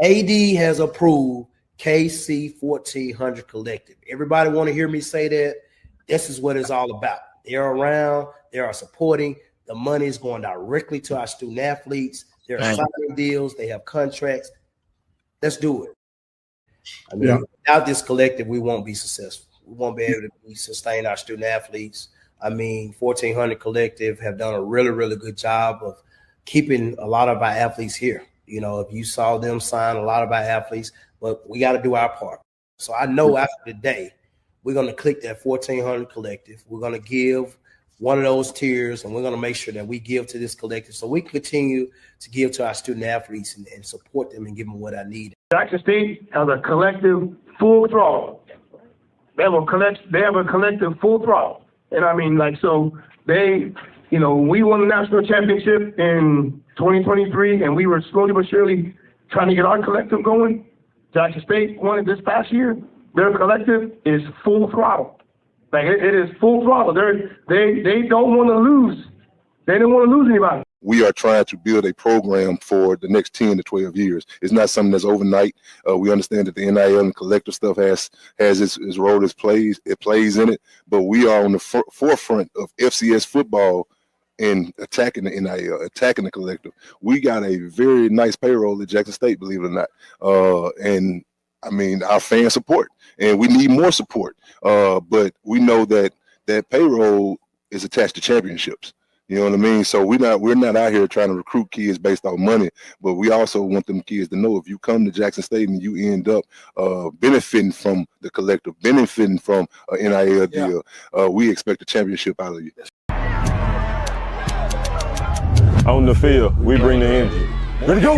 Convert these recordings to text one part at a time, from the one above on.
AD has approved KC-1400 collective. Everybody want to hear me say that? This is what it's all about. They're around. They are supporting. The money is going directly to our student athletes. They're signing deals. They have contracts. Let's do it. I mean, without this collective, we won't be successful. We won't be able to sustain our student athletes. I mean, 1400 Collective have done a really, really good job of keeping a lot of our athletes here. You know, if you saw them sign a lot of our athletes, but we got to do our part. So I know after the day, we're going to click that 1400 Collective. We're going to give one of those tiers, and we're going to make sure that we give to this collective so we continue to give to our student athletes and support them and give them what I need. Jackson State has a collective full throttle. They have a collective full throttle. And I mean, like, so they, you know, we won the national championship in 2023, and we were slowly but surely trying to get our collective going. Jackson State won it this past year. Their collective is full throttle. Like, it is full throttle. They don't want to lose. They don't want to lose anybody. We are trying to build a program for the next 10 to 12 years. It's not something that's overnight. We understand that the NIL and collective stuff has its role, it plays in it, but we are on the forefront of FCS football and attacking the NIL, attacking the collective. We got a very nice payroll at Jackson State, believe it or not. And I mean, our fan support, and we need more support. But we know that that payroll is attached to championships. You know what I mean? So we're not out here trying to recruit kids based on money, but we also want them kids to know if you come to Jackson State and you end up benefiting from the collective, benefiting from an NIL deal, we expect a championship out of you. On the field, we bring the energy. Ready to go!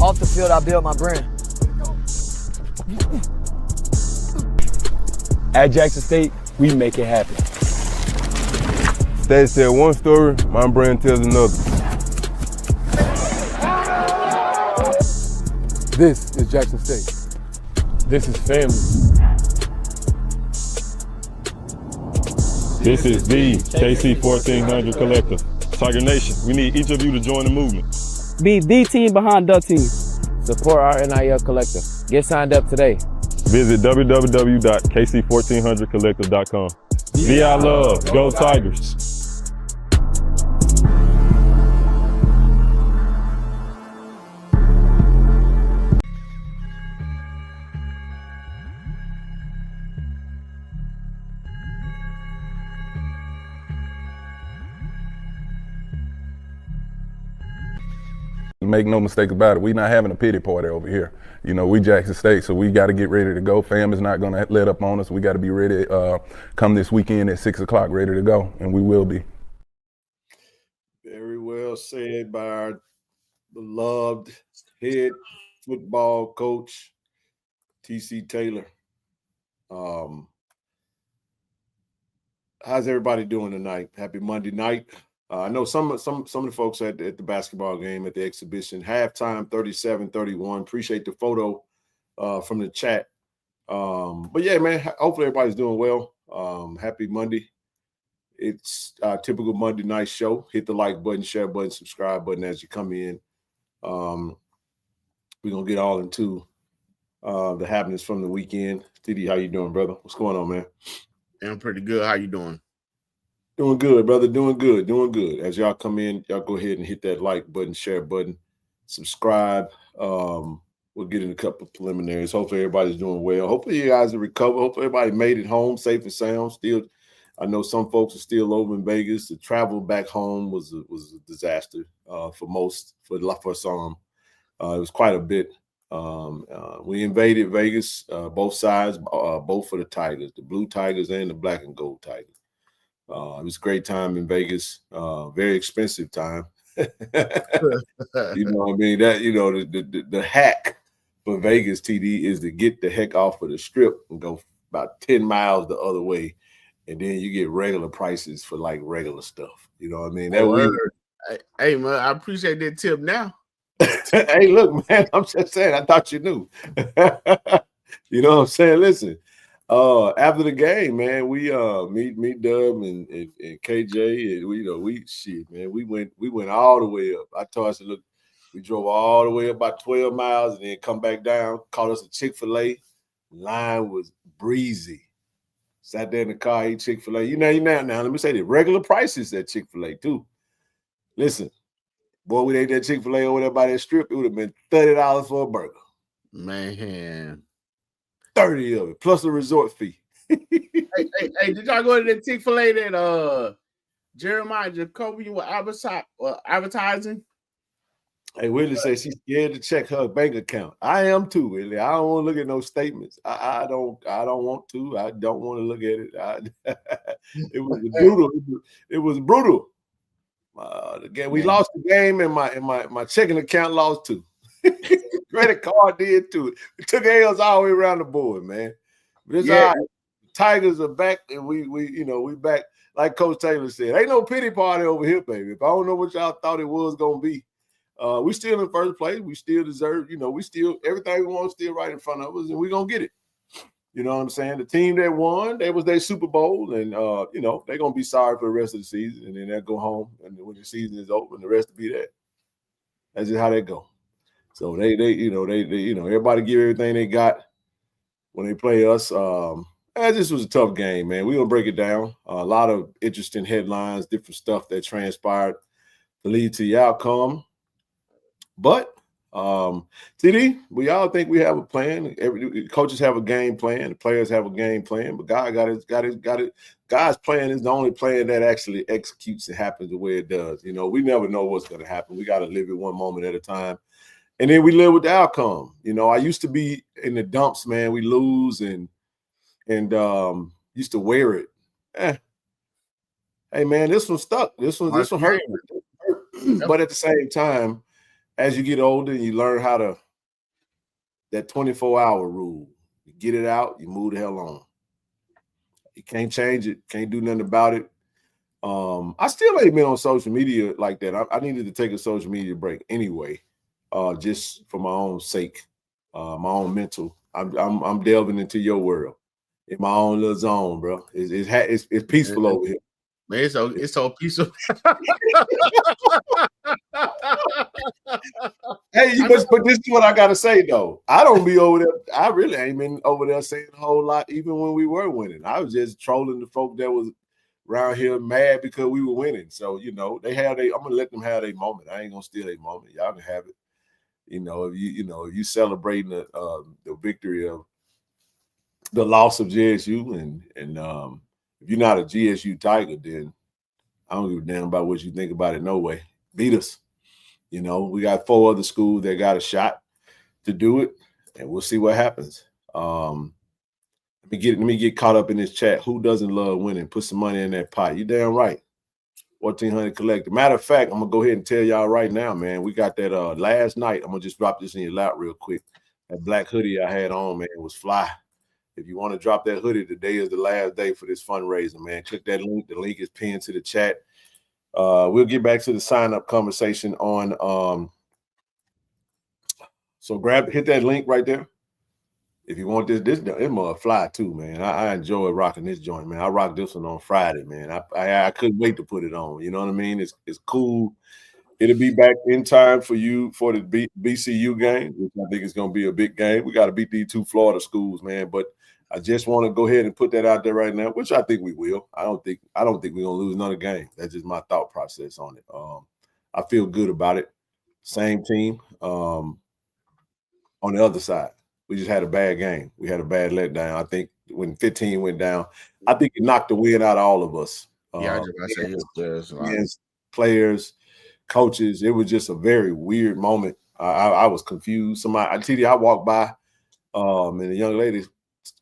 Off the field, I build my brand. At Jackson State, we make it happen. State said one story, my brand tells another. This is Jackson State. This is family. This is the KC-1400 Collective. Tiger Nation, we need each of you to join the movement. Be the team behind the team. Support our NIL Collective. Get signed up today. Visit www.KC1400collective.com. VI Love, Go Tigers. Make no mistake about it, we're not having a pity party over here. You know, we Jackson State, so we got to get ready to go. Fam is not going to let up on us. We got to be ready come this weekend at 6 o'clock, ready to go, and we will be. Very well said by our beloved head football coach, T.C. Taylor. How's everybody doing tonight? Happy Monday night. I know some of the folks at the basketball game, at the exhibition, halftime 37-31. Appreciate the photo from the chat. But yeah, man, hopefully everybody's doing well. Happy Monday. It's our typical Monday night show. Hit the like button, share button, subscribe button as you come in. We're going to get all into the happenings from the weekend. TD, how you doing, brother? What's going on, man? I'm pretty good. How you doing? Doing good, brother. Doing good. Doing good. As y'all come in, y'all go ahead and hit that like button, share button, subscribe. We'll get in a couple of preliminaries. Hopefully everybody's doing well. Hopefully you guys are recovered. Hopefully everybody made it home safe and sound. Still, I know some folks are still over in Vegas. The travel back home was a disaster for most, for some. It was quite a bit. We invaded Vegas, both sides, both for the Tigers, the Blue Tigers and the Black and Gold Tigers. It was a great time in Vegas, very expensive time. You know what I mean? That, you know, the hack for Vegas, TD, is to get the heck off of the strip and go about 10 miles the other way, and then you get regular prices for like regular stuff. You know what I mean? Hey, man, I appreciate that tip now. Hey, look, man, I'm just saying, I thought you knew. You know what I'm saying? Listen, After the game, man, we me Dub and KJ, and we went all the way up. I told us, look, we drove all the way up about 12 miles and then come back down, caught us a Chick-fil-A. Line was breezy. Sat there in the car, ate Chick-fil-A. Now let me say the regular prices at Chick-fil-A too. Listen, boy, we ate that Chick-fil-A over there by that strip, it would have been $30 for a burger. Man. 30 of it, plus the resort fee. hey, did y'all go to the Chick-fil-A that Jeremiah Jacoby was advertising? Hey, Willie says she's scared to check her bank account. I am too, Willie. I don't want to look at no statements. I don't want to. I don't want to look at it. It was brutal. It was brutal. Again, we lost the game, and my checking account lost too. Credit card did too. We took L's all the way around the board, man. But it's all right. Tigers are back, and we back. Like Coach Taylor said, ain't no pity party over here, baby. If I don't know what y'all thought it was gonna be, we still in first place. We still deserve, we still everything we want still right in front of us, and we're gonna get it. You know what I'm saying? The team that won, that was their Super Bowl, and they're gonna be sorry for the rest of the season, and then they'll go home, and when the season is over, and the rest will be that. That's just how they go. So they everybody give everything they got when they play us. This was a tough game, man. We're gonna break it down. A lot of interesting headlines, different stuff that transpired to lead to the outcome. But TD, we all think we have a plan. Coaches have a game plan, the players have a game plan, but God got it. God's plan is the only plan that actually executes and happens the way it does. We never know what's gonna happen. We gotta live it one moment at a time. And then we live with the outcome. I used to be in the dumps, man. We lose and used to wear it. Hey, man, this one stuck. This one hurt. But at the same time, as you get older, you learn how to that 24-hour rule. You get it out, you move the hell on. You can't change it, can't do nothing about it. I still ain't been on social media like that. I needed to take a social media break anyway. Just for my own sake, my own mental. I'm delving into your world in my own little zone, bro. It's peaceful over here. Man, it's so peaceful. Hey, but this is what I gotta say though. I don't be over there. I really ain't been over there saying a whole lot, even when we were winning. I was just trolling the folk that was around here mad because we were winning. So I'm gonna let them have their moment. I ain't gonna steal their moment. Y'all can have it. If you celebrating the victory of the loss of JSU, and if you're not a GSU Tiger, then I don't give a damn about what you think about it. No way, beat us. We got 4 other schools that got a shot to do it, and we'll see what happens. Let me get caught up in this chat. Who doesn't love winning? Put some money in that pot. You damn right. 1400 collective. Matter of fact, I'm gonna go ahead and tell y'all right now, man. We got that last night. I'm gonna just drop this in your lap real quick. That black hoodie I had on, man, was fly. If you want to drop that hoodie, today is the last day for this fundraiser, man. Click that link. The link is pinned to the chat. We'll get back to the sign-up conversation on so hit that link right there. If you want this mother fly too, man. I enjoy rocking this joint, man. I rocked this one on Friday, man. I couldn't wait to put it on. You know what I mean? It's cool. It'll be back in time for you for the BCU game, which I think is going to be a big game. We got to beat these 2 Florida schools, man. But I just want to go ahead and put that out there right now, which I think we will. I don't think we're going to lose another game. That's just my thought process on it. I feel good about it. Same team on the other side. We just had a bad game. We had a bad letdown. I think when 15 went down, I think it knocked the wind out of all of us. Players, coaches. It was just a very weird moment. I was confused. I walked by, and the young lady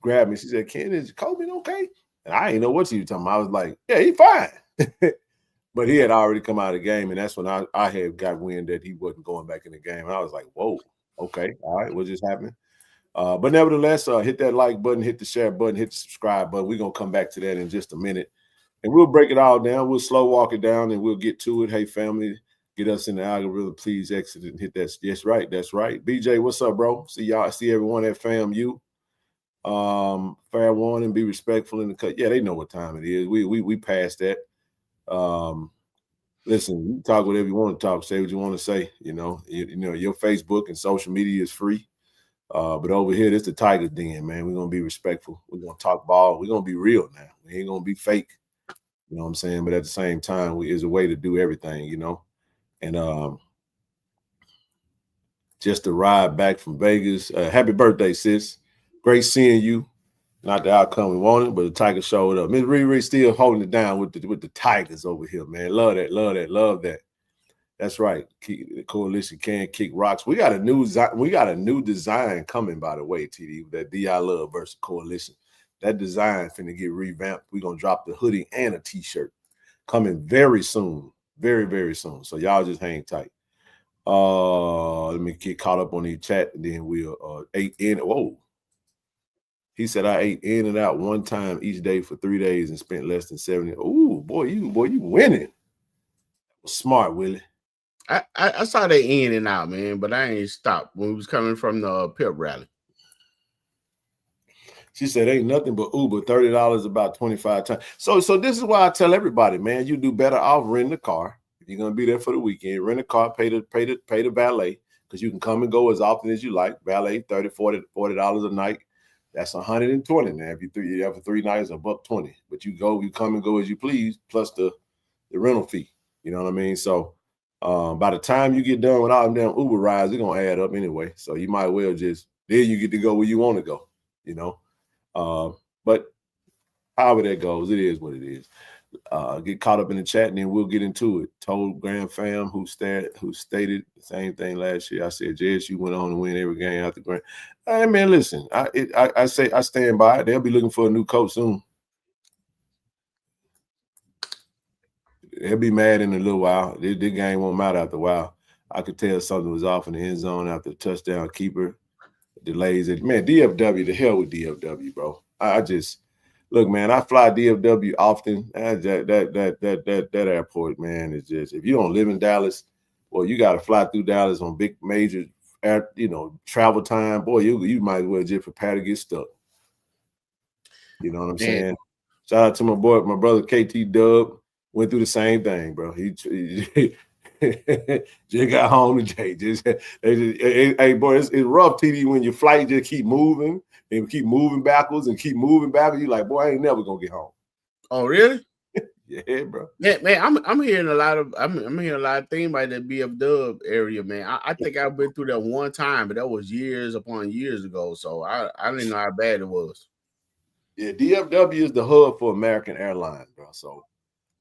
grabbed me. She said, "Ken, is Kobe okay?" And I didn't know what she was talking about. I was like, "Yeah, he's fine." But he had already come out of the game, and that's when I had got wind that he wasn't going back in the game. And I was like, "Whoa, okay, all right, what just happened?" But nevertheless, hit that like button, hit the share button, hit the subscribe button. We're going to come back to that in just a minute. And we'll break it all down. We'll slow walk it down, and we'll get to it. Hey, family, get us in the algorithm. Please exit and hit that. Yes, right. That's right. BJ, what's up, bro? See y'all. See everyone at FAMU. Fair warning, be respectful in the cut. Yeah, they know what time it is. We passed that. Listen, you talk whatever you want to talk, say what you want to say. You know, your Facebook and social media is free. But over here, this the Tigers den, man. We're gonna be respectful. We're gonna talk ball. We're gonna be real now. We ain't gonna be fake. You know what I'm saying? But at the same time, is a way to do everything, you know. And just to ride back from Vegas. Happy birthday, sis. Great seeing you. Not the outcome we wanted, but the Tigers showed up. Miss Riri still holding it down with the Tigers over here, man. Love that, love that, love that. That's right. The coalition can kick rocks. We got a new design coming, by the way, TD. That DI Love versus coalition. That design finna get revamped. We're gonna drop the hoodie and a t-shirt coming very soon, very, very soon. So y'all just hang tight. Let me get caught up on the chat, and then we'll ate in. Whoa. He said I ate in and out one time each day for 3 days and spent less than 70. Ooh, boy, you winning. Smart, Willie. I saw that in and out, man, but I ain't stopped when we was coming from the pep rally. She said, ain't nothing but Uber, $30 about 25 times. So this is why I tell everybody, man, you do better off renting a car. If you're gonna be there for the weekend, rent a car, pay the valet, because you can come and go as often as you like. Valet, $30, $40 a night. That's $120 now. If you have for 3 nights, $120. But you come and go as you please, plus the rental fee. You know what I mean? So by the time you get done with all them damn Uber rides, it's gonna add up anyway. So you might well just then you get to go where you want to go, you know. But however that goes, it is what it is. Get caught up in the chat and then we'll get into it. Told Grand Fam who stated the same thing last year. I said JSU went on to win every game after Grand. Hey man, listen, I say I stand by it. They'll be looking for a new coach soon. They'll be mad in a little while. This game won't matter after a while. I could tell something was off in the end zone after the touchdown keeper delays it. Man, DFW, the hell with DFW, bro. I just look, man. I fly DFW often. That airport, man, is just if you don't live in Dallas, well, you got to fly through Dallas on big major, travel time. Boy, you might as well just prepare to get stuck. You know what I'm saying? Shout out to my brother KT Dub. Went through the same thing, bro. He just got home today. Hey, boy, it's rough, TD, when your flight just keep moving and keep moving backwards and keep moving backwards. You like, boy, I ain't never gonna get home. Oh, really? Yeah, bro. Yeah, man, I'm hearing a lot of things about that BF Dub area, man. I think I've been through that one time, but that was years upon years ago. So I didn't know how bad it was. Yeah, DFW is the hub for American Airlines, bro. So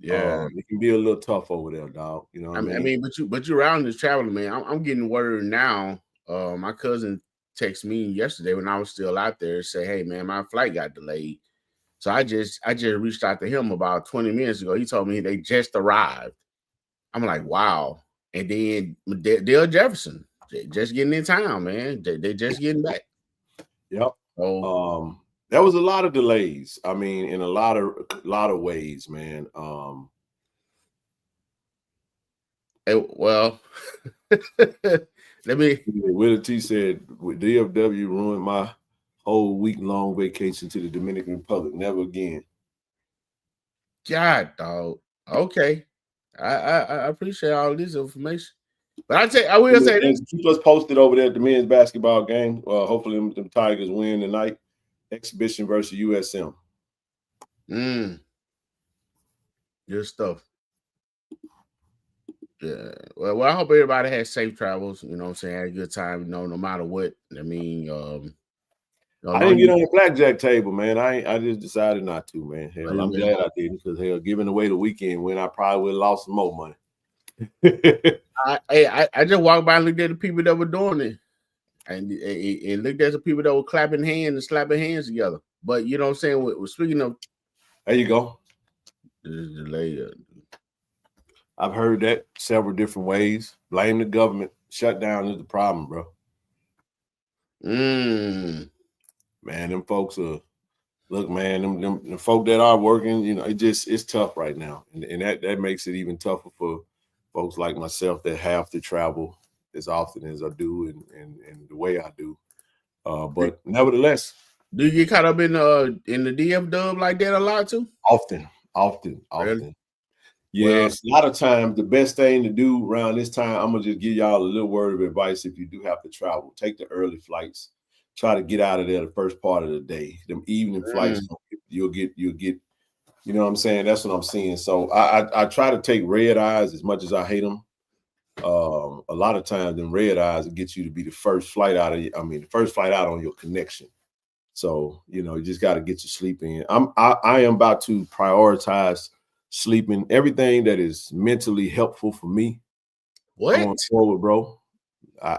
yeah, it can be a little tough over there, dog. You know what I mean? But you're around this traveling, man. I'm getting word now. My cousin texted me yesterday when I was still out there, say, hey man, my flight got delayed. So I just reached out to him about 20 minutes ago. He told me they just arrived. I'm like, wow. And then Dale Jefferson, just getting in town, man. They just getting back. Yep. There was a lot of delays. I mean, in a lot of ways, man. Well, let me. Willie T said, DFW ruined my whole week-long vacation to the Dominican Republic. Never again. God, dog. Okay. I appreciate all this information. But I will say this. Keep us posted over there at the men's basketball game. Hopefully the Tigers win tonight. Exhibition versus USM. Good stuff. Yeah. Well, I hope everybody has safe travels. You know what I'm saying? Had a good time, no matter what. I mean, I didn't get on the blackjack table, man. I just decided not to, man. Hell, I'm glad I didn't, because hell, giving away the weekend when I probably would have lost some more money. I just walked by and looked at the people that were doing it. And looked at the people that were clapping hands and slapping hands together. But you know what I'm saying? We're speaking of, there you go. Delay. I've heard that several different ways. Blame the government. Shutdown is the problem, bro. Man, them folks are look, man. Them folk that are working, it's tough right now, and that makes it even tougher for folks like myself that have to travel as often as I do and the way I do. But nevertheless, Do you get caught up in the DF dub like that a lot too? Often. Really? Yes, a lot of times the best thing to do around this time, I'm gonna just give y'all a little word of advice. If you do have to travel, take the early flights. Try to get out of there the first part of the day. Them evening flights, you'll get, you know what I'm saying? That's what I'm seeing. So I try to take red eyes as much as I hate them. A lot of times them red eyes will get you to be the first flight out the first flight out on your connection. So, you know, you just got to get your sleep in. I am about to prioritize sleeping, everything that is mentally helpful for me. What? Going forward, bro. I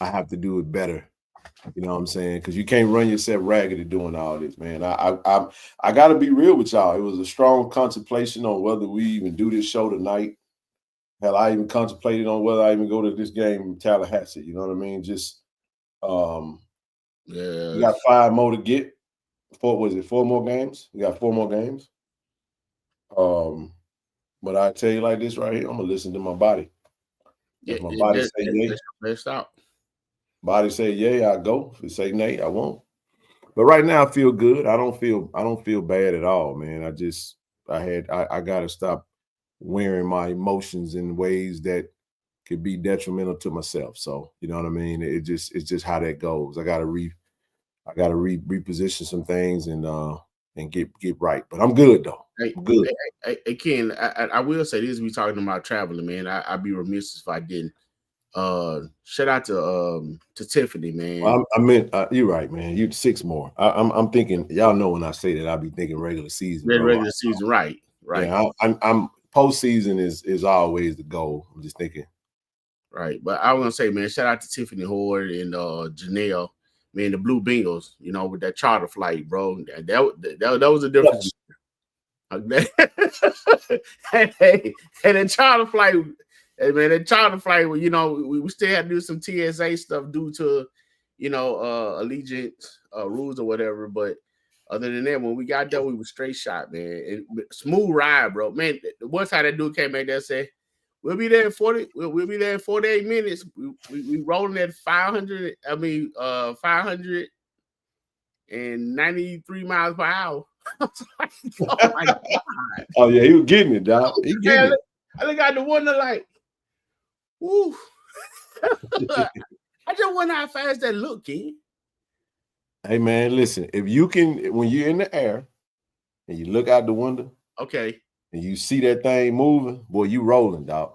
have to do it better. You know what I'm saying? Because you can't run yourself ragged doing all this, man. I got to be real with y'all. It was a strong contemplation on whether we even do this show tonight. Hell, I even contemplated on whether I even go to this game in Tallahassee. You know what I mean? Just we got 5 more to get. 4 more games? We got 4 more games. But I tell you like this right here, I'm gonna listen to my body. If my body say yay, let's stop. Body say yay, I go. If it say nay, I won't. But right now I feel good. I don't feel bad at all, man. I gotta stop wearing my emotions in ways that could be detrimental to myself. So you know what I mean? It's just how that goes. I gotta reposition some things and get right. But I'm good though. I'm good. Hey, Ken, I will say this: we talking about traveling, man. I'd be remiss if I didn't. Shout out to Tiffany, man. Well, I meant you're right, man. You 6 more. I'm thinking. Y'all know when I say that, I'll be thinking regular season. Regular season, right? Yeah, I'm postseason is always the goal. I'm just thinking. Right, but I was gonna say, man, shout out to Tiffany Horde and Janelle. Man, the Blue Bengals, you know, with that charter flight, bro. That was a difference. And the charter flight, hey man, the charter flight, you know, we still had to do some TSA stuff due to, you know, Allegiant rules or whatever. But other than that, when we got done, we were straight shot, man. And smooth ride, bro. Man, one time that dude came back there and said, we'll be there in 40. We'll be there in 48 minutes. We rolling at 500. 593 miles per hour. I was like, oh my god! Oh yeah, he was getting it, dog. He getting it. I look out the window like, woo. I just wonder how fast that look, King. Hey man, listen. If you can, when you're in the air and you look out the window, okay, and you see that thing moving, boy, you rolling, dog.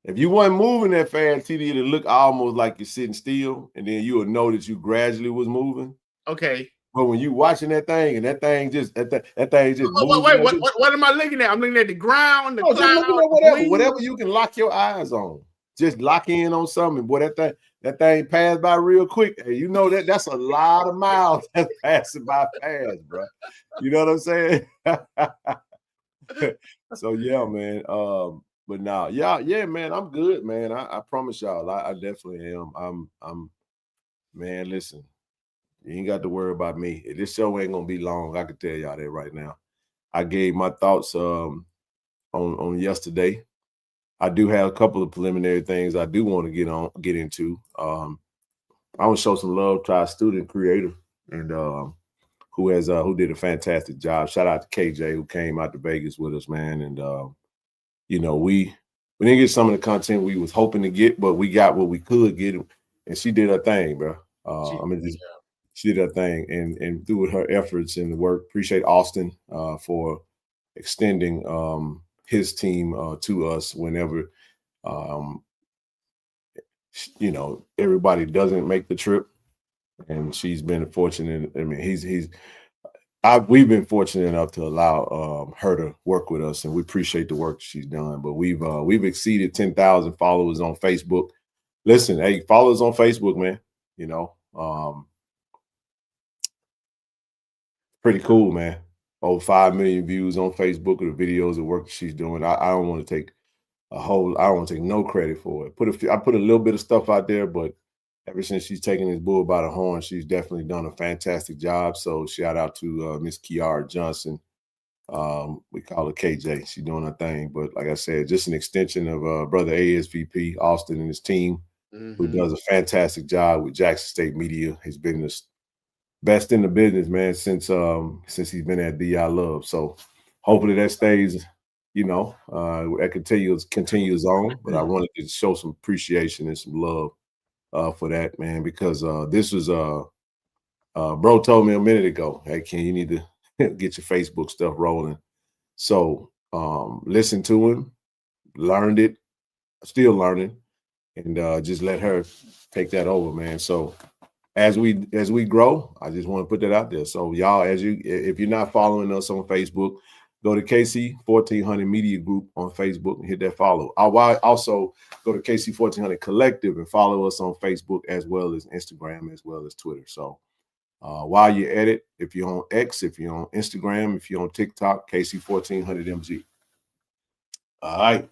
If you wasn't moving that fast, it'd look almost like you're sitting still, and then you would know that you gradually was moving. Okay. But when you watching that thing and that thing just moving. Wait, what am I looking at? I'm looking at the ground, the cloud, looking at whatever you can lock your eyes on. Just lock in on something. Boy, that thing passed by real quick. Hey, you know that's a lot of miles that's passing by fast, bro. You know what I'm saying? So yeah, man. But now, yeah, man, I'm good, man. I promise y'all, I definitely am. I'm man, listen, you ain't got to worry about me. This show ain't gonna be long. I can tell y'all that right now. I gave my thoughts on yesterday. I do have a couple of preliminary things I do want to get into. I want to show some love to our student creator and who did a fantastic job. Shout out to KJ who came out to Vegas with us, man. And you know, we didn't get some of the content we was hoping to get, but we got what we could get, and she did her thing, bro. She did her thing, and through her efforts and the work, appreciate Austin for extending his team to us whenever you know, everybody doesn't make the trip, and she's been fortunate. I mean, we've been fortunate enough to allow her to work with us, and we appreciate the work she's done. But we've exceeded 10,000 followers on Facebook. Listen, hey, follow us on Facebook, man. You know, pretty cool, man. Over 5 million views on Facebook of the videos of work she's doing. I don't want to take I don't want to take no credit for it. I put a little bit of stuff out there, but ever since she's taken this bull by the horn, she's definitely done a fantastic job. So shout out to Miss Kiara Johnson. We call her KJ. She's doing her thing. But like I said, just an extension of brother ASVP, Austin, and his team, who does a fantastic job with Jackson State Media. He's been best in the business, man, since he's been at DI Love. So hopefully that stays, that continues on. But I wanted to show some appreciation and some love for that, man, because this was bro told me a minute ago, hey, Ken, you need to get your Facebook stuff rolling. So listen to him, learned it, still learning, and just let her take that over, man. So as we grow, I just want to put that out there. So y'all, if you're not following us on Facebook, go to KC-1400 Media Group on Facebook and hit that follow. Also go to KC-1400 Collective and follow us on Facebook as well as Instagram as well as Twitter. So while you're at it, if you're on X, if you're on Instagram, if you're on TikTok, KC-1400MG. All right.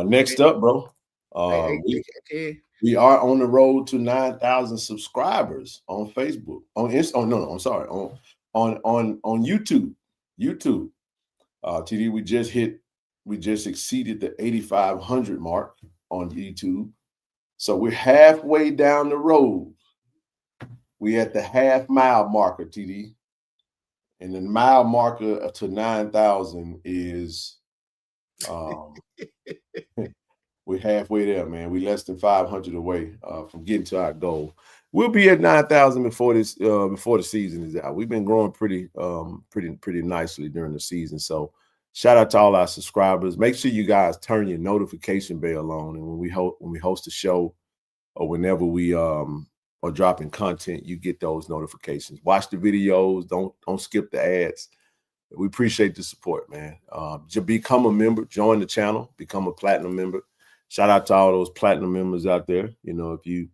Next up, bro. We are on the road to 9,000 subscribers on Facebook. On YouTube. TD, we just exceeded the 8,500 mark on YouTube. So we're halfway down the road. We at the half-mile marker, TD. And the mile marker to 9,000 is we're halfway there, man. We're less than 500 away from getting to our goal. We'll be at 9,000 before the season is out. We've been growing pretty nicely during the season. So shout out to all our subscribers. Make sure you guys turn your notification bell on, and when we host a show or whenever we are dropping content, you get those notifications. Watch the videos. Don't skip the ads. We appreciate the support, man. Become a member. Join the channel. Become a platinum member. Shout out to all those platinum members out there. If you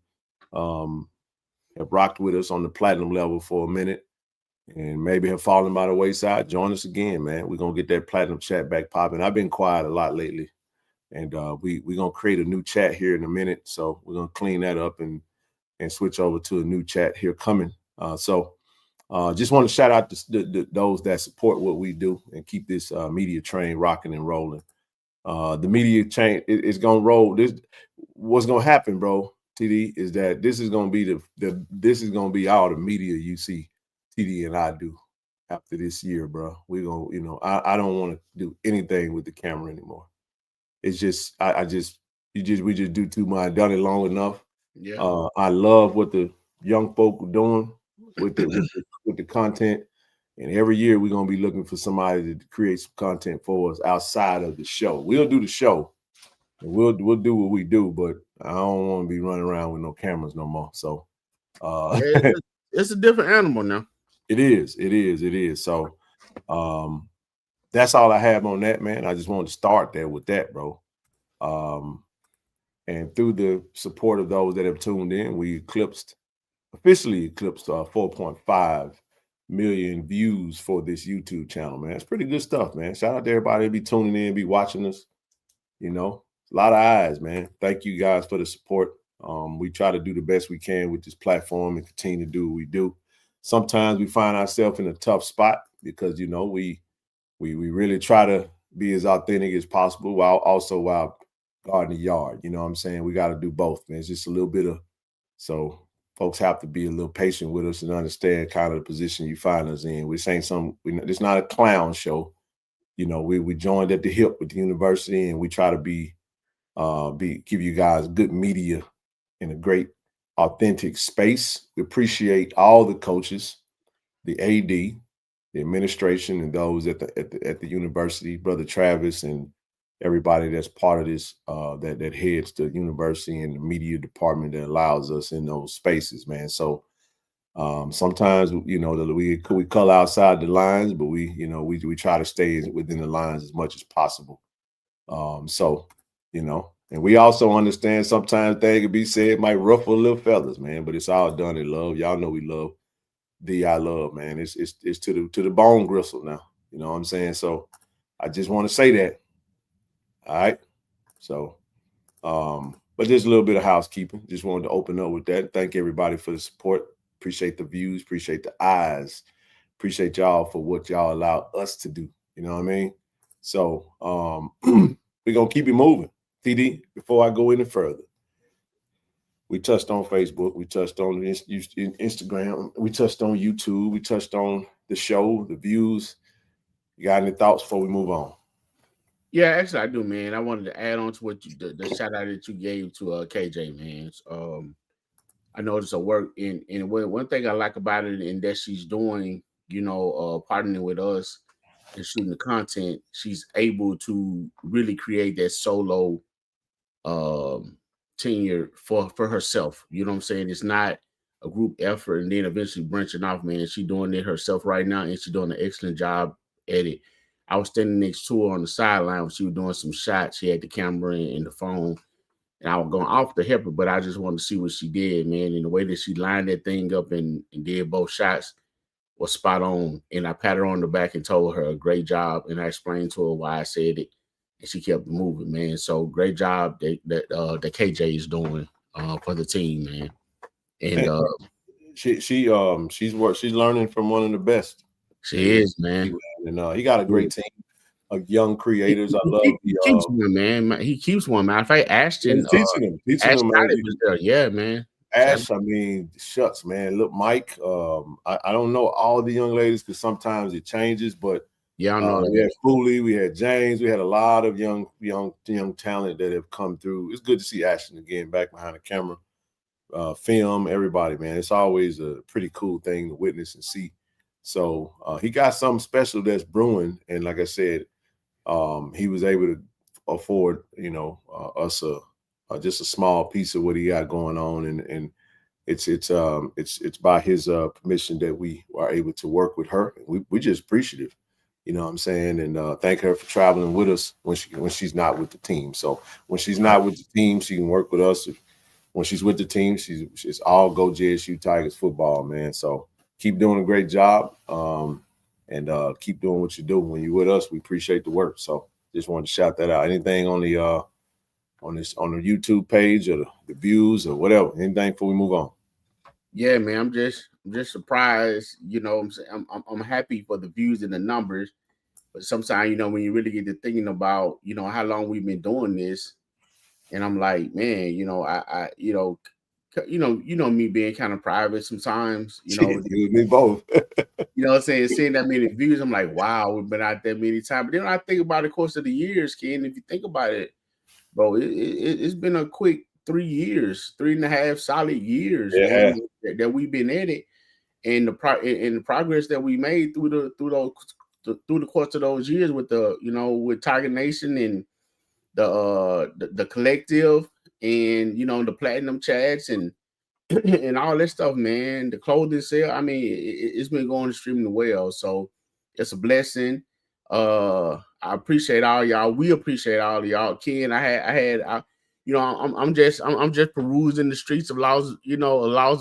have rocked with us on the platinum level for a minute and maybe have fallen by the wayside, join us again, man. We're going to get that platinum chat back popping. I've been quiet a lot lately, and we're going to create a new chat here in a minute. So we're going to clean that up and switch over to a new chat here coming. Just want to shout out those that support what we do and keep this media train rocking and rolling. The media chain is going to roll. What's going to happen, bro, TD, is that this is going to be this is going to be all the media you see TD and I do after this year, bro. We're going to, I don't want to do anything with the camera anymore. It's just, we just do too much. I've done it long enough. Yeah. I love what the young folk are doing with the content. And every year we're going to be looking for somebody to create some content for us outside of the show. We'll do the show and we'll do what we do, but I don't want to be running around with no cameras no more. So it's a different animal now. It is. So that's all I have on that, man. I just wanted to start there with that, bro. And through the support of those that have tuned in, we officially eclipsed 4.5 million views for this YouTube channel, man. It's pretty good stuff, man. Shout out to everybody that be tuning in, be watching us. A lot of eyes, man. Thank you guys for the support. We try to do the best we can with this platform and continue to do what we do. Sometimes we find ourselves in a tough spot because, we really try to be as authentic as possible while guarding the yard. You know what I'm saying? We got to do both, man. It's just a little bit of, so folks have to be a little patient with us and understand kind of the position you find us in. We're saying it's not a clown show. We joined at the hip with the university, and we try to give you guys good media in a great, authentic space. We appreciate all the coaches, the AD, the administration, and those at the university, Brother Travis, and everybody that's part of this, that heads the university and the media department that allows us in those spaces, man. So sometimes, we color outside the lines, but we try to stay within the lines as much as possible. And we also understand sometimes things can be said might ruffle a little feathers, man, but it's all done in love. Y'all know we love DI Love, man. It's to the bone gristle now. You know what I'm saying? So I just want to say that. All right. So, but just a little bit of housekeeping. Just wanted to open up with that. Thank everybody for the support. Appreciate the views. Appreciate the eyes. Appreciate y'all for what y'all allow us to do. You know what I mean? So, we're going to keep it moving. TD, before I go any further, We touched on Facebook. We touched on Instagram. We touched on YouTube. We touched on the show, the views. You got any thoughts before we move on? Yeah, actually, I do, man. I wanted to add on to what the shout out that you gave to KJ, man. I noticed her work and one thing I like about it and that she's doing, partnering with us and shooting the content, she's able to really create that solo tenure for herself. You know what I'm saying? It's not a group effort and then eventually branching off, man. She's doing it herself right now and she's doing an excellent job at it. I was standing next to her on the sideline when she was doing some shots. She had the camera and the phone. And I was going off to help her, but I just wanted to see what she did, man. And the way that she lined that thing up and did both shots was spot on. And I patted her on the back and told her a great job. And I explained to her why I said it. And she kept moving, man. So great job that KJ is doing for the team, man. And she's learning from one of the best. She is, man. And he got a great team of young creators. I love he keeps one, man. He keeps one, man. Matter of fact, Ashton teaching him. Scotty was there. Yeah, man. Ash, I mean, shucks, man. Look, Mike. I don't know all the young ladies because sometimes it changes, but yeah, I know. We had Foley, we had James, we had a lot of young talent that have come through. It's good to see Ashton again back behind the camera, film, everybody, man. It's always a pretty cool thing to witness and see. So he got something special that's brewing, and like I said, he was able to afford, us just a small piece of what he got going on, and it's by his permission that we are able to work with her. We're just appreciative, you know what I'm saying, and thank her for traveling with us when she's not with the team. So when she's not with the team, she can work with us. When she's with the team, she's all go JSU Tigers football, man. So keep doing a great job, and keep doing what you do. When you're with us, we appreciate the work. So just wanted to shout that out. Anything on the on the YouTube page or the views or whatever, anything before we move on? Yeah, man, I'm just surprised. I'm happy for the views and the numbers, but sometimes when you really get to thinking about how long we've been doing this, and I'm like, man, I me being kind of private sometimes, me both. You know what I'm saying? Seeing that many views, I'm like, wow, we've been out that many times. But then I think about the course of the years, Ken. If you think about it, bro, it's been a quick 3 years, 3.5 solid years, man, that we've been at it, and the progress that we made through the course of those years with with Tiger Nation and the collective and the platinum chats and all that stuff, man. The clothing sale, I mean, it's been going extremely well. So it's a blessing. I appreciate all y'all. We appreciate all of y'all. Ken, I'm just perusing the streets of Las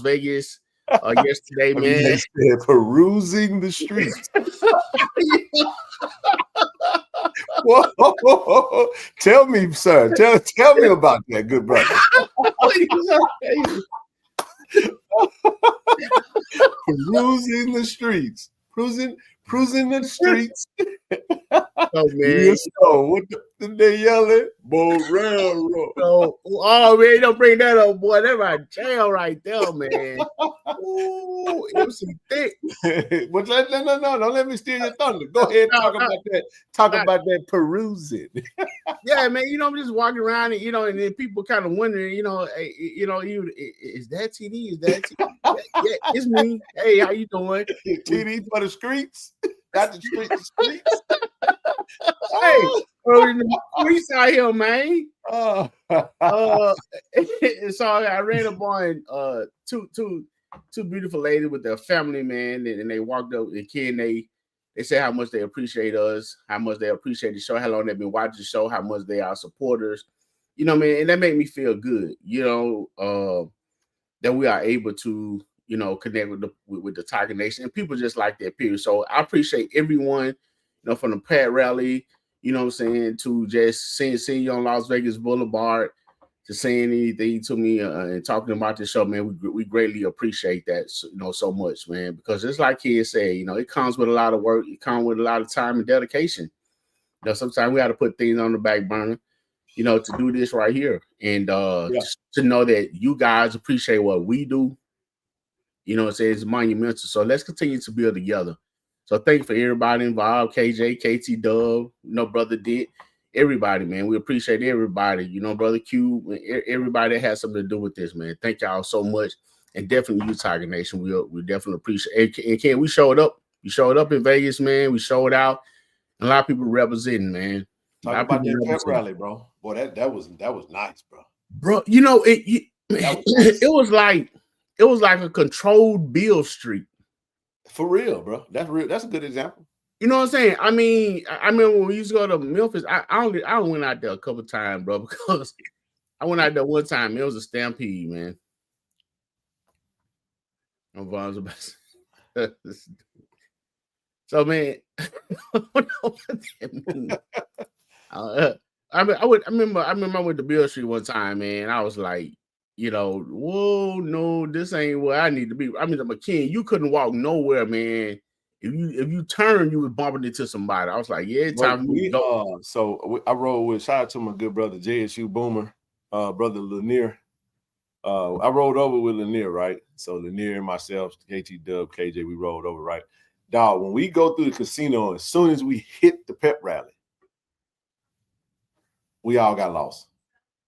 Vegas yesterday, man. Perusing the streets. Whoa. Tell me, sir. Tell me about that, good brother. Perusing the streets. Cruising the streets. Oh man! What did they yelling? Oh man, don't bring that up, boy. That's my jail right there, man. Ooh, it was some thick. But no, don't let me steal your thunder. Go ahead, talk about that. Talk about that perusing. Yeah, man. I'm just walking around and and then people kind of wondering, hey, is that TD? Is that TD? Yeah, it's me. Hey, how you doing? TD for the streets. Not the streets. Hey, streets out here, man. So I ran up on two beautiful ladies with their family, man, and they walked up and Ken, they said how much they appreciate us, how much they appreciate the show, how long they've been watching the show, how much they are supporters, man, and that made me feel good, that we are able to connect with the Tiger Nation and people just like that, period. So I appreciate everyone, from the Pat Rally, to just seeing you on Las Vegas Boulevard, to saying anything to me and talking about the show, man. We greatly appreciate that, so much, man, because it's like kids say, it comes with a lot of work. It comes with a lot of time and dedication. Sometimes we got to put things on the back burner. to do this right here, and to know that you guys appreciate what we do. It's monumental. So let's continue to build together. So thank you for everybody involved, KJ, KT Dub, Brother Dick, everybody, man. We appreciate everybody, Brother Q, everybody that has something to do with this, man. Thank y'all so much. And definitely you, Tiger Nation. We definitely appreciate it. And Ken, we showed up. We showed up in Vegas, man. We showed out. And a lot of people representing, man. Talk about that pep rally, bro. Boy, that was nice, bro. Bro, it was like a controlled Bill Street. For real, bro. That's real. That's a good example. You know what I'm saying? I mean, I remember when we used to go to Memphis. I went out there a couple of times, bro, because I went out there one time. It was a stampede, man. So, man, I remember I went to Bill Street one time, man. I was like, whoa, no, this ain't where I need to be. I mean, I'm a king. You couldn't walk nowhere, man. If you turn, you was bumping into somebody. I was like, yeah, it's time for me to go. So I rode with, shout out to my good brother JSU Boomer, brother Lanier. I rode over with Lanier, right? So Lanier and myself, KT Dub, KJ, we rode over, right? Dog, when we go through the casino, as soon as we hit the pep rally, we all got lost.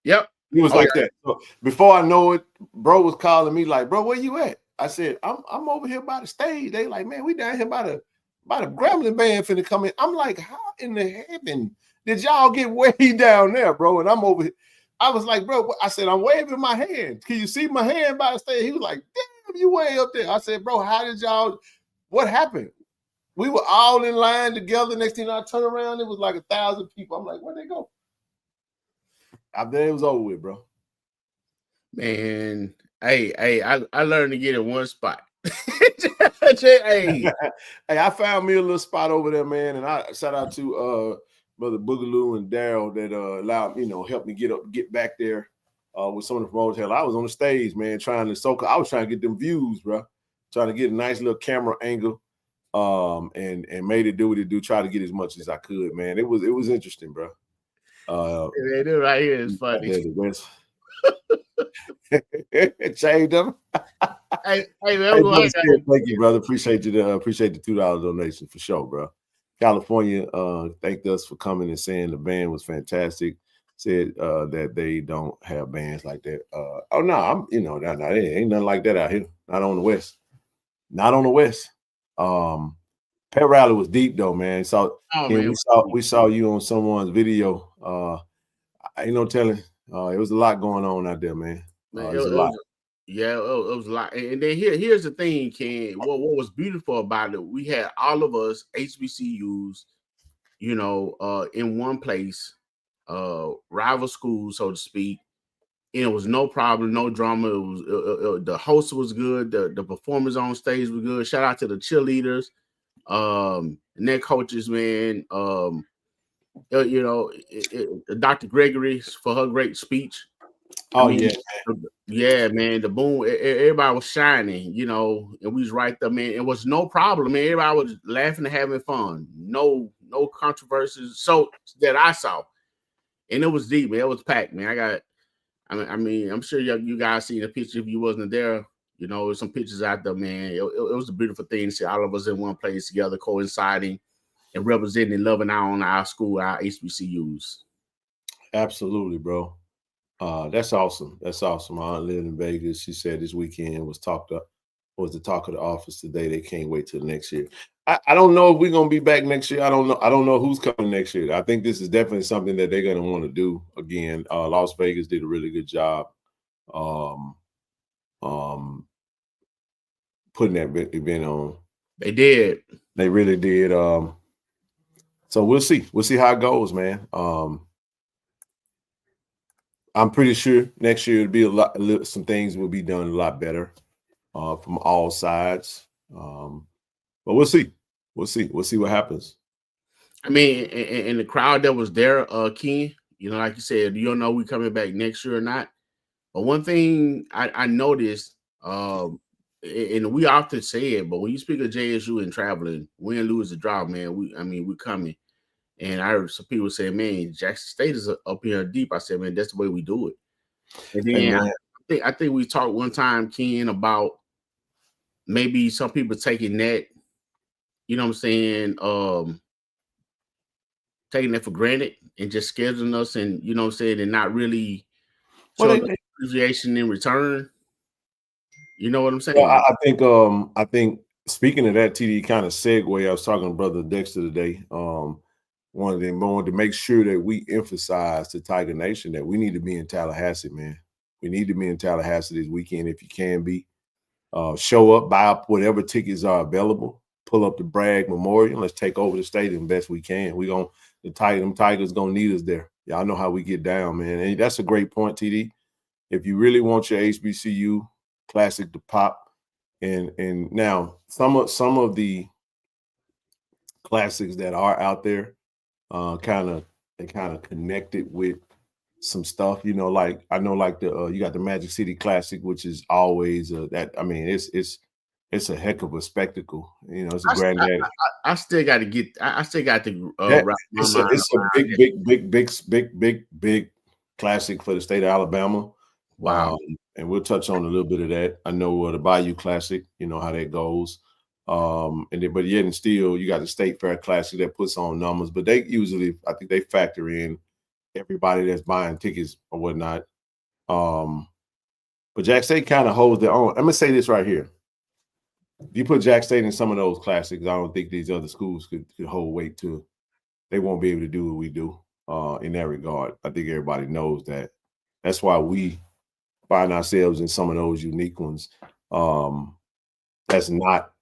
Yep. It was like that. So before I know it, bro was calling me like, bro, where you at? I said, I'm over here by the stage. They like, man, we down here by the Grambling band finna come in. I'm like, how in the heaven did y'all get way down there, bro? And I'm over here. I was like, bro, I said, I'm waving my hand. Can you see my hand by the stage? He was like, damn, you way up there. I said, bro, how did y'all, what happened? We were all in line together. Next thing I turn around, it was like 1,000 people. I'm like, where'd they go? After it was over with, bro. Man, hey, I learned to get in one spot. Hey, I found me a little spot over there, man. And I shout out to Brother Boogaloo and Daryl that allowed, helped me get back there with some of the promoters. Hell, I was on the stage, man, I was trying to get them views, bro. Trying to get a nice little camera angle. And made it do what it do, try to get as much as I could, man. It was interesting, bro. Man, this right here is funny. Change them. Hey, man, thank you, brother. Appreciate the $2 donation for sure, bro. California thanked us for coming and saying the band was fantastic. Said that they don't have bands like that. Oh no, ain't nothing like that out here. Not on the West. Not on the West. Pep rally was deep though, man. So we saw you on someone's video. Ain't no telling. It was a lot going on out there, man. It was a lot. Yeah, it was a lot. And then here's the thing, Ken. What was beautiful about it, we had all of us HBCUs, in one place, rival schools, so to speak. And it was no problem, no drama. It was the host was good, the performers on stage was good. Shout out to the cheerleaders, and their coaches, man. Dr. Gregory for her great speech. Yeah, man. The boom, everybody was shining, and we was right there, man. It was no problem, man. Everybody was laughing and having fun. No controversies, so that I saw, and it was deep, man. It was packed, man. I'm sure you guys seen the picture if you wasn't there. There's some pictures out there, man. It was a beautiful thing to see all of us in one place together, coinciding and representing and loving our school, our HBCUs. Absolutely, bro. That's awesome. That's awesome. My aunt lived in Vegas. She said this weekend was the talk of the office today. They can't wait till next year. I don't know if we're gonna be back next year. I don't know who's coming next year. I think this is definitely something that they're gonna want to do again. Las Vegas did a really good job putting that event on. They did. They really did. So we'll see. We'll see how it goes, man. I'm pretty sure next year it'll be some things will be done a lot better from all sides. But we'll see. We'll see what happens. I mean, and the crowd that was there, Ken, like you said, you don't know we coming back next year or not. But one thing I noticed, and we often say it, but when you speak of JSU and traveling, win, lose, or draw, man, we're coming. And I heard some people say, man, Jackson State is up here deep. I said, man, that's the way we do it. And then I think we talked one time, Ken, about maybe some people taking that, you know what I'm saying, taking that for granted and just scheduling us and, you know what I'm saying, and not really showing appreciation in return. You know what I'm saying? Well, I think speaking of that, TD kind of segue. I was talking to Brother Dexter today. Wanted to make sure that we emphasize to Tiger Nation that we need to be in Tallahassee, man. We need to be in Tallahassee this weekend if you can be. Show up, buy up whatever tickets are available, pull up the Bragg Memorial, let's take over the stadium best we can. Them Tigers gonna need us there. Y'all know how we get down, man. And that's a great point, TD. If you really want your HBCU Classic to pop, and now some of the classics that are out there, kind of connected with some stuff, you know, like I know, like you got the Magic City Classic, which is always it's a heck of a spectacle. You know, it's a granddaddy. I still got to get. I still got to. It's a big classic for the state of Alabama. Wow. And we'll touch on a little bit of that. I know the Bayou Classic, you know how that goes. But yet and still, you got the State Fair Classic that puts on numbers, but they usually, I think they factor in everybody that's buying tickets or whatnot. But Jack State kind of holds their own. I'm gonna say this right here. If you put Jack State in some of those classics, I don't think these other schools could hold weight to. They won't be able to do what we do in that regard. I think everybody knows that. That's why we find ourselves in some of those unique ones. That's not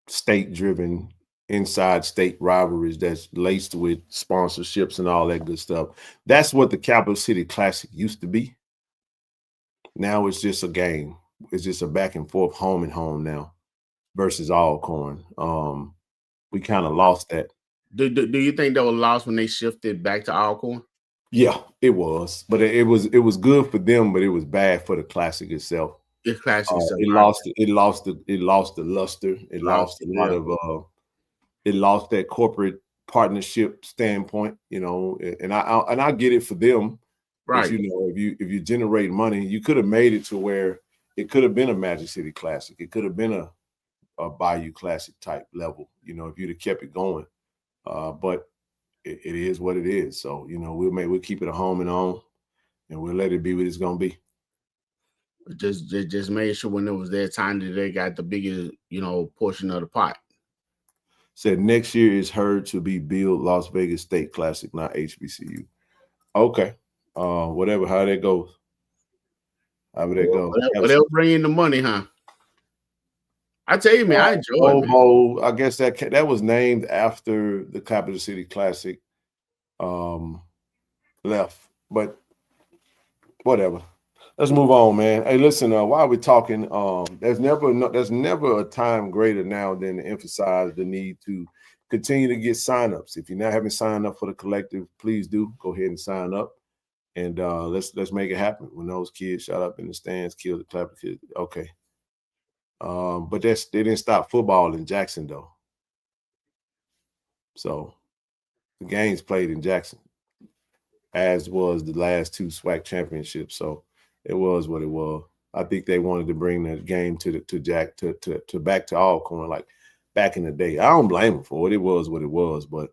state-driven, inside state rivalries that's laced with sponsorships and all that good stuff. That's what the Capital City Classic used to be. Now it's just a game. It's just a back and forth, home and home now versus Alcorn. We kind of lost that. Do you think they were lost when they shifted back to Alcorn? Yeah, it was, but it was good for them, but it was bad for the Classic itself. The Classic itself. It lost the luster. It lost a lot of it lost that corporate partnership standpoint, you know, and I get it for them. Right. You know, if you generate money, you could have made it to where it could have been a Magic City Classic. It could have been a Bayou Classic type level, you know, if you'd have kept it going. But it is what it is. So, you know, we'll keep it a home and on, and we'll let it be what it's gonna be. Just made sure when it was their time that they got the biggest, you know, portion of the pot. Said next year is heard to be billed Las Vegas State Classic, not HBCU. Okay. Whatever, how that goes. However that goes. But they'll bring in the money, huh? I tell you, man, I enjoy it. Bowl, I guess that was named after the Capital City Classic left, but whatever. Let's move on, man. Hey, listen, while we're talking, there's never a time greater now than to emphasize the need to continue to get signups. If you're not having signed up for the collective, please do go ahead and sign up, and let's make it happen. When those kids shot up in the stands, kill the Clapper kids, okay. But they didn't stop football in Jackson though. So the games played in Jackson, as was the last two SWAC championships. So it was what it was. I think they wanted to bring the game to back to Alcorn, like back in the day. I don't blame them for it. It was what it was. But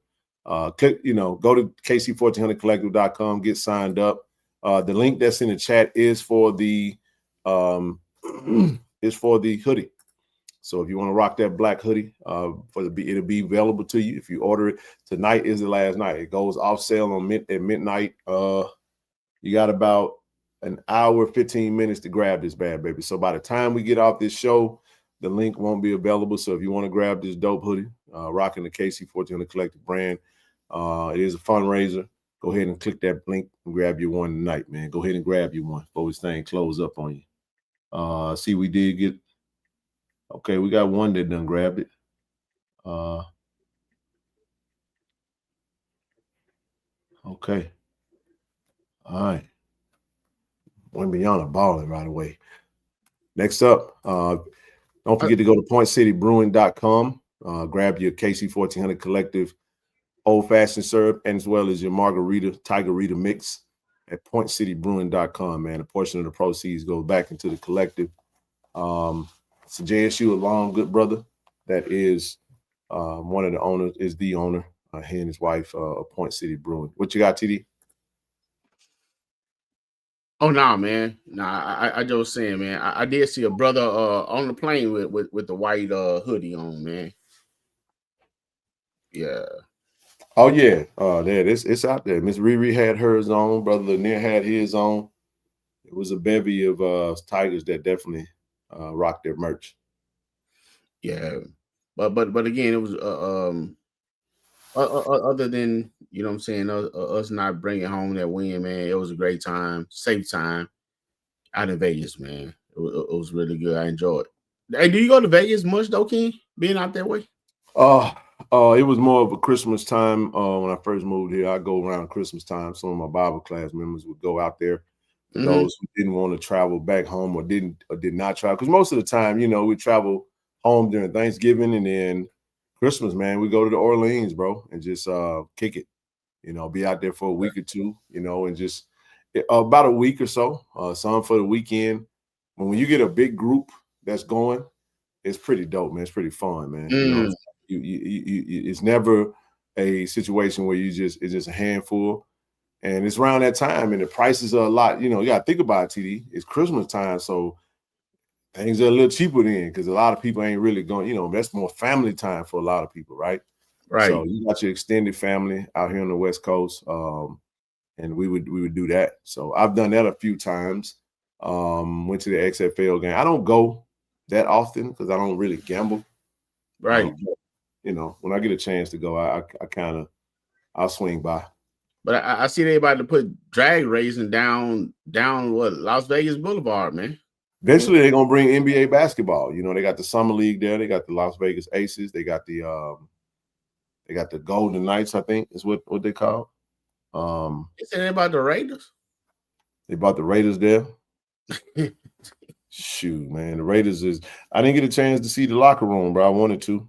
click, you know, go to KC-1400collective.com, get signed up. The link that's in the chat is for the hoodie. So if you want to rock that black hoodie, it'll be available to you if you order it. Tonight is the last night. It goes off sale at midnight. You got about an hour, 15 minutes to grab this bad baby. So by the time we get off this show, the link won't be available. So if you want to grab this dope hoodie, rocking the KC-1400 Collective brand, it is a fundraiser. Go ahead and click that link and grab your one tonight, man. Go ahead and grab your one before this thing close up on you. See, we did get, okay, we got one that done grabbed it. Okay. All right. Went beyond a balling right away. Next up, don't forget to go to pointcitybrewing.com. Grab your KC-1400 Collective old-fashioned syrup, and as well as your margarita, Tigerita mix at pointcitybrewing.com, man. A portion of the proceeds goes back into the collective. It's a JSU alum, good brother, that is one of the owners, is the owner, he and his wife, of Point City Brewing. What you got, TD? Oh no, man. I just was saying, man. I did see a brother on the plane with the white hoodie on, man. Yeah. Oh yeah. There it's out there. Miss Riri had hers on, brother Lanier had his on. It was a bevy of Tigers that definitely rocked their merch. Yeah. But again, it was other than, you know what I'm saying, us not bringing home that win, man. It was a great time, safe time out in Vegas, man. It was really good. I enjoyed it. Hey, do you go to Vegas much though, King? Being out that way? It was more of a Christmas time. When I first moved here, I go around Christmas time. Some of my Bible class members would go out there. For those who didn't want to travel back home or did not travel, because most of the time, you know, we travel home during Thanksgiving, and then Christmas, man, we go to the Orleans, bro, and just kick it. You know, be out there for a week or two, you know, and just about a week or so, some for the weekend. When you get a big group that's going, it's pretty dope, man. It's pretty fun, man. You know, it's never a situation where it's just a handful. And it's around that time, and the prices are a lot. You know, you got to think about it, TD. It's Christmas time, so things are a little cheaper then, because a lot of people ain't really going. You know, that's more family time for a lot of people, right? Right. So you got your extended family out here on the West Coast, and we would do that. So I've done that a few times. Went to the XFL game. I don't go that often because I don't really gamble. Right. You know, when I get a chance to go, I'll swing by. But I see they about to put drag racing down what, Las Vegas Boulevard, man. Eventually, they're gonna bring NBA basketball. You know, they got the summer league there. They got the Las Vegas Aces. They got the Golden Knights, I think is what they call. They said about the Raiders. They bought the Raiders there. Shoot, man, the Raiders is. I didn't get a chance to see the locker room, bro. I wanted to.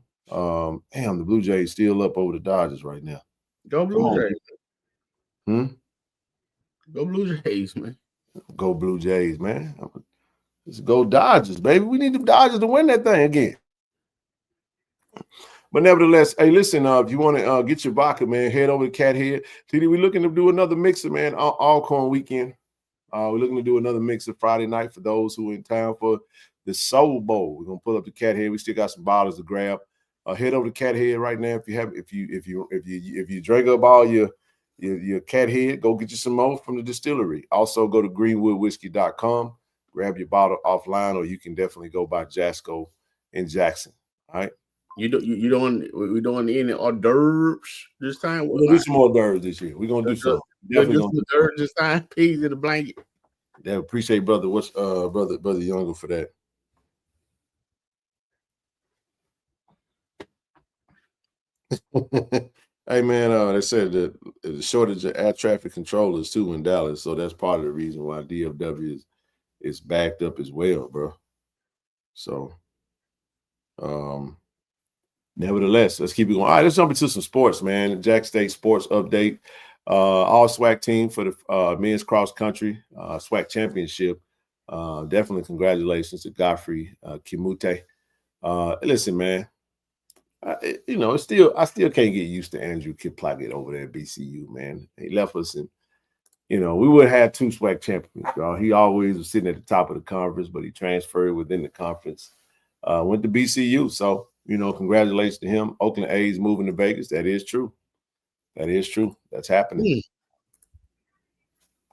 Damn, the Blue Jays still up over the Dodgers right now. Go Blue Jays. Go Blue Jays, man. Go Blue Jays, man. Let's go Dodgers, baby. We need the Dodgers to win that thing again. But nevertheless, hey, listen, if you want to get your vodka, man, head over to Cat Head. TD, we're looking to do another mixer, man, Alcorn weekend. We're looking to do another mixer Friday night for those who are in town for the Soul Bowl. We're gonna pull up the Cat Head. We still got some bottles to grab. Head over to Cat Head right now. If you drink up all your Cat Head, go get you some more from the distillery. Also, go to greenwoodwhiskey.com, grab your bottle offline, or you can definitely go by Jasco in Jackson. All right. We're doing any hors d'oeuvres this time? We're gonna do some more hors d'oeuvres this year. We're gonna do some. Definitely gonna do some hors d'oeuvres this time. Pigs in the blanket. Yeah, appreciate brother. What's brother Younger for that. Hey man, they said that the shortage of air traffic controllers too in Dallas, so that's part of the reason why DFW is backed up as well, bro. So, nevertheless, let's keep it going. All right, let's jump into some sports, man. Jack State sports update. All SWAC team for the men's cross country SWAC championship. Definitely congratulations to Godfrey Kimute. Listen, man. You know, I still can't get used to Andrew Kiplagat over there at BCU, man. He left us, and you know, we would have had 2 SWAC champions, y'all. He always was sitting at the top of the conference, but he transferred within the conference. Went to BCU, so you know, congratulations to him. Oakland A's moving to Vegas. That is true. That is true. That's happening.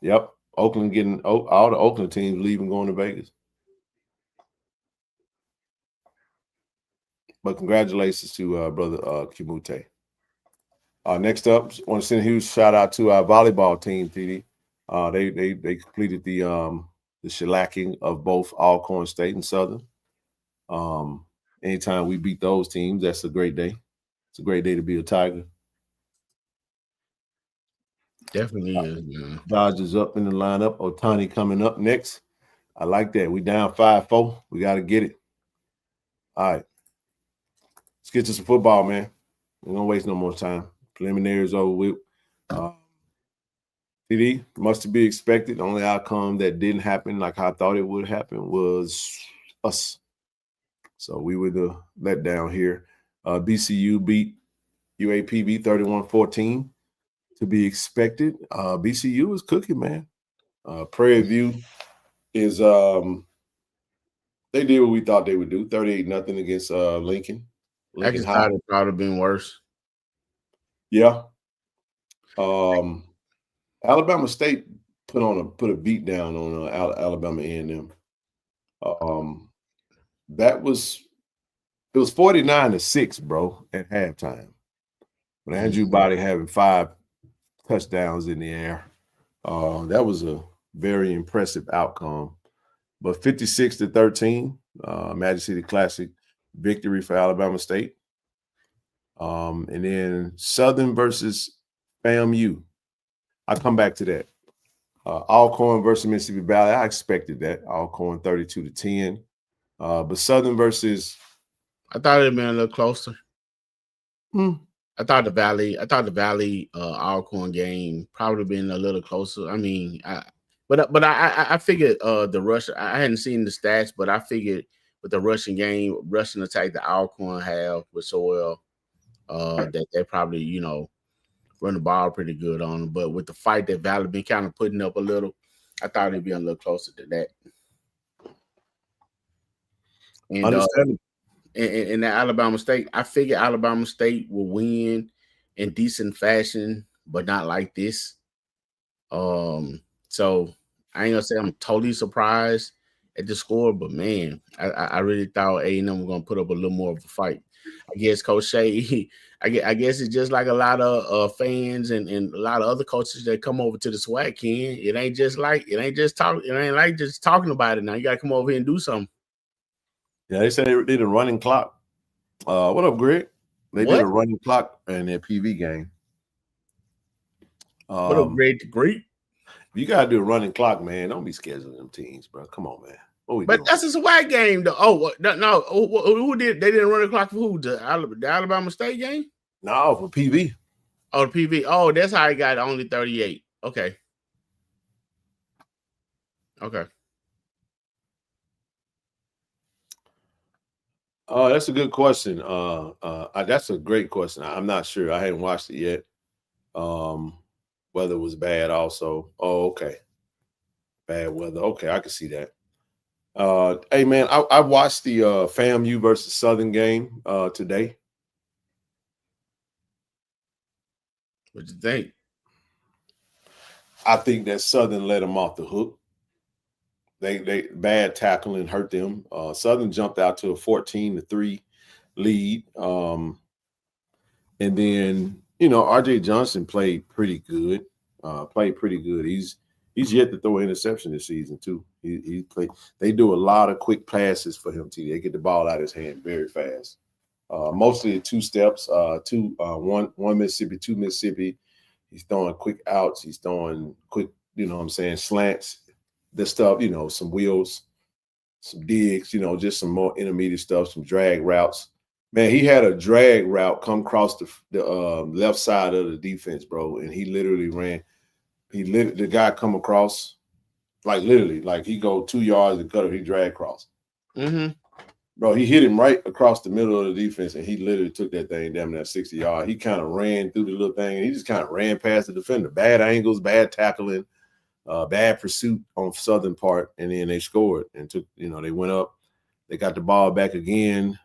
Yep, Oakland getting all the Oakland teams leaving, going to Vegas. But congratulations to brother Kimute. Next up, I want to send a huge shout out to our volleyball team, TD. They completed the shellacking of both Alcorn State and Southern. Anytime we beat those teams, that's a great day. It's a great day to be a Tiger. Definitely is, man. Dodgers up in the lineup. Otani coming up next. I like that. We down 5-4. We got to get it. All right. Let's get to some football, man. We don't waste no more time. Preliminaries over with. TD, much to be expected. The only outcome that didn't happen like I thought it would happen was us. So we were the letdown here. BCU beat UAPB 31-14. To be expected. BCU is cooking, man. Prairie View is they did what we thought they would do. 38-0 against Lincoln. I just thought it probably been worse. Yeah. Alabama State put a beat down on Alabama A&M. It was 49-6, bro, at halftime. When Andrew Body having 5 touchdowns in the air. That was a very impressive outcome. But 56-13, Magic City Classic victory for Alabama State. And then Southern versus FAMU. I'll come back to that. Alcorn versus Mississippi Valley. I expected that. Alcorn 32-10. But Southern versus, I thought it'd been a little closer. I thought the Valley Alcorn game probably been a little closer. I mean, I figured the rush. I hadn't seen the stats, but I figured with the rushing attack the Alcorn have with Soil, that they probably run the ball pretty good on them. But with the fight that Valley been kind of putting up a little, I thought it'd be a little closer to that. And understandable. in the Alabama State, I figure Alabama State will win in decent fashion, but not like this. So I ain't gonna say I'm totally surprised at the score, but man, I really thought A&M were gonna put up a little more of a fight. I guess Coach Shea, I guess it's just like a lot of fans and a lot of other coaches that come over to the SWAC, Ken. It ain't like just talking about it now. You gotta come over here and do something. Yeah, they said they did a running clock. What up, Greg? They did a running clock in their PV game. What up, Greg? Great. You gotta do a running clock, man. Don't be scheduling them teams, bro. Come on, man. What we doing? That's a SWAC game, though. Oh no, who did? They didn't run the clock for who? The Alabama State game? No, for PV. Oh, the PV. Oh, that's how I got only 38. Okay. Oh, that's a good question. That's a great question. I'm not sure. I hadn't watched it yet. Weather was bad also. Oh, okay. Bad weather. Okay, I can see that. Hey, man, I watched the FAMU versus Southern game today. What'd you think? I think that Southern let them off the hook. They bad tackling hurt them. Southern jumped out to a 14-3 lead. And then, RJ Johnson played pretty good. He's yet to throw an interception this season too. He played. They do a lot of quick passes for him too. They get the ball out of his hand very fast. Mostly 2 steps, one Mississippi, 2 Mississippi. He's throwing quick outs. He's throwing quick, slants. The stuff, some wheels, some digs, just some more intermediate stuff, some drag routes. Man, he had a drag route come across the left side of the defense, bro, and he literally ran. The guy come across, like he go 2 yards and cut it, he drag across. Mm-hmm. Bro, he hit him right across the middle of the defense, and he literally took that thing down that 60 yard. He kind of ran through the little thing, and he just kind of ran past the defender. Bad angles, bad tackling. Bad pursuit on Southern part, and then they scored and took, they went up. They got the ball back again,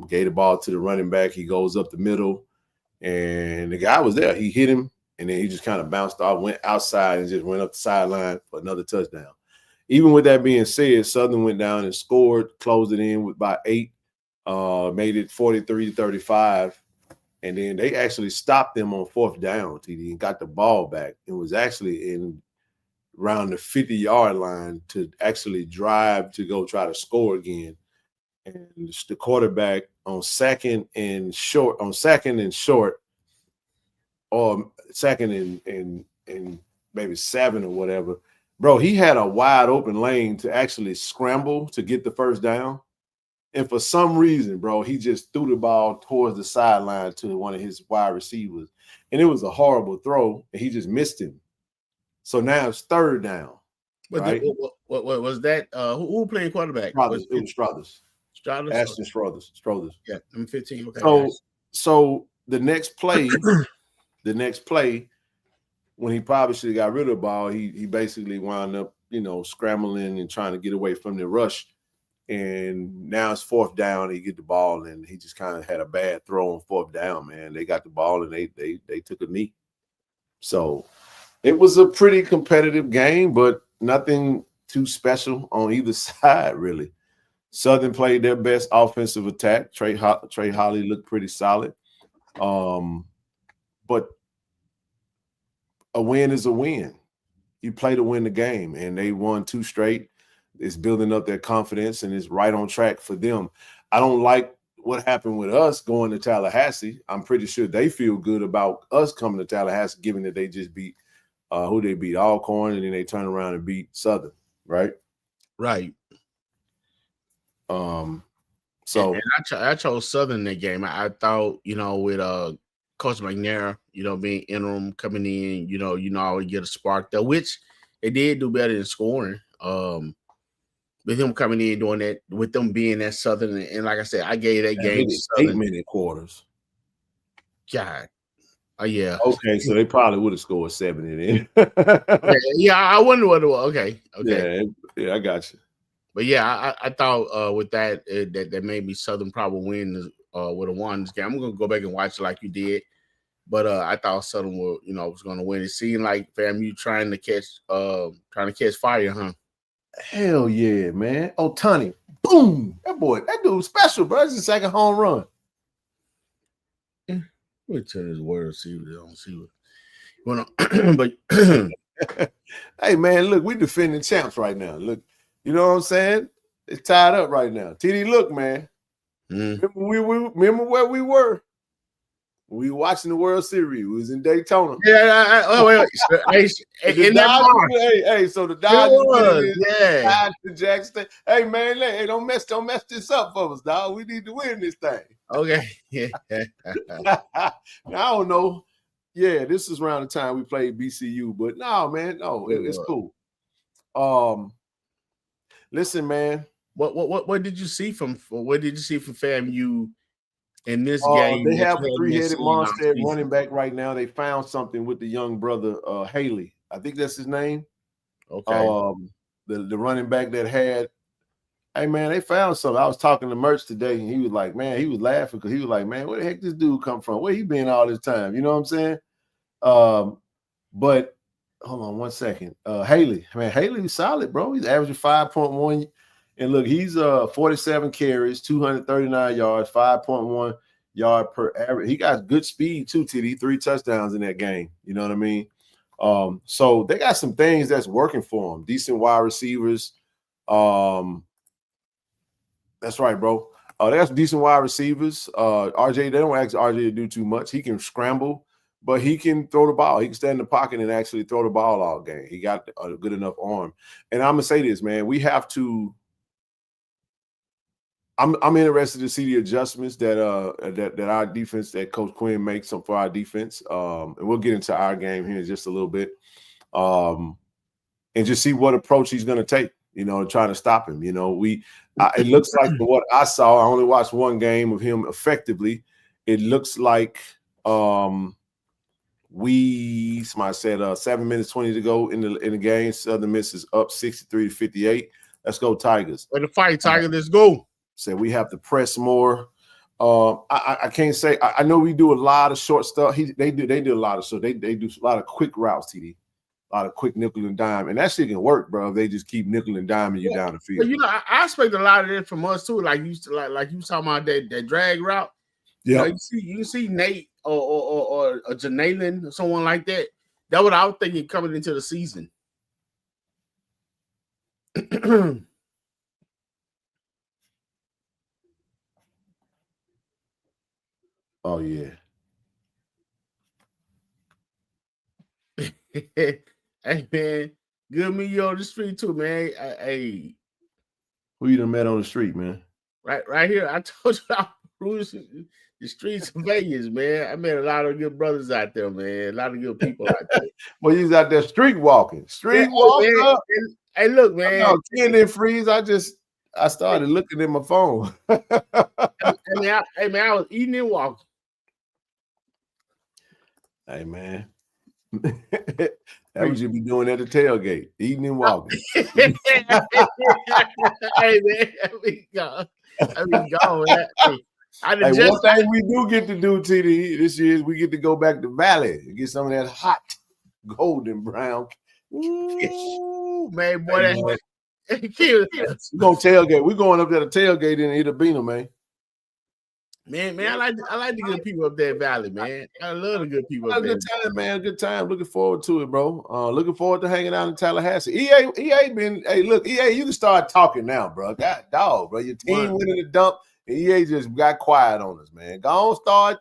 gave the ball to the running back. He goes up the middle, and the guy was there. He hit him, and then he just kind of bounced off, went outside, and just went up the sideline for another touchdown. Even with that being said, Southern went down and scored, closed it in with by 8, made it 43-35. And then they actually stopped them on 4th down, TD, and got the ball back. It was actually in around the 50-yard line to actually drive to go try to score again. And the quarterback on second and short, or second and maybe 7 or whatever, bro, he had a wide open lane to actually scramble to get the 1st down. And for some reason, bro, he just threw the ball towards the sideline to one of his wide receivers. And it was a horrible throw, and he just missed him. So now it's third down. But right? what was that? Who playing quarterback? Struthers. It was Struthers. Struthers? Ashton Struthers. Yeah, number 15. Okay. So the next play, when he probably should have got rid of the ball, he basically wound up, scrambling and trying to get away from the rush. And now it's fourth down. He get the ball, and he just kind of had a bad throw on fourth down, man. They got the ball, and they took a knee. So it was a pretty competitive game, but nothing too special on either side, really. Southern played their best offensive attack. Trey Holly looked pretty solid. But a win is a win. You play to win the game, and they won 2 straight. It's building up their confidence, and it's right on track for them. I don't like what happened with us going to Tallahassee. I'm pretty sure they feel good about us coming to Tallahassee, given that they just beat who they beat, Alcorn, and then they turn around and beat Southern, right? Right. So and I chose Southern that game. I thought, with Coach McNair, being interim coming in, always get a spark there, which they did do better in scoring. With him coming in doing that, with them being that Southern, and like I said, I gave that game 8-minute quarters. God. Oh yeah. Okay, so they probably would have scored 70 then. yeah, I wonder what it was. Okay. Yeah, I got you. But yeah, I thought with that that maybe Southern probably win would have won this game. I'm gonna go back and watch it like you did, but I thought Southern was gonna win. It seemed like FAMU trying to catch fire, huh? Hell yeah, man! Oh, Tony, boom! That dude's special, bro. It's his second home run. We'll tell his word, see what they don't see what. But hey, man, look, we defending champs right now. Look, you know what I'm saying? It's tied up right now. TD, look, man. Remember where we were? We were watching the World Series. We was in Daytona. Yeah. So the Dodgers, the Jackson. Hey, man, hey, don't mess this up for us, dog. We need to win this thing. Okay. Yeah. Now, I don't know. Yeah, this is around the time we played BCU, but no, man, no, it's cool. Listen, man. What did you see from FAMU in this game? They have a 3-headed monster running back right now. They found something with the young brother Haley. I think that's his name. Okay. The running back that had. Hey, man, they found something. I was talking to Merch today, and he was like, man, he was laughing because he was like, man, where the heck this dude come from? Where he been all this time? You know what I'm saying? But hold on one second. Haley was solid, bro. He's averaging 5.1. And look, he's 47 carries, 239 yards, 5.1 yard per average. He got good speed too, TD. 3 touchdowns in that game. You know what I mean? So they got some things that's working for them. Decent wide receivers. That's right, bro. They got some decent wide receivers. RJ, they don't ask RJ to do too much. He can scramble, but he can throw the ball. He can stand in the pocket and actually throw the ball all game. He got a good enough arm. And I'm gonna say this, man. We have to. I'm interested to see the adjustments that our defense, that Coach Quinn makes for our defense. And we'll get into our game here in just a little bit. And just see what approach he's gonna take. Trying to stop him. It looks like from what I saw, I only watched one game of him effectively. It looks like somebody said 7 minutes 20 to go in the game. Southern Miss is up 63-58. Let's go Tigers. Way to fight, Tiger. Let's go. Said we have to press more. I can't say. I know we do a lot of short stuff. They do a lot of so they do a lot of quick routes, TD. A lot of quick nickel and dime, and that shit can work, bro. If they just keep nickel and diming you down the field. But I expect a lot of that from us too. Like you talking about that drag route. Yeah, you see Nate or Janalen or someone like that. That what I was thinking coming into the season. Oh yeah. Hey man, good meet you on the street too, man. Hey, who you done met on the street, man? Right here. I told you I cruising the streets of Vegas, man. I met a lot of good brothers out there, man. A lot of good people out there. Well, you was out there street walking. Yeah, Walker. hey, look, man. No, Ken didn't freeze. I started looking at my phone. Hey, man, I was eating and walking. Hey, man. That what you be doing at the tailgate, eating and walking. Hey, man, we gone, man. Hey, one thing we do get to do, TD, this year is we get to go back to Valley and get some of that hot golden brown. Ooh, man, boy, hey, that we gonna tailgate. We're going up there to tailgate in Itabina, man. Man, I like the good people up there, Valley, man. I love the good people up there. Good time, man. Good time. Looking forward to it, bro. Looking forward to hanging out in Tallahassee. EA been. Hey, look, EA, you can start talking now, bro. God, dog, bro. Your team went in the dump, and EA just got quiet on us, man. Go on, start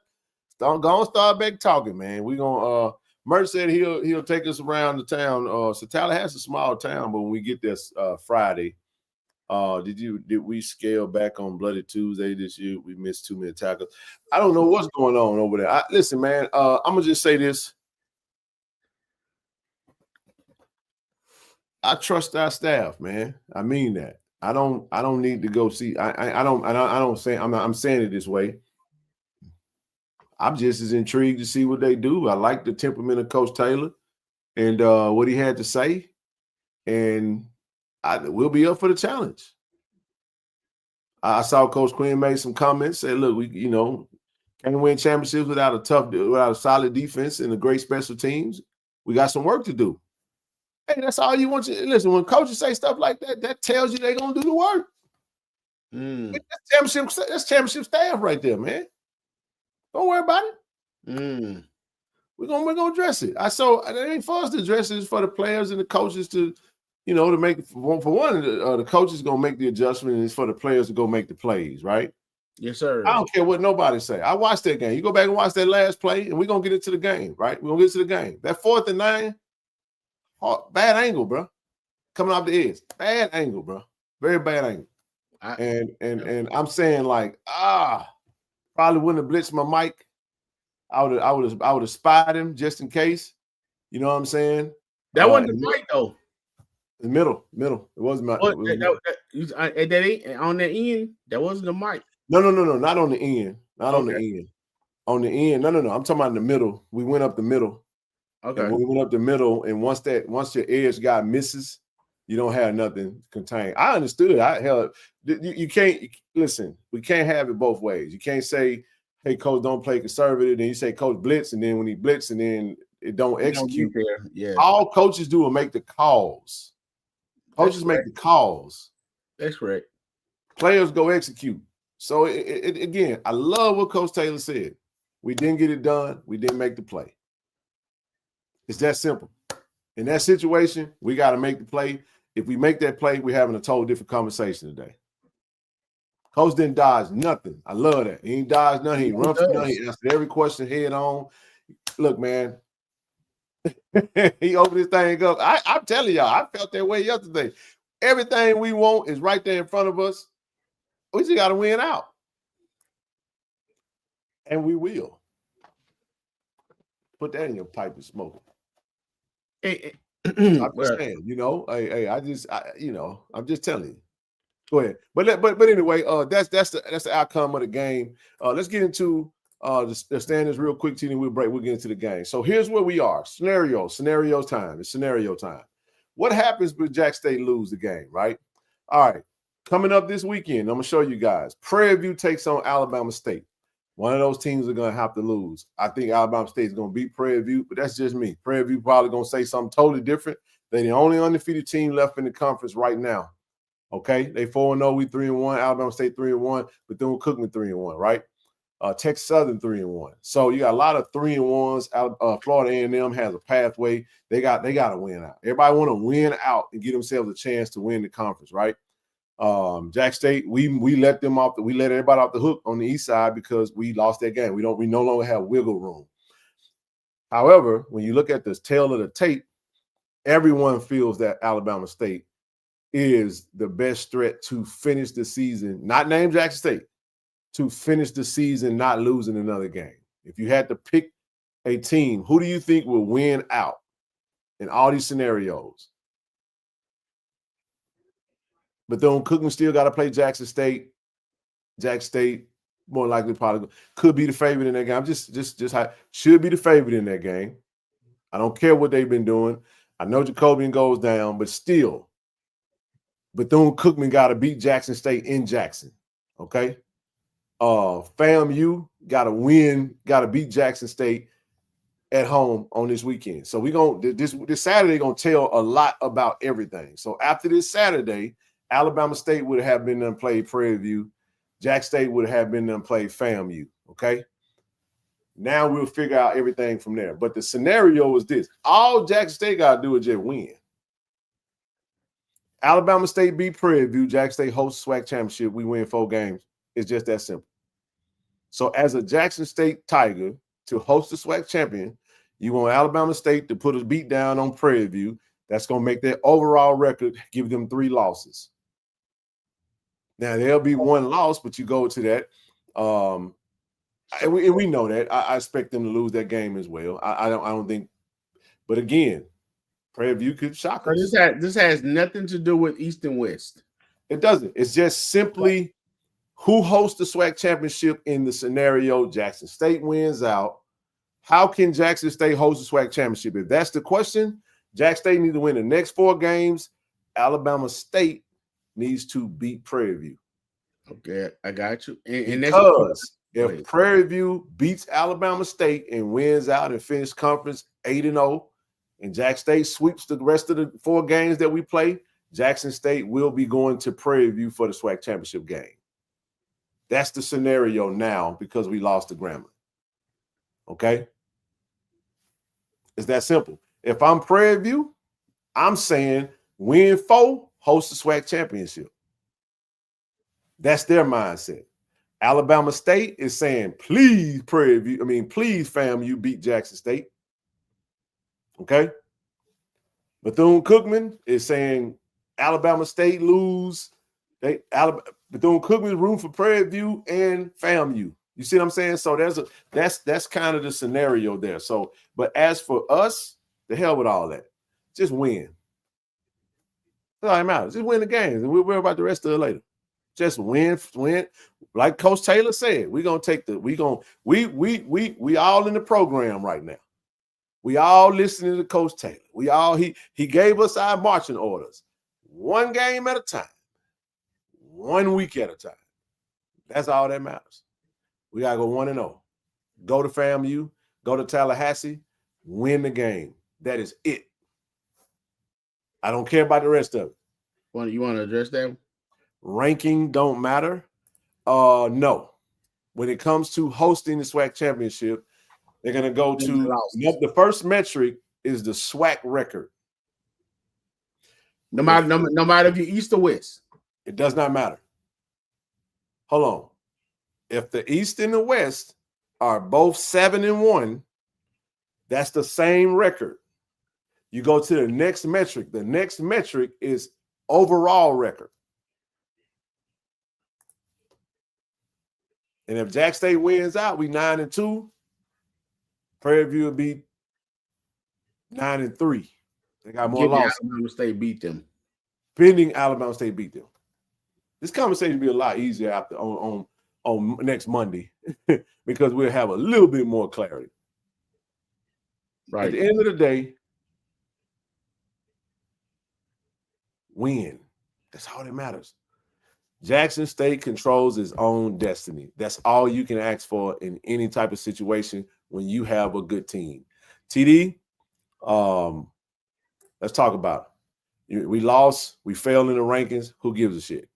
back talking, man. We gonna. Mert said he'll take us around the town. So Tallahassee is a small town, but when we get there Friday. Did we scale back on Bloody Tuesday this year? We missed too many tackles. I don't know what's going on over there. Listen, man, I'm gonna just say this. I trust our staff, man. I mean that. I don't need to go see. I'm saying it this way. I'm just as intrigued to see what they do. I like the temperament of Coach Taylor and what he had to say. And we'll be up for the challenge. I saw Coach Quinn make some comments, said, look, we, can't win championships without a solid defense and a great special teams. We got some work to do. Hey, that's all you want to listen. When coaches say stuff like that, that tells you they're gonna do the work. That's championship staff right there, man. Don't worry about it. We're gonna address it. It ain't for us to address it, it's for the players and the coaches to to make the coaches gonna make the adjustment, and it's for the players to go make the plays, right? Yes, sir. I don't care what nobody say. I watched that game. You go back and watch that last play, and we're gonna get into the game, right? We're gonna get to the game. That 4th and 9, bad angle, bro. Coming off the edge, bad angle, bro. Very bad angle. And I'm saying probably wouldn't have blitzed my mic. I would have spied him just in case. You know what I'm saying? That wasn't the mic though. The middle. It wasn't my. At that on the end, that wasn't the mic. No, not on the end. Not on the end. On the end, no. I'm talking about in the middle. We went up the middle. Okay. And when we went up the middle, and once your edge guy misses, you don't have nothing contained. I understood. You can't listen. We can't have it both ways. You can't say, "Hey, coach, don't play conservative." Then you say, "Coach, blitz," and then when he blitz, and then it don't execute. Yeah. All coaches do is make the calls. Coaches make the calls. That's correct. Players go execute. So again, I love what Coach Taylor said. We didn't get it done. We didn't make the play. It's that simple. In that situation, we got to make the play. If we make that play, we're having a totally different conversation today. Coach didn't dodge nothing. I love that. He ain't dodged nothing. He run for nothing. He answered every question head on. Look, man. He opened his thing up. I'm telling y'all, I felt that way yesterday. Everything we want is right there in front of us. We just got to win out. And we will. Put that in your pipe and smoke it. I'm just saying, I'm just telling you. Go ahead. But anyway, that's the outcome of the game. Let's get into the standings real quick, T, and we'll get into the game. So here's where we are. Scenario time. It's scenario time. What happens if Jack State lose the game, right? All right. Coming up this weekend, I'm going to show you guys. Prairie View takes on Alabama State. One of those teams are going to have to lose. I think Alabama State is going to beat Prairie View, but that's just me. Prairie View probably going to say something totally different. They're the only undefeated team left in the conference right now. Okay? They 4-0, we 3-1. Alabama State 3-1, but then we're Cookman 3-1, right? Texas Southern 3-1. So you got a lot of 3-1s. Florida A&M has a pathway. They got to win out. Everybody want to win out and give themselves a chance to win the conference, right? Jack State, we let everybody off the hook on the east side because we lost that game. We no longer have wiggle room. However, when you look at the tail of the tape, everyone feels that Alabama State is the best threat to finish the season, not name Jackson State, to finish the season not losing another game. If you had to pick a team, who do you think will win out in all these scenarios? Bethune-Cookman still got to play Jackson State. Jackson State more likely probably could be the favorite in that game. Just should be the favorite in that game. I don't care what they've been doing. I know Jacobian goes down, but still, Bethune-Cookman got to beat Jackson State in Jackson. Okay. FAMU got to win, got to beat Jackson State at home on this weekend. So this Saturday gonna tell a lot about everything. So after this Saturday, Alabama State would have been done played Prairie View. Jackson State would have been done played FAMU. Okay. Now we'll figure out everything from there. But the scenario is this: all Jackson State got to do is just win. Alabama State beat Prairie View. Jackson State hosts the SWAC championship. We win 4 games. It's just that simple. So as a Jackson State Tiger to host the SWAC champion, you want Alabama State to put a beat down on Prairie View. That's going to make their overall record, give them 3 losses. Now, there'll be 1 loss, but you go to that. And we know that. I expect them to lose that game as well. I don't think. But again, Prairie View could shock us. This has nothing to do with East and West. It doesn't. It's just simply who hosts the SWAC championship in the scenario Jackson State wins out. How can Jackson State host the SWAC championship? If that's the question, Jackson State needs to win the next 4 games. Alabama State needs to beat Prairie View. Okay, I got you. And because if Prairie View beats Alabama State and wins out and finishes conference 8-0, and Jackson State sweeps the rest of the 4 games that we play, Jackson State will be going to Prairie View for the SWAC championship game. That's the scenario now because we lost to Grambling. Okay? It's that simple. If I'm Prairie View, I'm saying win 4, host the SWAC championship. That's their mindset. Alabama State is saying, please, please, FAMU beat Jackson State. Okay? Bethune-Cookman is saying Alabama State lose. Bethune-Cookman is room for Prairie View and FAMU. You see what I'm saying? So that's kind of the scenario there. So, but as for us, the hell with all that. Just win. That's all that matters. Just win the games, and we'll worry about the rest of it later. Just win. Like Coach Taylor said, we all in the program right now. We all listening to Coach Taylor. He gave us our marching orders. 1 game at a time. 1 week at a time. That's all that matters. We got to go 1-0. Go to FAMU, go to Tallahassee, win the game. That is it. I don't care about the rest of it. You want to address that? Ranking don't matter. No. When it comes to hosting the SWAC championship, they're going to go to the first metric is the SWAC record. No matter if you're East or West. It does not matter. Hold on. If the East and the West are both 7-1, that's the same record. You go to the next metric. The next metric is overall record. And if Jackson State wins out, we 9-2. Prairie View will be 9-3. They got more losses. Alabama State beat them. Pending Alabama State beat them. This conversation will be a lot easier after on next Monday because we'll have a little bit more clarity. Right. At the end of the day, win. That's all that matters. Jackson State controls its own destiny. That's all you can ask for in any type of situation when you have a good team. TD, let's talk about it. We lost. We failed in the rankings. Who gives a shit?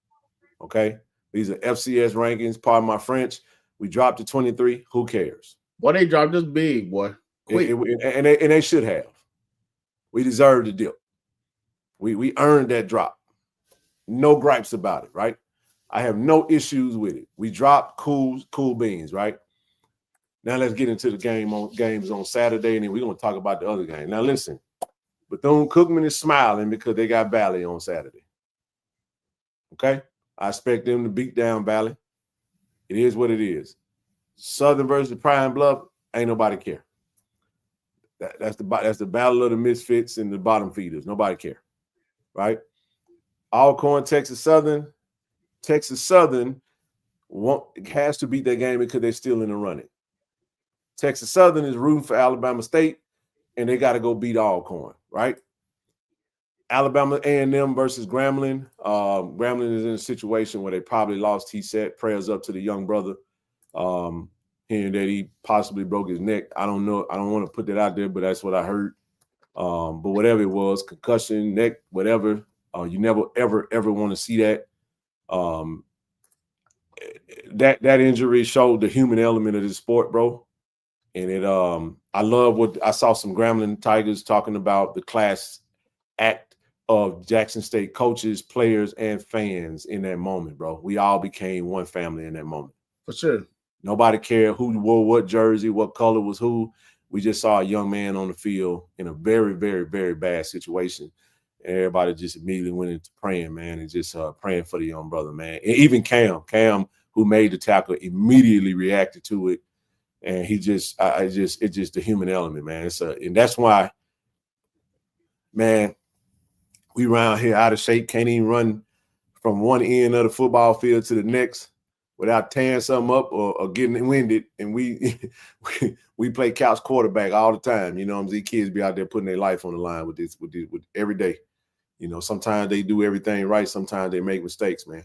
Okay? These are FCS rankings. Pardon my French. We dropped to 23. Who cares? Boy, they dropped us big, boy. And they should have. We deserved the dip. We earned that drop. No gripes about it, right? I have no issues with it. We dropped cool beans, right? Now let's get into the games on Saturday, and then we're going to talk about the other game. Now listen, Bethune-Cookman is smiling because they got Valley on Saturday. Okay, I expect them to beat down Valley. It is what it is. Southern versus Pine Bluff, ain't nobody care. That's the battle of the misfits and the bottom feeders. Nobody care, right? Alcorn, Texas Southern. Texas Southern has to beat that game because they're still in the running. Texas Southern is rooting for Alabama State, and they got to go beat Alcorn, right? Alabama A&M versus Grambling. Grambling is in a situation where they probably lost T-Set. Prayers up to the young brother. Hearing that he possibly broke his neck. I don't know. I don't want to put that out there, but that's what I heard. But whatever it was, concussion, neck, whatever, you never, ever want to see that. That injury showed the human element of the sport, bro. And it, I love what I saw some Grambling Tigers talking about the class act of Jackson State coaches, players, and fans in that moment, bro. We all became one family in that moment. For sure. Nobody cared who wore what jersey, what color was who. We just saw a young man on the field in a very, very, very bad situation. And everybody just immediately went into praying, man, and just praying for the young brother, man. And even Cam, who made the tackle, immediately reacted to it. And he just, it's just the human element, man. And that's why, man, we around here out of shape, can't even run from one end of the football field to the next without tearing something up or getting winded. And we play couch quarterback all the time. You know, these kids be out there putting their life on the line with every day. You know, sometimes they do everything right. Sometimes they make mistakes, man.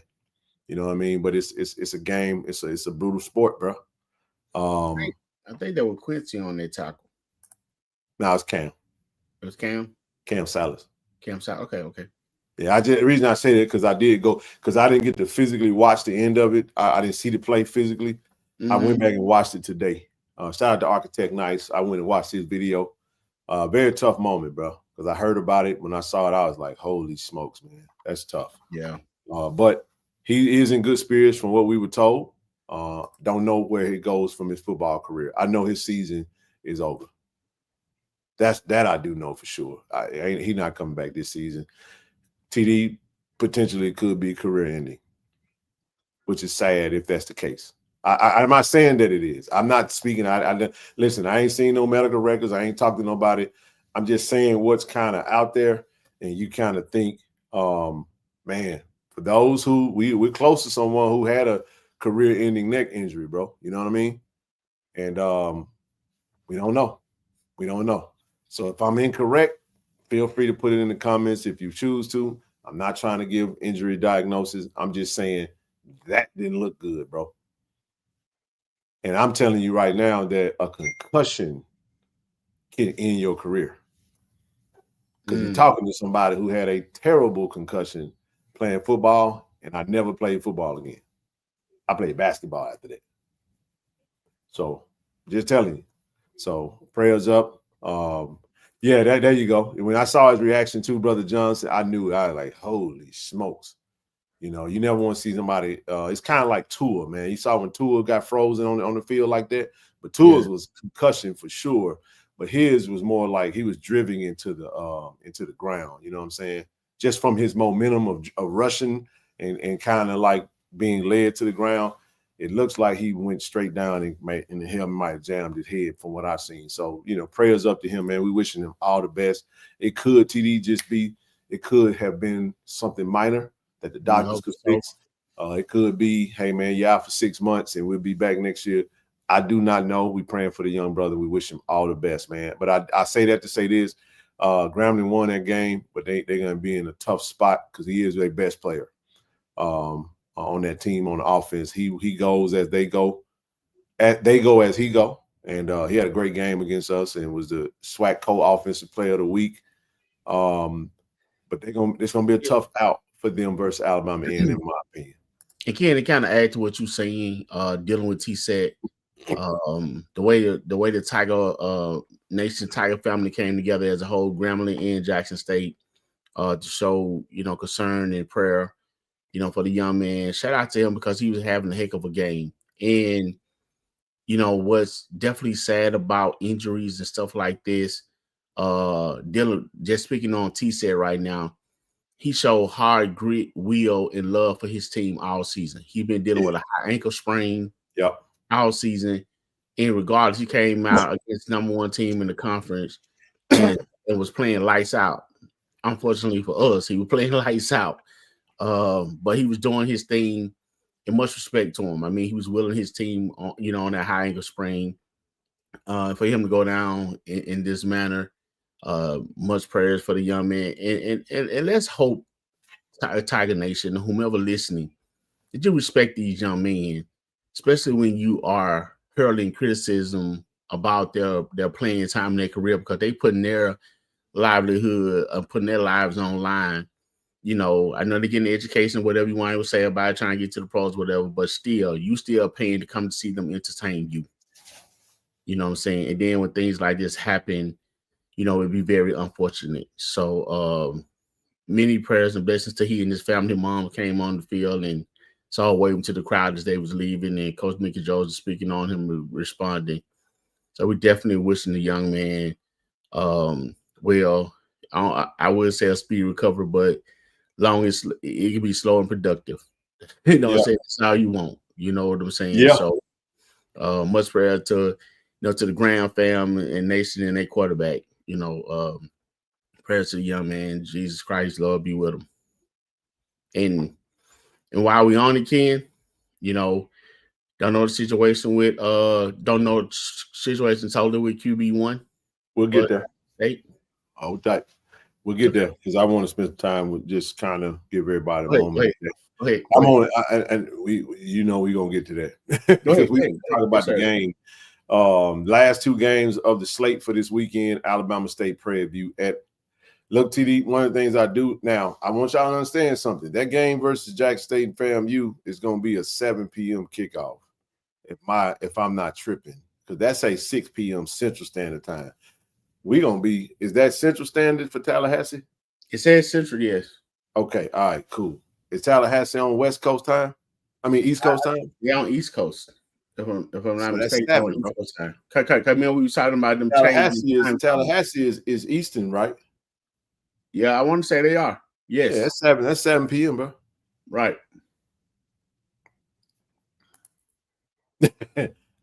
You know what I mean? But it's a game. It's a brutal sport, bro. I think that was Quincy on that tackle. No, it's Cam. It was Cam? Cam Salas. Cam Salas. Okay. Yeah, the reason I say that because I didn't get to physically watch the end of it. I didn't see the play physically. Mm-hmm. I went back and watched it today. Shout out to Architect Nice. I went and watched his video. Very tough moment, bro. Because I heard about it. When I saw it, I was like, holy smokes, man. That's tough. Yeah. But he is in good spirits from what we were told. Don't know where he goes from his football career. I know his season is over. That I do know for sure. He's not coming back this season. TD potentially could be career ending, which is sad if that's the case. I'm not saying that it is. I'm not speaking. Listen, I ain't seen no medical records. I ain't talked to nobody. I'm just saying what's kind of out there, and you kind of think, man, for those who we're close to someone who had a career-ending neck injury, bro. You know what I mean? And we don't know. We don't know. So if I'm incorrect, feel free to put it in the comments if you choose to. I'm not trying to give injury diagnosis. I'm just saying that didn't look good, bro. And I'm telling you right now that a concussion can end your career. Because you're talking to somebody who had a terrible concussion playing football, and I never played football again. I played basketball after that. So just telling you. So prayers up. Yeah, there you go. When I saw his reaction to Brother Johnson, I knew. I was like, holy smokes. You know, you never want to see somebody. It's kind of like Tua, man. You saw when Tua got frozen on the field like that. But Tua's was concussion for sure. But his was more like he was driven into the ground. You know what I'm saying? Just from his momentum of rushing and kind of like being led to the ground. It looks like he went straight down and the helmet might have jammed his head from what I've seen. So, you know, prayers up to him, man. We wishing him all the best. It could, TD, it could have been something minor that the doctors could fix. It could be, hey, man, you're out for 6 months and we'll be back next year. I do not know. We praying for the young brother. We wish him all the best, man. But I say that to say this. Grambling won that game, but they're going to be in a tough spot because he is their best player. On that team on the offense. He goes as they go. They go as he go. And he had a great game against us and was the SWAC co-offensive player of the week. But it's gonna be a tough out for them versus Alabama in my opinion. And Ken, to kind of add to what you're saying, dealing with T-Set, the way the Tiger Nation Tiger family came together as a whole, Grambling and Jackson State, to show, you know, concern and prayer, you know, for the young man. Shout out to him because he was having a heck of a game. And, you know, what's definitely sad about injuries and stuff like this, just speaking on T-Set right now, he showed hard grit, will, and love for his team all season. He's been dealing with a high ankle sprain all season. And regardless, he came out against #1 team in the conference and was playing lights out. Unfortunately for us, he was playing lights out. But he was doing his thing, and much respect to him. I mean, he was willing his team on, on that high ankle sprain. For him to go down in this manner, much prayers for the young man. And let's hope, Tiger Nation, whomever listening, that you respect these young men, especially when you are hurling criticism about their playing time in their career, because they putting their livelihood, putting their lives online. I know they're getting education, whatever you want to say about it, trying to get to the pros, whatever, but still, you still paying to come to see them entertain you. You know what I'm saying? And then when things like this happen, it'd be very unfortunate. So many prayers and blessings to he and his family. Mom came on the field and saw waving to the crowd as they was leaving, and Coach Mickey Jones speaking on him, responding. So we definitely wishing the young man well. I would say a speedy recovery, but long as it can be slow and productive. What I'm saying? That's all you want. You know what I'm saying? Yeah. So much prayer to to the Graham fam and nation and their quarterback. Prayers to the young man. Jesus Christ, Lord, be with him. And while we on it, Ken, don't know the situation with totally with QB1. We'll get there. Hey. Oh, that we'll get there because I want to spend time with just kind of give everybody a moment. Go ahead. I'm on it, and we're gonna get to that. Go ahead. We talk about the game. Last two games of the slate for this weekend, Alabama State Prairie View at. Look, TD, one of the things I do now, I want y'all to understand something. That game versus Jackson State and FAMU is going to be a 7 p.m. kickoff if I'm not tripping, because that's a 6 p.m. Central Standard Time. Is that Central Standard for Tallahassee? It says Central, yes. Okay, all right, cool. Is Tallahassee on West Coast time? I mean, East Coast time? Yeah, on East Coast. If I'm not So mistaken, that's 7, on East Coast time. Come in, we were talking about them Tallahassee is Eastern, right? Yeah, I want to say they are. Yes. Yeah, that's 7 p.m., bro. Right.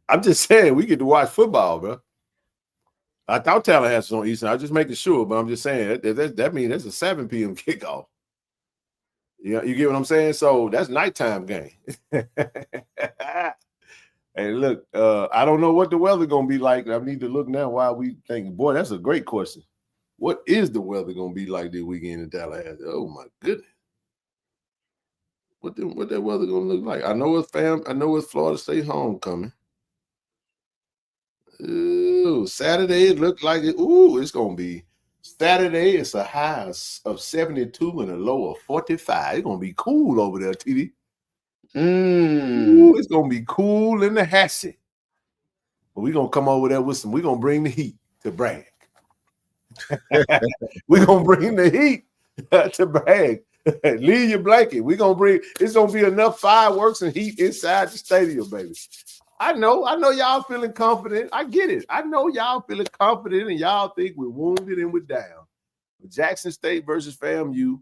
I'm just saying we get to watch football, bro. I thought Tallahassee was on Eastern. I'm just making sure, but I'm just saying that means that's a 7 p.m. kickoff. Yeah, you get what I'm saying? So that's nighttime game. Hey, look, I don't know what the weather gonna be like. I need to look now while we think. Boy, that's a great question. What is the weather gonna be like this weekend in Tallahassee? Oh my goodness. What that weather gonna look like? I know it's Florida State homecoming. Ooh, Saturday it looked like it. Ooh, it's gonna be Saturday. It's a high of 72 and a low of 45. It's gonna be cool over there, TD. Ooh, it's gonna be cool in the Hassie. But we're gonna come over there with we're gonna bring the heat to brag. We're gonna bring the heat to brag. Leave your blanket. It's gonna be enough fireworks and heat inside the stadium, baby. I know y'all feeling confident. I get it. I know y'all feeling confident and y'all think we're wounded and we're down. Jackson State versus FAMU.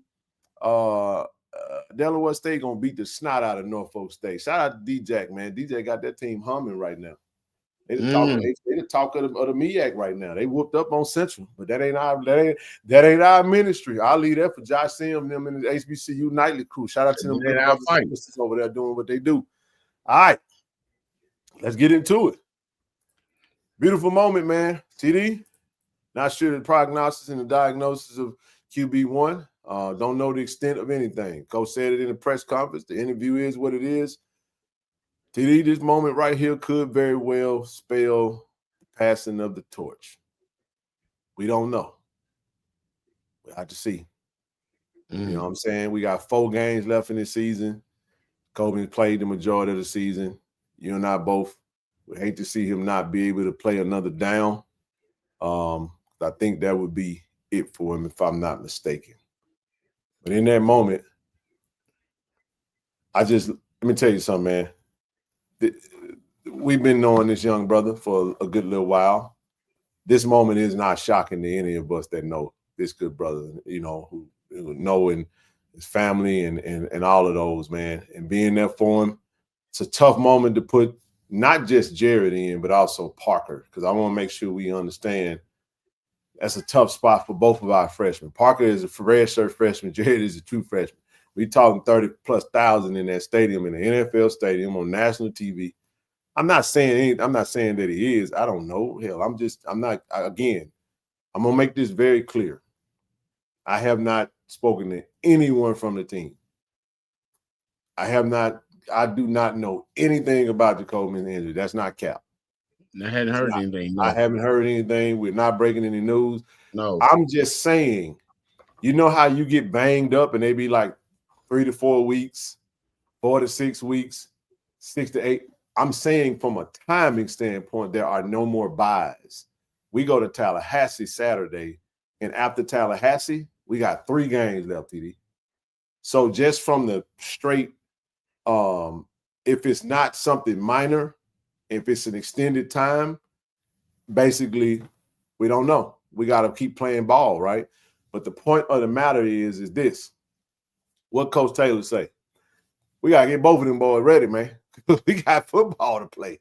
Delaware State gonna beat the snot out of Norfolk State. Shout out to D-Jack, man. D-Jack got that team humming right now. They the talk of the MEAC right now. They whooped up on Central, but that ain't our ministry. I'll leave that for Josh Sim, them in the HBCU nightly crew. Shout out to them brothers over there doing what they do. All right, let's get into it. Beautiful moment, man. TD, not sure the prognosis and the diagnosis of QB1. Don't know the extent of anything. Coach said it in the press conference. The interview is what it is. TD, this moment right here could very well spell the passing of the torch. We don't know. We have to see. You know what I'm saying? We got 4 games left in the season. Kobe played the majority of the season. You and I both would hate to see him not be able to play another down. I think that would be it for him if I'm not mistaken. But in that moment, let me tell you something, man. We've been knowing this young brother for a good little while. This moment is not shocking to any of us that know this good brother, who knowing his family and all of those, man, and being there for him. It's a tough moment to put not just Jared in, but also Parker, because I want to make sure we understand that's a tough spot for both of our freshmen. Parker is a redshirt freshman. Jared is a true freshman. We talking 30,000+ in that stadium, in the NFL stadium, on national TV. I'm not saying that he is. I don't know. Hell, I'm not. Again, I'm gonna make this very clear. I have not spoken to anyone from the team. I do not know anything about Jacoby's injury. That's not cap. I hadn't heard anything. No. I haven't heard anything. We're not breaking any news. No. I'm just saying, you know how you get banged up and they be like 3 to 4 weeks, 4 to 6 weeks, 6 to 8. I'm saying from a timing standpoint, there are no more buys. We go to Tallahassee Saturday, and after Tallahassee, we got 3 games left, TD. So just from the straight, if it's not something minor, if it's an extended time, basically, we don't know. We got to keep playing ball, right? But the point of the matter is this. What Coach Taylor say? We got to get both of them boys ready, man. We got football to play.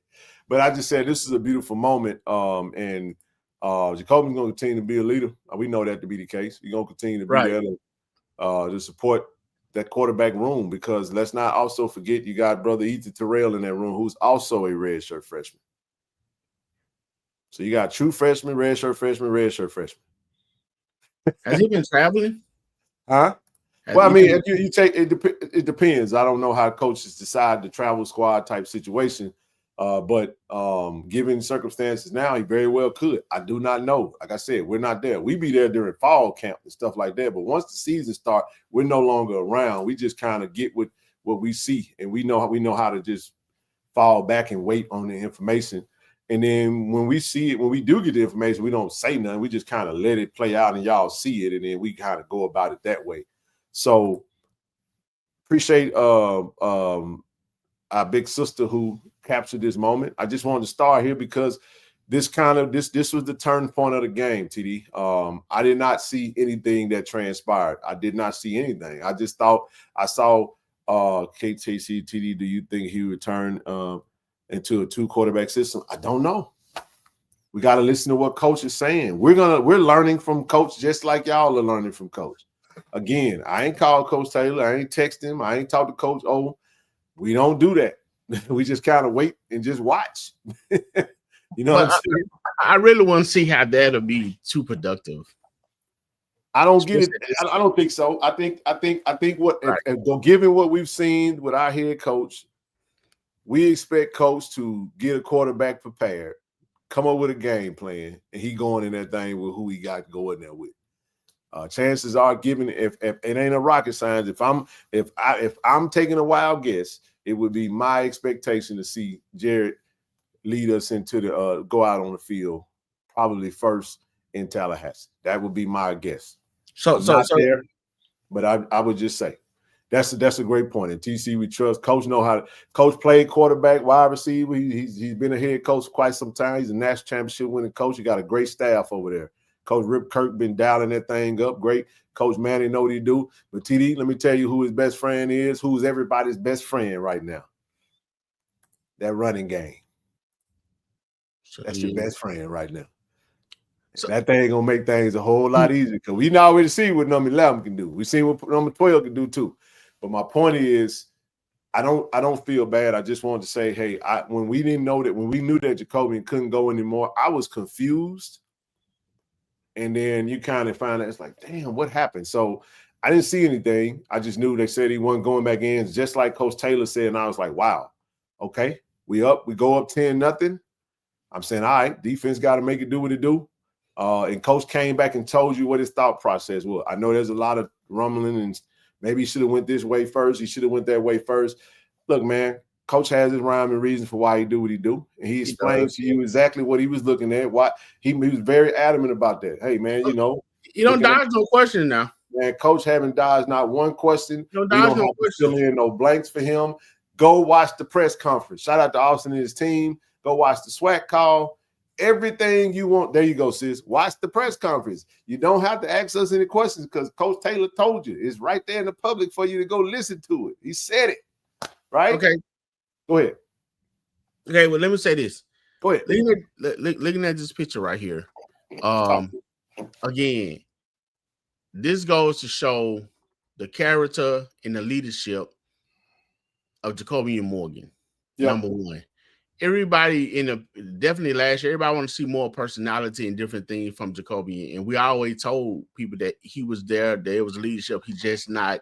But I just said this is a beautiful moment, and Jacoby's going to continue to be a leader. We know that to be the case. He's going to continue to be there to support that quarterback room, because let's not also forget you got brother Ethan Terrell in that room, who's also a redshirt freshman. So you got true freshman, redshirt freshman, redshirt freshman. Has he been traveling? Huh? Well, I mean, you take it depends. I don't know how coaches decide the travel squad type situation, but given circumstances now, he very well could. I do not know. Like I said, we're not there. We be there during fall camp and stuff like that. But once the season starts, we're no longer around. We just kind of get with what we see, and we know how to just fall back and wait on the information. And then when we see it, when we do get the information, we don't say nothing. We just kind of let it play out and y'all see it, and then we kind of go about it that way. So appreciate our big sister who captured this moment. I just wanted to start here because this was the turn point of the game, TD. I did not see anything that transpired. I did not see anything. I just thought I saw KTC, TD. Do you think he would turn into a 2-quarterback system? I don't know. We got to listen to what coach is saying. We're learning from coach just like y'all are learning from coach. Again, I ain't called Coach Taylor. I ain't text him. I ain't talked to Coach O. We don't do that. We just kind of wait and just watch. You know what I'm saying? I really want to see how that'll be too productive. I don't get it. I don't think so. I think what given what we've seen with our head coach, we expect coach to get a quarterback prepared, come up with a game plan, and he going in that thing with who he got going there with. Chances are given, if it ain't a rocket science, if I'm taking a wild guess, it would be my expectation to see Jared lead us into the go out on the field probably first in Tallahassee. That would be my guess. So there, but I would just say that's a great point. In TC, we trust coach. Know how to coach played quarterback, wide receiver. He's been a head coach for quite some time. He's a national championship winning coach. He got a great staff over there. Coach Rip Kirk been dialing that thing up. Great. Coach Manny know what he do. But TD, let me tell you who his best friend is. Who's everybody's best friend right now? That running game. That's your best friend right now. So that thing gonna make things a whole lot easier because we already see what number 11 can do. We see what number 12 can do too. But my point is, I don't feel bad. I just wanted to say, hey, when we knew that Jacoby couldn't go anymore, I was confused. And then you kind of find out it's like, damn, what happened? So I didn't see anything. I just knew they said he wasn't going back in, just like Coach Taylor said. And I was like, wow, okay, we go up 10-0. I'm saying, all right, defense got to make it do what it do. And Coach came back and told you what his thought process was. I know there's a lot of rumbling and maybe he should have went this way first. He should have went that way first. Look, man, Coach has his rhyme and reason for why he do what he do. And he explained to you exactly what he was looking at. Why he was very adamant about that. Hey, man, you don't dodge no question now. Man, Coach haven't dodged not one question. We don't have to fill in no blanks for him. Go watch the press conference. Shout out to Austin and his team. Go watch the SWAC call. everything you want. There you go, sis. Watch the press conference. You don't have to ask us any questions because Coach Taylor told you. It's right there in the public for you to go listen to it. He said it, right? Okay. Go ahead. Okay, well, let me say this. Go ahead. Looking at this picture right here, again, this goes to show the character and the leadership of Jacoby and Morgan. Yep. Number one. Everybody definitely last year, everybody want to see more personality and different things from Jacoby. And we always told people that he was there was leadership. He's just not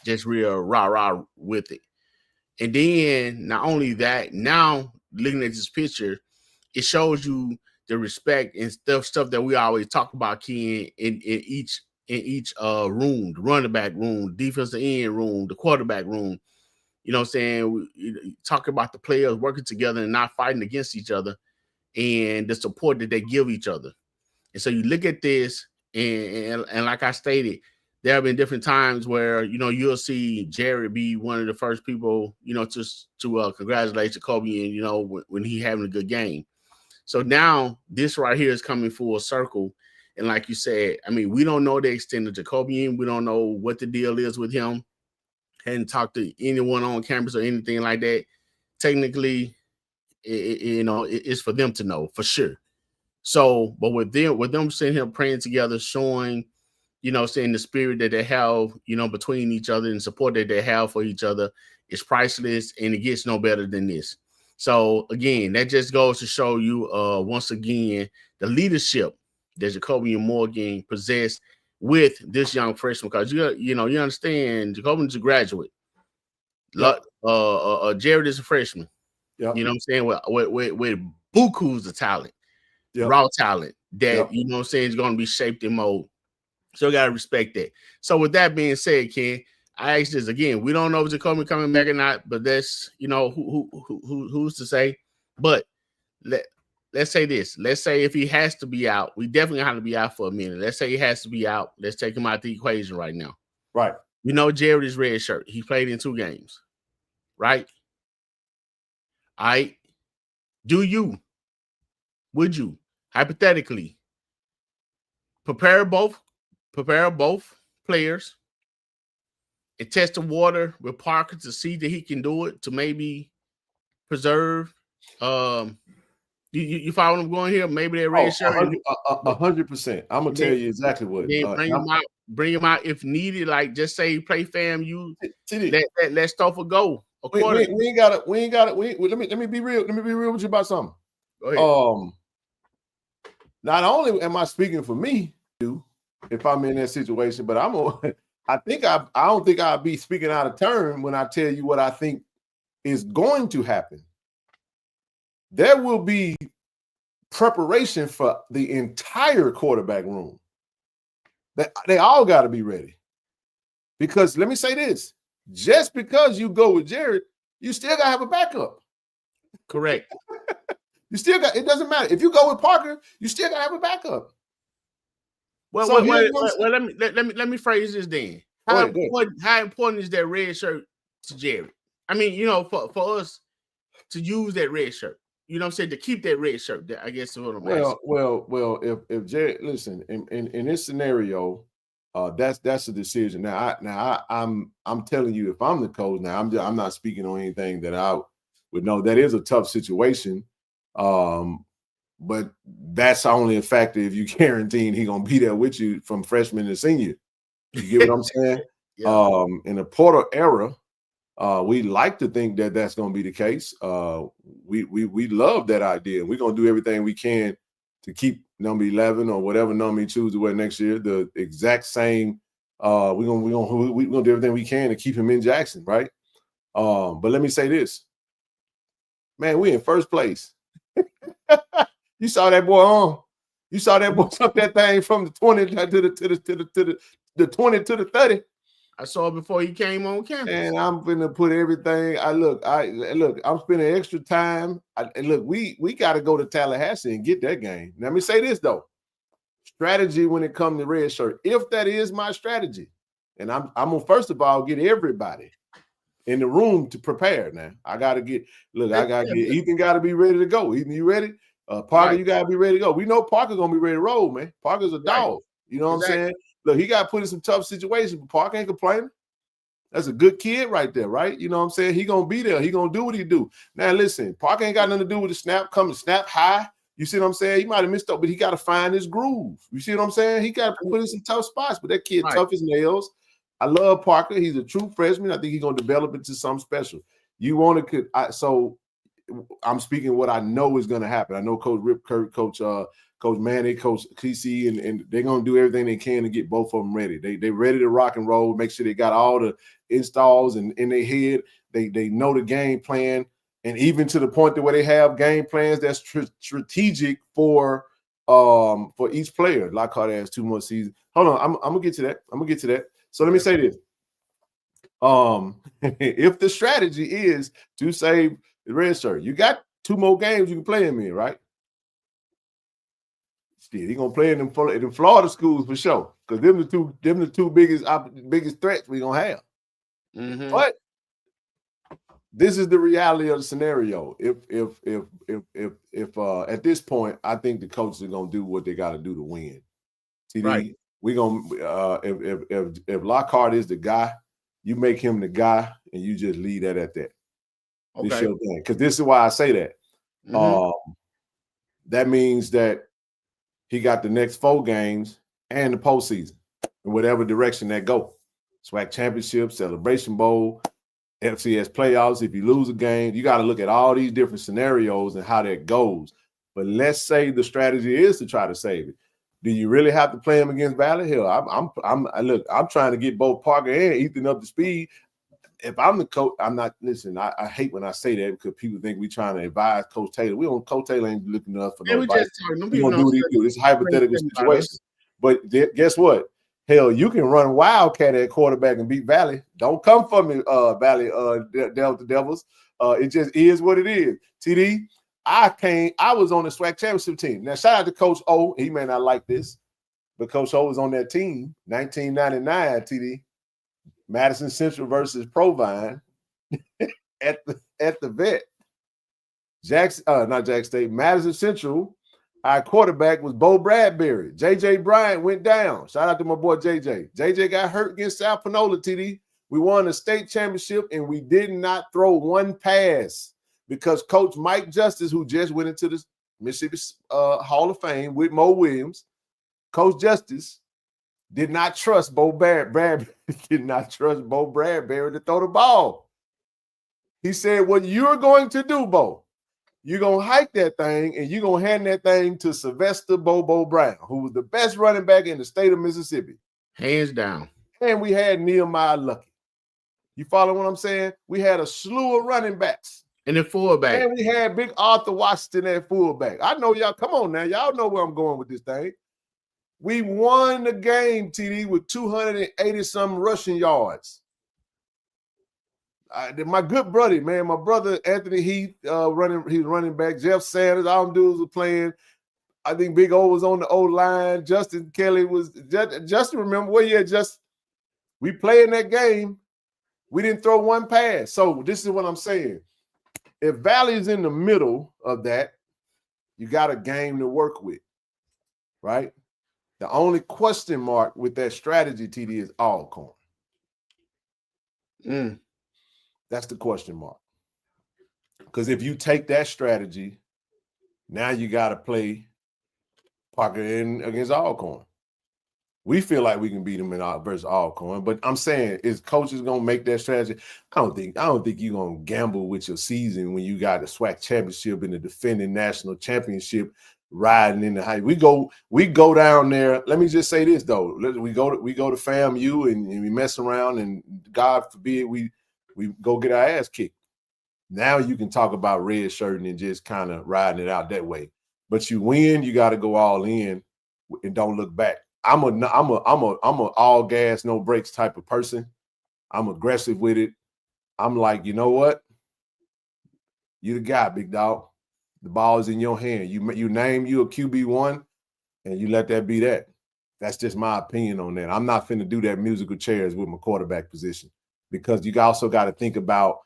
just real rah-rah with it. And then not only that, now looking at this picture, it shows you the respect and stuff that we always talk about, Ken, in each room, the running back room, defensive end room, the quarterback room. You know what I'm saying? We talk about the players working together and not fighting against each other and the support that they give each other. And so you look at this and like I stated, there have been different times where, you'll see Jared be one of the first people, to congratulate Jacoby and, when he having a good game. So now this right here is coming full circle. And like you said, I mean, we don't know the extent of Jacoby. We don't know what the deal is with him. Hadn't talked to anyone on campus or anything like that. Technically, it's for them to know for sure. So, but with them sitting here praying together, showing, saying the spirit that they have, between each other and support that they have for each other is priceless, and it gets no better than this. So again, that just goes to show you once again the leadership that Jacoby and Morgan possess with this young freshman, because you understand Jacoby's a graduate. Yep. Jared is a freshman. Yep. You know what I'm saying? With buku's of talent, yep. Raw talent that yep. You know what I'm saying is going to be shaped in mold. So you gotta respect that. So with that being said, Ken, I ask this again. We don't know if Jacoby coming back or not, but that's who's to say. But let's say this. Let's say if he has to be out, we definitely have to be out for a minute. Let's say he has to be out. Let's take him out the equation right now. Right. Jared is red shirt. He played in 2 games. Right? All right. Would you hypothetically prepare both players and test the water with Parker to see that he can do it, to maybe preserve you follow what I'm going here? Maybe they're red shirt. 100%. I'm gonna tell you exactly what. Bring him out if needed. Like just say play FAMU. Let stuff go. We ain't got it. Let me be real. Let me be real with you about something. Go ahead. Not only am I speaking for me, if I'm in that situation, but I don't think I'll be speaking out of turn when I tell you what I think is going to happen. There will be preparation for the entire quarterback room. They all got to be ready. Because let me say this, just because you go with Jared, you still got to have a backup. Correct. It doesn't matter. If you go with Parker, you still got to have a backup. Well, let me phrase this then. How important is that red shirt to Jared? I mean, for us to use that red shirt, you know what I'm saying, to keep that red shirt. I guess is what I'm asking. Well, if Jared, listen, in this scenario, that's a decision. Now I'm telling you, if I'm the coach, now I'm not speaking on anything that I would know. That is a tough situation. But that's only a factor if you guaranteeing he gonna be there with you from freshman to senior. You get what I'm saying? Yeah. In the Porter era, we like to think that that's gonna be the case. We love that idea. We're gonna do everything we can to keep number 11 or whatever number he chooses to wear next year the exact same. We're gonna do everything we can to keep him in Jackson, right? But let me say this, man, we in first place. You saw that boy on. You saw that boy tuck that thing from the 20 to the 20 to the 30. I saw it before he came on campus. And I'm gonna put everything. I'm spending extra time. We got to go to Tallahassee and get that game. Let me say this though. Strategy when it comes to red shirt. If that is my strategy, and I'm gonna first of all get everybody in the room to prepare. Now I gotta get. Ethan got to be ready to go. Ethan, you ready? Parker, you gotta be ready to go. We know Parker's gonna be ready to roll, man. Parker's a dog. You know what I'm saying? Look, he got put in some tough situations, but Parker ain't complaining. That's a good kid right there, right? You know what I'm saying? He gonna be there. He gonna do what he do. Now listen, Parker ain't got nothing to do with the snap. Come to snap high. You see what I'm saying? He might have missed up, but he got to find his groove. You see what I'm saying? He got to put in some tough spots, but that kid tough as nails. I love Parker. He's a true freshman. I think he's gonna develop into something special. You want to so I'm speaking what I know is going to happen. I know Coach Rip Kirk, Coach Manny, Coach KC, and they're going to do everything they can to get both of them ready. They're ready to rock and roll, make sure they got all the installs and in their head. They know the game plan, and even to the point that where they have game plans that's strategic for each player. Lockhart has 2 more seasons. Hold on, I'm gonna get to that. So let me say this. If the strategy is to save the red shirt, you got 2 more games you can play him in, right? Still, he gonna play in them Florida schools for sure, because them the two biggest threats we gonna have. Mm-hmm. But this is the reality of the scenario. If at this point, I think the coaches are gonna do what they got to do to win. TD, Right. We gonna if Lockhart is the guy, you make him the guy, and you just leave that at that. Okay. This your thing, because this is why I say that. Mm-hmm. That means that he got the next 4 games and the postseason in whatever direction that go. SWAC championship, Celebration Bowl, FCS playoffs. If you lose a game, you got to look at all these different scenarios and how that goes. But let's say the strategy is to try to save it. Do you really have to play him against Valley Hill? I'm trying to get both Parker and Ethan up to speed. If I'm the coach, I'm not. Listen, I hate when I say that because people think we trying to advise Coach Taylor. Coach Taylor ain't looking to us for no advice. He's gonna do what he do. It's a hypothetical situation. But guess what? Hell, you can run Wildcat at quarterback and beat Valley. Don't come for me, Valley, Delta Devils. It just is what it is. TD, I was on the SWAC championship team. Now, shout out to Coach O. He may not like this, but Coach O was on that team, 1999, TD. Madison Central versus Provine at the vet. Not Jack State, Madison Central. Our quarterback was Bo Bradbury. JJ Bryant went down. Shout out to my boy JJ. JJ got hurt against South Panola, TD. We won the state championship and we did not throw one pass because Coach Mike Justice, who just went into the Mississippi Hall of Fame with Mo Williams, Coach Justice did not trust Bo Bradbury to throw the ball. He said, what you're going to do, Bo, you're going to hike that thing and you're going to hand that thing to Sylvester Bobo Brown, who was the best running back in the state of Mississippi. Hands down. And we had Nehemiah Lucky. You follow what I'm saying? We had a slew of running backs. And then fullback. And we had Big Arthur Washington at fullback. I know y'all, come on now. Y'all know where I'm going with this thing. We won the game, TD, with 280-something rushing yards. My good buddy, man, my brother Anthony Heath, he's running back. Jeff Sanders, all them dudes were playing. I think Big O was on the O line. Justin Kelly was. Justin, remember where you just? We played in that game. We didn't throw one pass. So this is what I'm saying. If Valley is in the middle of that, you got a game to work with, right? The only question mark with that strategy, TD, is Alcorn. That's the question mark. Because if you take that strategy, now you got to play Parker in against Alcorn. We feel like we can beat them versus Alcorn, but I'm saying, is coaches gonna make that strategy? I don't think you're gonna gamble with your season when you got the SWAC championship and the defending national championship riding in the height. We go down there. Let me just say this though. We go to FAMU and we mess around, and God forbid we go get our ass kicked. Now you can talk about red shirting and just kind of riding it out that way. But you win, you got to go all in and don't look back. I'm a all gas, no brakes type of person. I'm aggressive with it. I'm like, you know what? You the guy, big dog. The ball is in your hand. You name you a QB1 and you let that be that. That's just my opinion on that. I'm not finna do that musical chairs with my quarterback position, because you also got to think about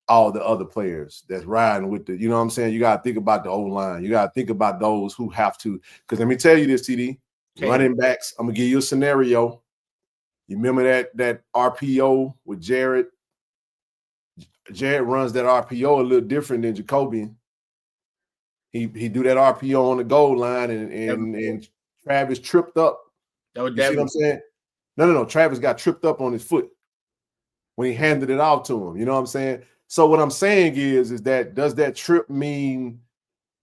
all the other players that's riding with the, you know what I'm saying? You got to think about the O-line. You got to think about those who have to, because let me tell you this, TD, running backs, I'm going to give you a scenario. You remember that RPO with Jared? Jared runs that RPO a little different than Jacobian. He do that RPO on the goal line, and Travis tripped up. You see what I'm saying? No. Travis got tripped up on his foot when he handed it off to him. You know what I'm saying? So what I'm saying is that does that trip mean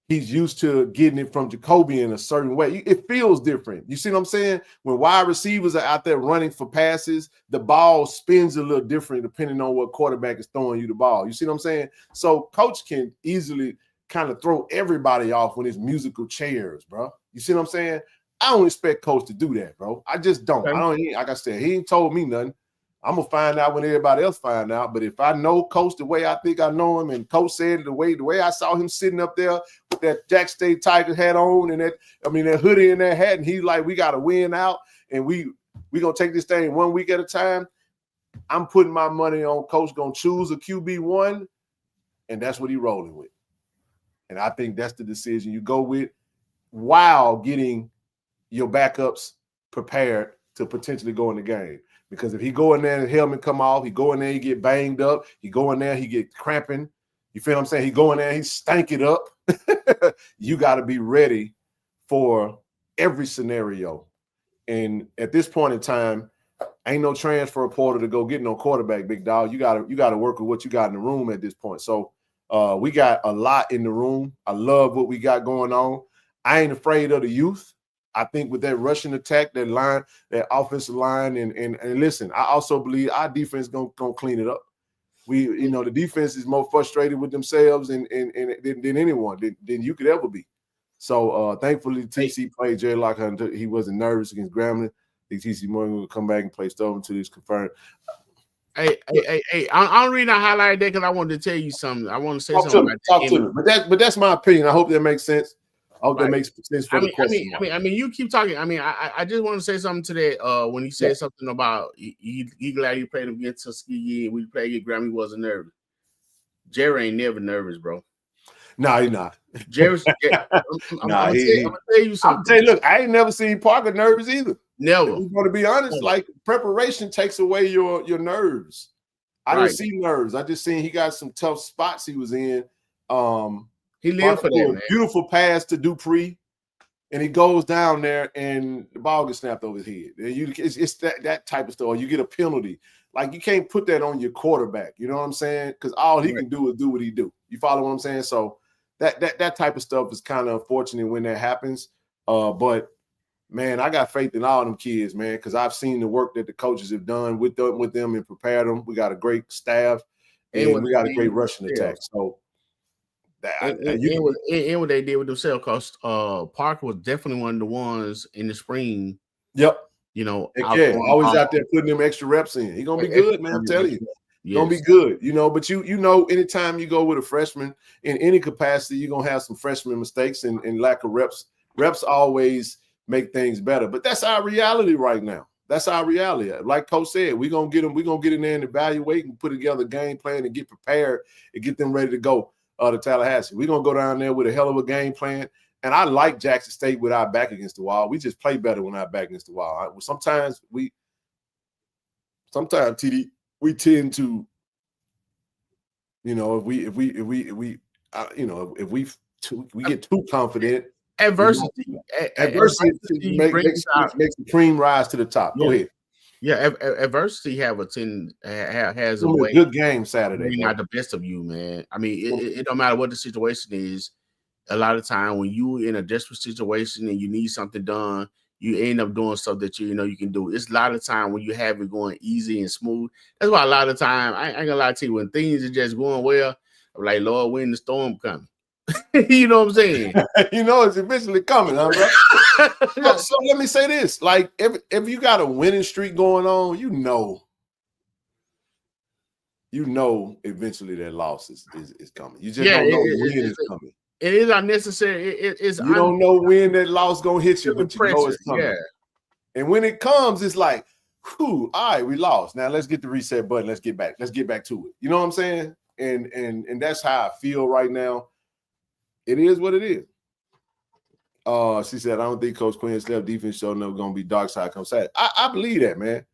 he's used to getting it from Jacoby in a certain way? It feels different. You see what I'm saying? When wide receivers are out there running for passes, the ball spins a little different depending on what quarterback is throwing you the ball. You see what I'm saying? So coach can easily kind of throw everybody off when it's musical chairs, bro. You see what I'm saying? I don't expect coach to do that, bro. I just don't. I don't. Like I said, he ain't told me nothing. I'm gonna find out when everybody else find out. But if I know coach the way I think I know him, and coach said it the way I saw him sitting up there with that Jack State Tiger hat on and that hoodie and that hat, and he's like, we gotta win out, and we gonna take this thing 1 week at a time. I'm putting my money on coach gonna choose a QB1, and that's what he rolling with. And I think that's the decision you go with while getting your backups prepared to potentially go in the game. Because if he go in there and his helmet come off, he go in there, he get banged up, he go in there, he get cramping. You feel what I'm saying? He go in there, he stank it up. You got to be ready for every scenario. And at this point in time, ain't no transfer portal to go get no quarterback, big dog. You gotta work with what you got in the room at this point. So we got a lot in the room. I love what we got going on. I ain't afraid of the youth. I think with that rushing attack, that line, that offensive line, and listen, I also believe our defense gonna clean it up. The defense is more frustrated with themselves than anyone than you could ever be. So thankfully, TC played Jay Lockhart. He wasn't nervous against Grambling. I think TC Morgan will come back and play Stove until he's confirmed. Hey! I'm reading a highlight there because I wanted to tell you something. I want to say something. Talk to me. But that's my opinion. I hope that makes sense. I hope that makes sense for the question. I mean, you keep talking. I mean, I just want to say something to that. When he said something about he glad he played against Tuskegee and we played against Graham, he wasn't nervous. Jerry ain't never nervous, bro. No, he's not. Jerry's. I'm gonna tell you something. Look, I ain't never seen Parker nervous either. Never. I'm going to be honest. Like preparation takes away your nerves. I didn't see nerves. I just seen he got some tough spots he was in. He lived for that, man. Beautiful pass to Dupree, and he goes down there, and the ball gets snapped over his head. And it's that type of stuff. Or you get a penalty. Like, you can't put that on your quarterback. You know what I'm saying? Because all he can do is do what he do. You follow what I'm saying? So that type of stuff is kind of unfortunate when that happens. But, man, I got faith in all them kids, man, because I've seen the work that the coaches have done with them and prepared them. We got a great staff, and we got a great rushing attack. So, and what they did with themselves, because Parker was definitely one of the ones in the spring. Yep. Always out there putting them extra reps in. He's gonna be good, man. I'm telling you, he's gonna be good. But anytime you go with a freshman in any capacity, you're gonna have some freshman mistakes and lack of reps. Reps always make things better, but that's our reality right now. That's our reality. Like Coach said, we're gonna get them. We're gonna get in there and evaluate and put together a game plan and get prepared and get them ready to go. To Tallahassee. We're going to go down there with a hell of a game plan. And I like Jackson State with our back against the wall. We just play better when our back against the wall. Sometimes TD, we tend to, if we get too confident. Adversity makes the cream rise to the top. Go ahead. Yeah, adversity has a way. Good game Saturday. Not the best of you, man. I mean, it don't matter what the situation is. A lot of time when you in a desperate situation and you need something done, you end up doing stuff that you can do. It's a lot of time when you have it going easy and smooth. That's why a lot of time I ain't gonna lie to you, when things are just going well, I'm like, Lord, when the storm coming. You know what I'm saying? It's eventually coming, huh, bro? So let me say this: like, if you got a winning streak going on, eventually that loss is coming. You just don't know when it's coming. It is unnecessary. You don't know when that loss gonna hit you, but you know it's coming. Yeah. And when it comes, it's like, whew, all right, we lost. Now let's get the reset button. Let's get back to it. You know what I'm saying? And that's how I feel right now. It is what it is. She said, I don't think Coach Quinn's left defense show never gonna be dark side come Saturday. I believe that, man.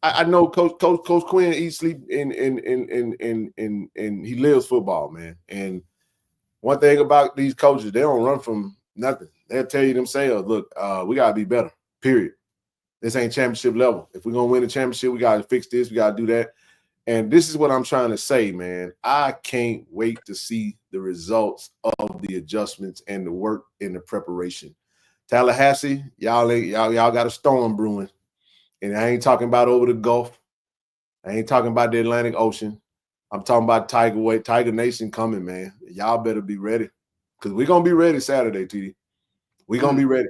I know Coach Quinn eats, sleep, and he lives football, man. And one thing about these coaches, they don't run from nothing. They'll tell you themselves, look, we gotta be better. Period. This ain't championship level. If we're gonna win the championship, we gotta fix this, we gotta do that. And this is what I'm trying to say, man. I can't wait to see the results of the adjustments and the work in the preparation. Tallahassee, y'all got a storm brewing. And I ain't talking about over the Gulf. I ain't talking about the Atlantic Ocean. I'm talking about Tiger Nation coming, man. Y'all better be ready. Because we're going to be ready Saturday, TD. We're going to be ready.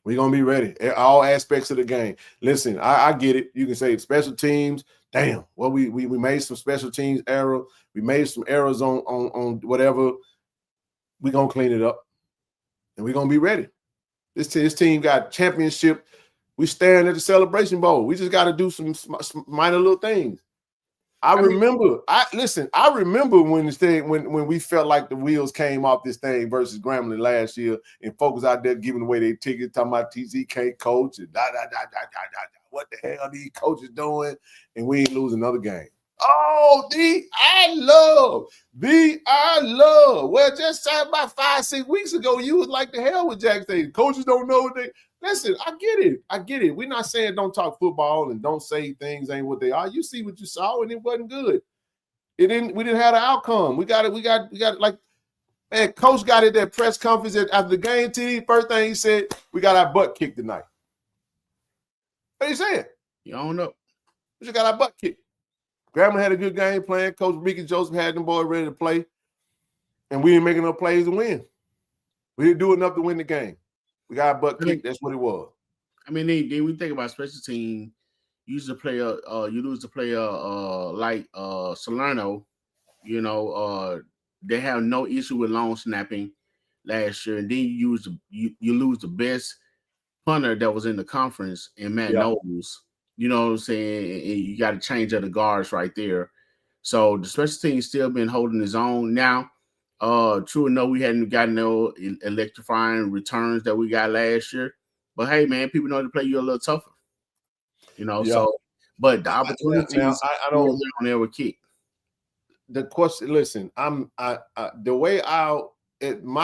We're going to be ready. All aspects of the game. Listen, I get it. You can say special teams. Damn. Well, we made some special teams error. We made some errors on whatever. We're going to clean it up. And we're going to be ready. This team got championship. We staring at the Celebration Bowl. We just got to do some minor little things. I remember when we felt like the wheels came off this thing versus Grambling last year, and folks out there giving away their tickets, talking about TZ can't coach and what the hell are these coaches doing? And we ain't losing another game. Oh, I love. Well, just about 5-6 weeks ago, you was like the hell with Jack State. Coaches don't know what they. Listen, I get it. We're not saying don't talk football and don't say things ain't what they are. You see what you saw, and it wasn't good. We didn't have an outcome. We got like, man, Coach got at that press conference after the game. TD, first thing he said, we got our butt kicked tonight. What he saying? You don't know. We just got our butt kicked. Grambling had a good game plan. Coach Ricky Joseph had them boys ready to play, and we didn't make enough plays to win. We didn't do enough to win the game. We got a butt kick. That's what it was. I mean, then we think about special team. You lose the player like Salerno. You know, they have no issue with long snapping last year, and then you lose the best punter that was in the conference in Matt Knowles. You know what I'm saying? And you got to change other guards right there. So the special team still been holding his own now. True enough, we hadn't gotten no electrifying returns that we got last year. But hey, man, people know to play you a little tougher. You know, so but the opportunities I don't ever kick. The question, listen, my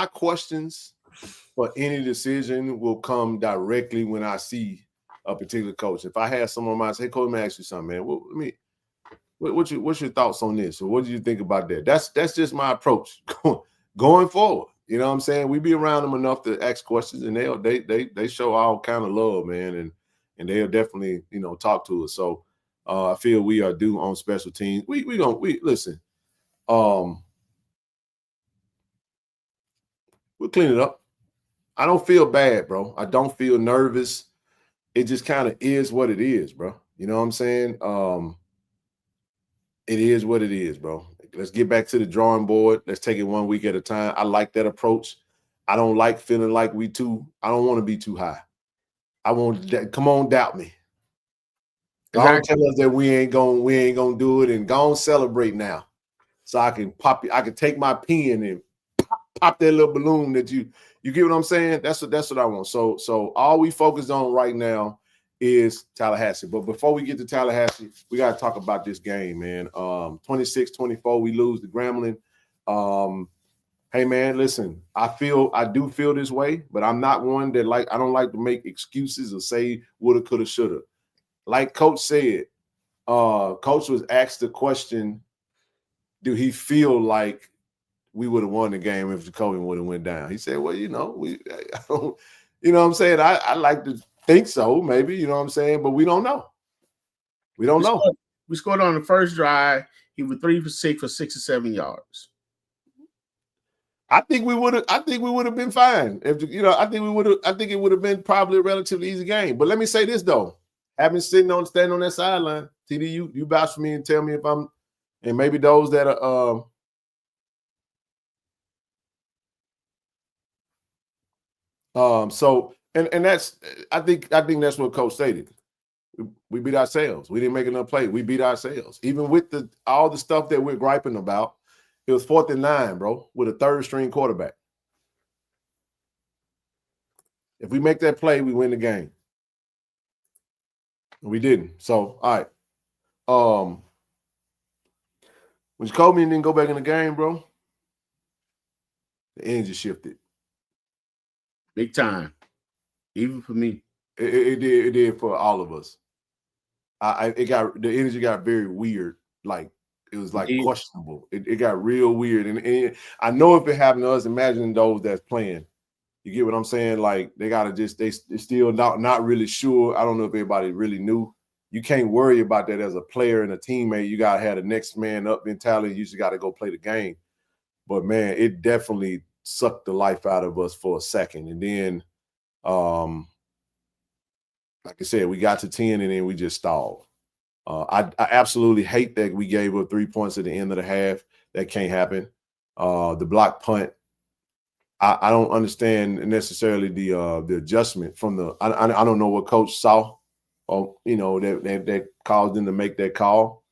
questions for any decision will come directly when I see a particular coach. If I had someone might say, hey, coach, let me ask you something, man. What's your thoughts on this? Or what do you think about that? That's just my approach going forward. You know what I'm saying? We be around them enough to ask questions, and they show all kind of love, man, and they'll definitely, you know, talk to us. So I feel we are due on special teams. We listen. We'll clean it up. I don't feel bad, bro. I don't feel nervous. It just kind of is what it is, bro. You know what I'm saying? It is what it is, bro. Let's get back to the drawing board. Let's take it 1 week at a time. I like that approach. I don't like feeling like I don't want to be too high. I want come on, doubt me. Don't tell us that we ain't gonna do it, and go on celebrate now. So I can I can take my pen and pop that little balloon that you get what I'm saying? That's what I want. So all we focus on right now is Tallahassee. But before we get to Tallahassee, we got to talk about this game, man. 26-24, we lose to Grambling. Hey, man, listen, I do feel this way, but I'm not one that I don't like to make excuses or say woulda, coulda, shoulda. Like Coach said, Coach was asked the question, do he feel like we would have won the game if Jacoby would have went down? He said, well, you know, I don't, you know what I'm saying? I like to think so, maybe, you know what I'm saying? But we don't know. We scored on the first drive. He was 3 for 6 for 67 yards. I think we would have been fine. If you know, I think it would have been probably a relatively easy game. But let me say this though. Standing on that sideline, TD, you vouch for me and tell me if I'm, and maybe those that are so and that's I think that's what Coach stated. We beat ourselves. We didn't make enough plays. We beat ourselves. Even with all the stuff that we're griping about, it was 4th and 9, bro, with a third-string quarterback. If we make that play, we win the game. We didn't. So, all right. When Jacoby didn't go back in the game, bro, the energy shifted. Big time. Even for me. It did for all of us. The energy got very weird. Like, it was like questionable. It got real weird. And I know if it happened to us, imagine those that's playing. You get what I'm saying? Like, they gotta they're still not really sure. I don't know if everybody really knew. You can't worry about that as a player and a teammate. You gotta have the next man up mentality. You just gotta go play the game. But man, it definitely sucked the life out of us for a second. And then like I said, we got to 10 and then we just stalled. I absolutely hate that we gave up 3 points at the end of the half. That can't happen. The block punt, I don't understand necessarily the adjustment from the. I don't know what coach saw, or that caused them to make that call.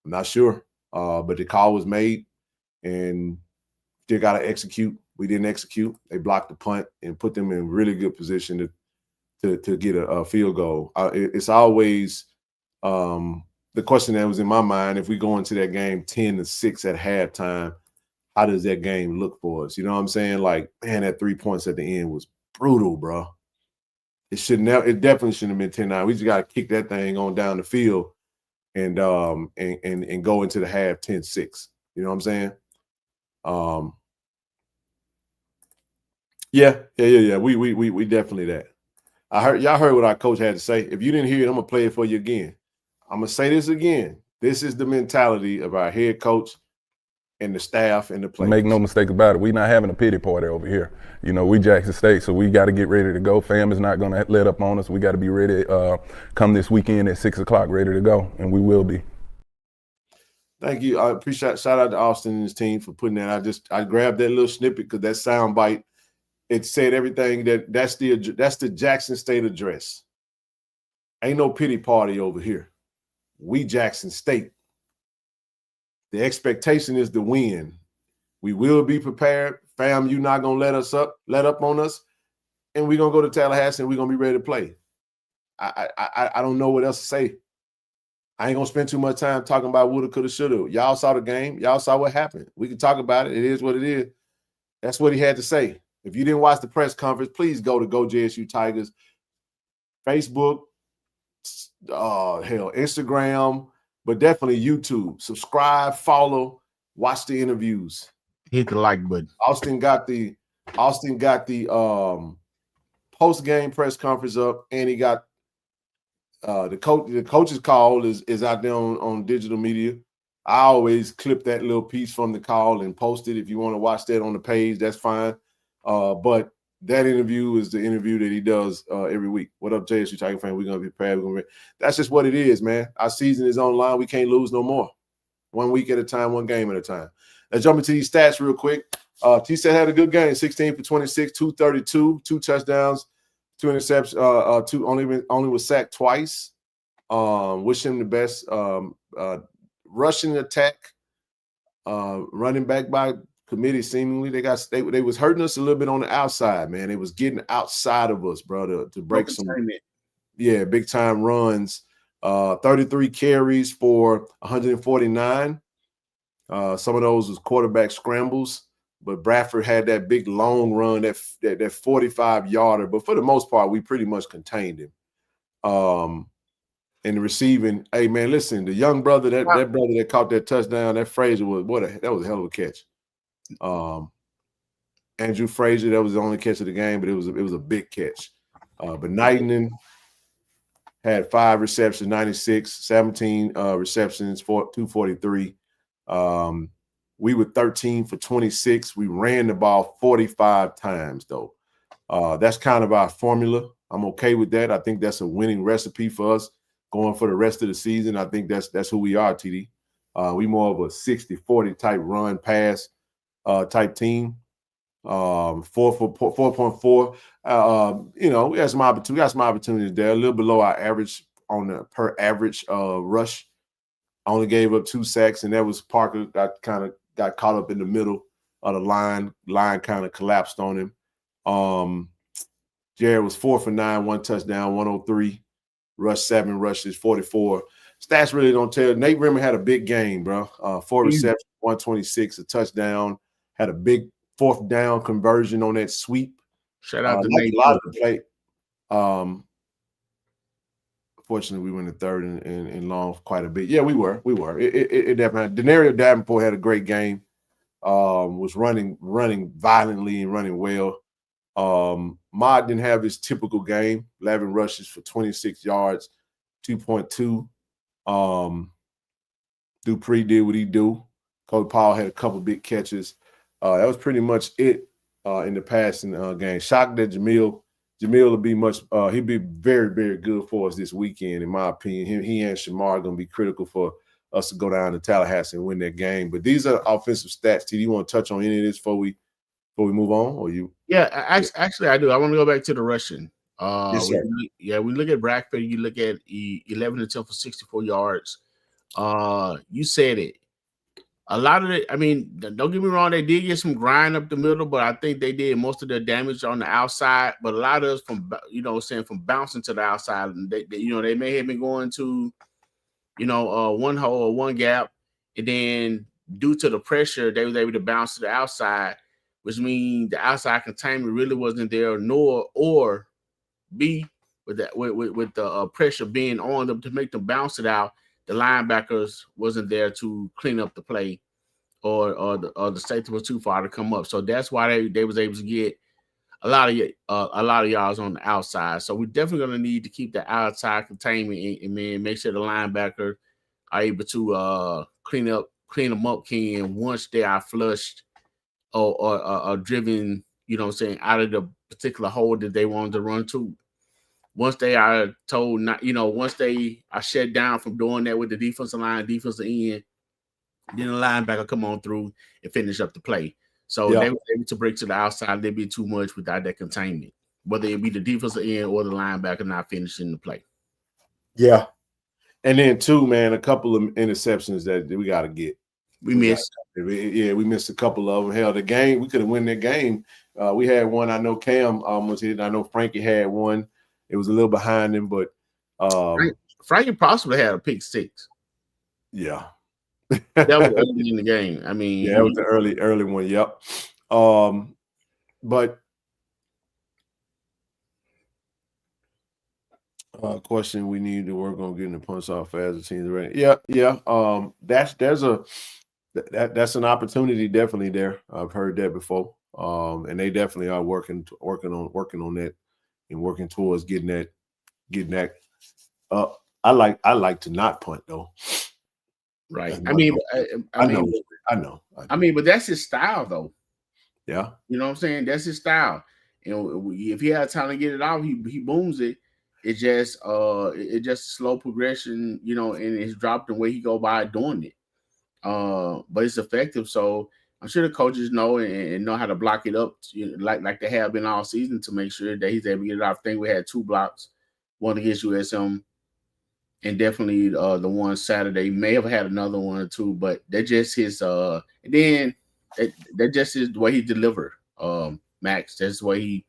I'm not sure, but the call was made, and they got to execute. We didn't execute. They blocked the punt and put them in really good position to get a field goal. It's always the question that was in my mind: if we go into that game 10-6 at halftime, how does that game look for us? You know what I'm saying? Like, man, that 3 points at the end was brutal, bro. It definitely shouldn't have been 10-9. We just got to kick that thing on down the field and go into the half 10-6. You know what I'm saying? Yeah. We definitely that. Y'all heard what our coach had to say. If you didn't hear it, I'm gonna play it for you again. I'm gonna say this again. This is the mentality of our head coach and the staff and the players. Make no mistake about it. We're not having a pity party over here. We Jackson State, so we got to get ready to go. Fam is not going to let up on us. We got to be ready come this weekend at 6 o'clock, ready to go, and we will be. Thank you. I appreciate. Shout out to Austin and his team for putting that. I grabbed that little snippet because that sound bite, it said everything. That's the Jackson State address. Ain't no pity party over here. We Jackson State. The expectation is to win. We will be prepared. FAMU not gonna let up on us, and we're gonna go to Tallahassee and we're gonna be ready to play. I don't know what else to say. I ain't gonna spend too much time talking about woulda, coulda, shoulda. Y'all saw the game. Y'all saw what happened. We can talk about it. It is what it is. That's what he had to say. If you didn't watch the press conference, please go to Go JSU Tigers Facebook, Instagram, but definitely YouTube. Subscribe, follow, watch the interviews. Hit the like button. Austin got the post-game press conference up, and he got the coach's call is out there on digital media. I always clip that little piece from the call and post it. If you want to watch that on the page, that's fine. But that interview is the interview that he does every week. What up, JSU Tiger fan? We're gonna be prepared. That's just what it is, man. Our season is online. We can't lose no more. 1 week at a time, one game at a time. Let's jump into these stats real quick. T-Set had a good game, 16 for 26, 232, 2 touchdowns, 2 interceptions, only was sacked twice. Wish him the best. Rushing attack, running back by committee seemingly. They was hurting us a little bit on the outside, man. It was getting outside of us, bro, to break some big time runs. 33 carries for 149. Some of those was quarterback scrambles, but Bradford had that big long run, that 45-yarder. But for the most part, we pretty much contained him. And the receiving, hey man, listen, the young brother, that brother that caught that touchdown, that Frazier that was a hell of a catch. Andrew Frazier, that was the only catch of the game, but it was a big catch. But Knighton had 5 receptions, 96, 17 receptions, 243. We were 13 for 26. We ran the ball 45 times, though. That's kind of our formula. I'm okay with that. I think that's a winning recipe for us going for the rest of the season. I think that's who we are, TD. We more of a 60-40 type run pass type team. 4.4. We got some opportunities there, a little below our average on the per average rush. Only gave up 2 sacks, and that was Parker got caught up in the middle of the line. Line kind of collapsed on him. Jared was 4 for 9, 1 touchdown, 103. Rush 7 rushes, 44. Stats really don't tell. Nate Rimmer had a big game, bro. 4 receptions, 126, a touchdown. Had a big 4th down conversion on that sweep. Shout out to Nate. A lot of the play. Fortunately, we went in 3rd and long quite a bit. Yeah, we were. It definitely. Denario Davenport had a great game. Was running violently and running well. Mod didn't have his typical game. 11 rushes for 26 yards, 2.2. Dupree did what he do. Coach Paul had a couple big catches. That was pretty much it in the passing game. Shocked that Jamil will be he'll be very, very good for us this weekend, in my opinion. He and Shamar are going to be critical for us to go down to Tallahassee and win that game. But these are offensive stats. Do you want to touch on any of this before we move on? Or you? Yeah, actually I do. I want to go back to the rushing. Yes, sir. We look at Bradford. You look at 11 attempts for 64 yards. You said it. A lot of it, I mean, don't get me wrong, they did get some grind up the middle, but I think they did most of their damage on the outside. But a lot of us from bouncing to the outside, and they may have been going to, one hole or one gap, and then due to the pressure, they was able to bounce to the outside, which means the outside containment really wasn't there, or B, with the pressure being on them to make them bounce it out, the linebackers wasn't there to clean up the play, or the safety was too far to come up. So that's why they was able to get a lot of yards on the outside. So we're definitely going to need to keep the outside containment and make sure the linebackers are able to clean them up, Ken, once they are flushed or driven, out of the particular hole that they wanted to run to. Once they are told not, once they are shut down from doing that with the defensive line, defensive end, then the linebacker come on through and finish up the play. So they were able to break to the outside a little bit too much without that containment, whether it be the defensive end or the linebacker not finishing the play. Yeah. And then too, man, a couple of interceptions that we got to get. We missed. We missed a couple of them. Hell, the game, we could have won that game. We had one. I know Cam almost hit. I know Frankie had one. It was a little behind him, but Frankie possibly had a pick six. Yeah. That was early in the game. I mean, yeah, that was the early one. Yep. But question we need to work on getting the punch off as the team's ready. Yeah. That's an opportunity definitely there. I've heard that before. And they definitely are working on that and working towards getting that up. I like to not punt though. Right. I know. But that's his style though. Yeah. You know what I'm saying? That's his style. If he has time to get it off, he booms it. It's just a slow progression, and it's dropped the way he go by doing it. But it's effective. So I'm sure the coaches know and know how to block it up, like they have been all season, to make sure that he's able to get it off. I think we had 2 blocks, one against USM, and definitely the one Saturday. May have had another one or two, but that's just his. And then that just is the way he delivered. Max, that's the way he.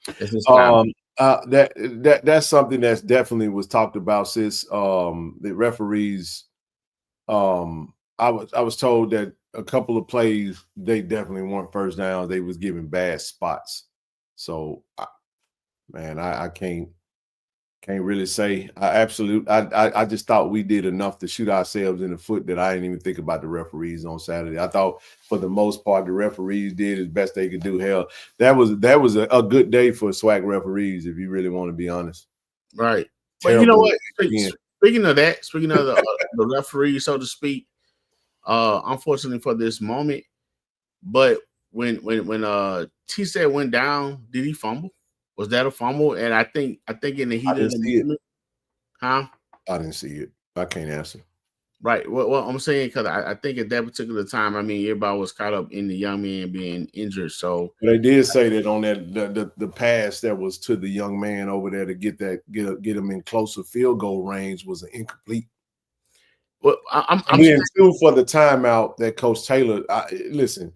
That's his style. That's something that's definitely was talked about since the referees. I was told that a couple of plays they definitely weren't first down. They was giving bad spots. So, I can't really say. I just thought we did enough to shoot ourselves in the foot that I didn't even think about the referees on Saturday. I thought for the most part the referees did as best they could do. Hell, that was a good day for SWAC referees, if you really want to be honest. Right. Terrible. But you know what? Speaking of the referees, so to speak, unfortunately for this moment, but when T said went down, did he fumble? Was that a fumble? And I think in the heat of the moment, huh? I didn't see it. I can't answer. Right. Well, I'm saying because I think at that particular time, I mean, everybody was caught up in the young man being injured. So they did say that on that the pass that was to the young man over there to get him in closer field goal range was an incomplete. Well, I'm too for the timeout that Coach Taylor. Listen,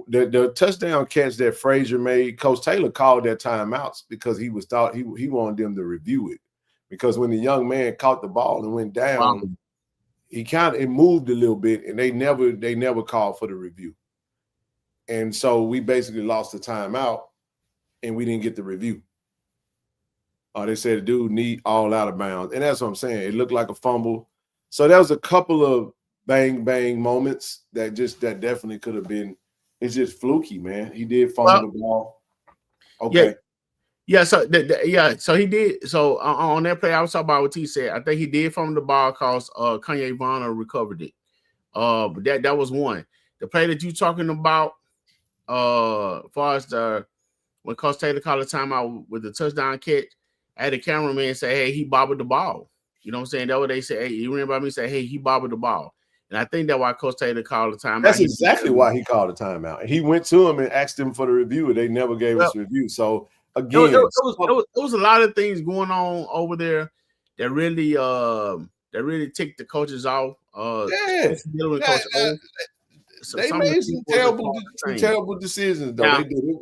the touchdown catch that Frazier made, Coach Taylor called that timeouts because he wanted them to review it, because when the young man caught the ball and went down, it moved a little bit, and they never called for the review, and so we basically lost the timeout, and we didn't get the review. They said the dude need all out of bounds, and that's what I'm saying. It looked like a fumble. So there was a couple of bang moments that definitely could have been. It's just fluky, man. He did fumble the ball. Okay. Yeah. So So he did. So on that play, I was talking about what he said. I think he did fumble the ball because Kanye Varner recovered it. But that was one. The play that you talking about, as far as when Coach Taylor called the timeout with the touchdown catch, I had the cameraman say, "Hey, he bobbled the ball." You know what I'm saying? That's what they say. Hey, you remember me say, "Hey, he bobbled the ball." And I think that's why Coach Taylor called the timeout. That's exactly why he called the timeout. He went to him and asked him for the review, and they never gave us a review. So again, there was a lot of things going on over there that really ticked the coaches off. They made some terrible decisions, though. Now, they did it.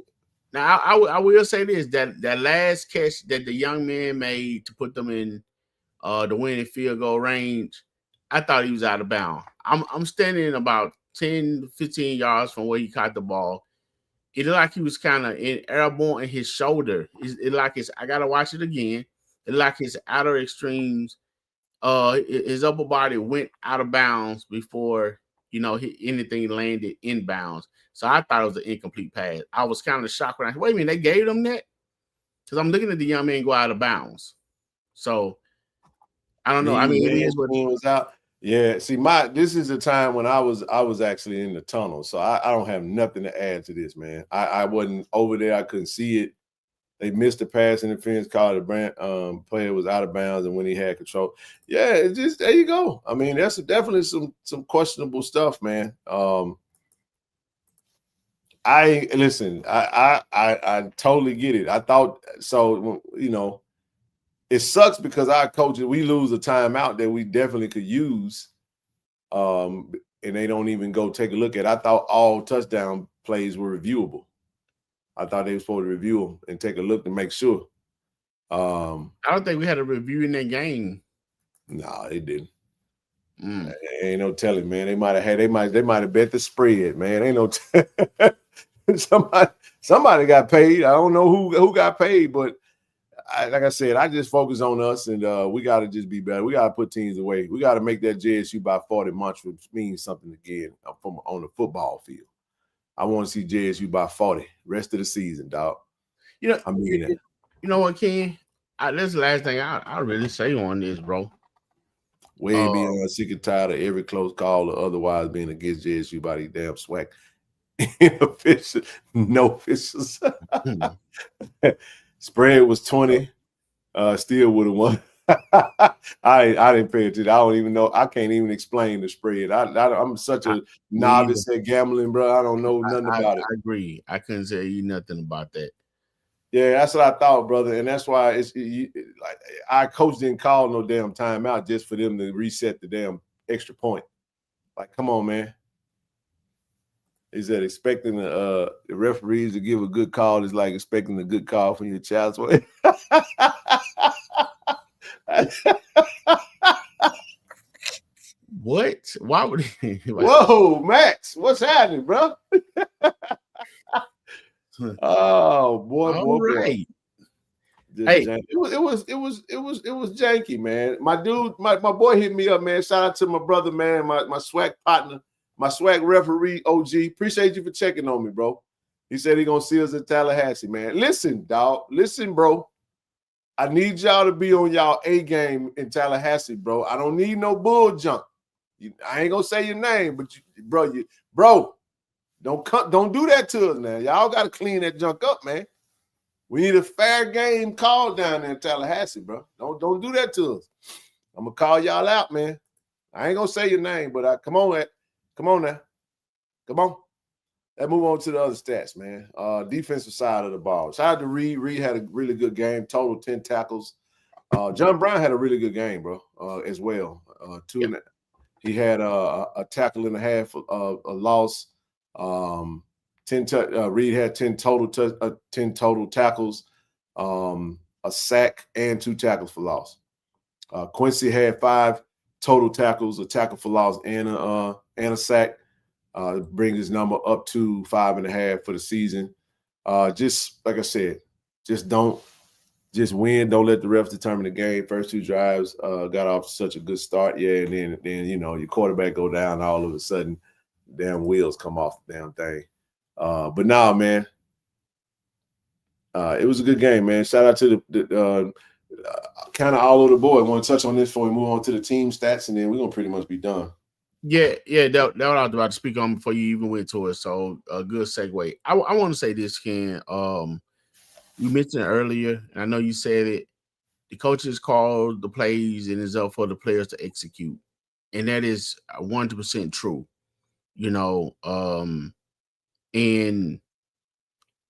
Now I will say this: that last catch that the young man made to put them in the winning field goal range, I thought he was out of bounds. I'm standing about 10 to 15 yards from where he caught the ball. It looked like he was kind of airborne in his shoulder. I gotta watch it again. It looked like his outer extremes, his upper body went out of bounds before anything landed in bounds. So I thought it was an incomplete pass. I was kind of shocked when I said, wait a minute, they gave them that? Because I'm looking at the young man go out of bounds. So I don't know. I mean, it is what he was out. Yeah. See, this is a time when I was actually in the tunnel, so I don't have nothing to add to this, man. I wasn't over there. I couldn't see it. They missed the pass interference call. The player was out of bounds, and when he had control, yeah, it's just there you go. I mean, that's definitely some questionable stuff, man. I totally get it. I thought so. It sucks because our coaches, we lose a timeout that we definitely could use, and they don't even go take a look at it. I thought all touchdown plays were reviewable. I thought they were supposed to review them and take a look to make sure. I don't think we had a review in that game. No, they didn't. Ain't no telling, man. They might have bet the spread, man. Ain't no somebody got paid. I don't know who got paid, but like I said, I just focus on us, and we got to just be better. We got to put teams away. We got to make that JSU by 40 months, which means something again on the football field. I want to see JSU by 40 rest of the season, dog. You know what, Ken? That's the last thing I really say on this, bro. Way beyond sick and tired of every close call or otherwise being against JSU by these damn swag. No officials. Spread was 20. Still would have won. I didn't pay attention. I don't even know. I can't even explain the spread. I'm such a novice at gambling, bro. I don't know nothing about it. I agree. I couldn't tell you nothing about that. Yeah, that's what I thought, brother, and that's why like our coach didn't call no damn timeout just for them to reset the damn extra point. Like, come on, man. He said expecting the referees to give a good call is like expecting a good call from your child's way. What? Why would he? Whoa, Max, what's happening, bro? Oh boy, right. Hey, it was janky, man. My dude, my boy hit me up, man. Shout out to my brother, man, my swag partner, my swag referee, OG. Appreciate you for checking on me, bro. He said he gonna see us in Tallahassee, man. Listen, dog. Listen, bro. I need y'all to be on y'all A game in Tallahassee, bro. I don't need no bull junk. I ain't gonna say your name, but bro, don't do that to us now. Y'all got to clean that junk up, man. We need a fair game call down there in Tallahassee, bro. Don't do that to us. I'm gonna call y'all out, man. I ain't gonna say your name, but come on, come on now. Come on. Let's move on to the other stats, man. Defensive side of the ball. Shout out to Reed. Reed had a really good game, total 10 tackles. John Brown had a really good game, bro, as well. He had a tackle and a half, a loss. Reed had 10 total tackles, a sack, and 2 tackles for loss. Quincy had 5 total tackles, a tackle for loss, and a sack. Bring his number up to 5.5 for the season. Just like I said, just win. Don't let the refs determine the game. First 2 drives got off to such a good start. Yeah, and then your quarterback go down, all of a sudden, damn wheels come off the damn thing. But nah, man, it was a good game, man. Shout out to the kind of all over the board. I want to touch on this before we move on to the team stats, and then we're gonna pretty much be done. Yeah, that what I was about to speak on before you even went to it. So a good segue. I want to say this, Ken. You mentioned earlier, and I know you said it. The coaches call the plays, and it's up for the players to execute, and that is 100% true. And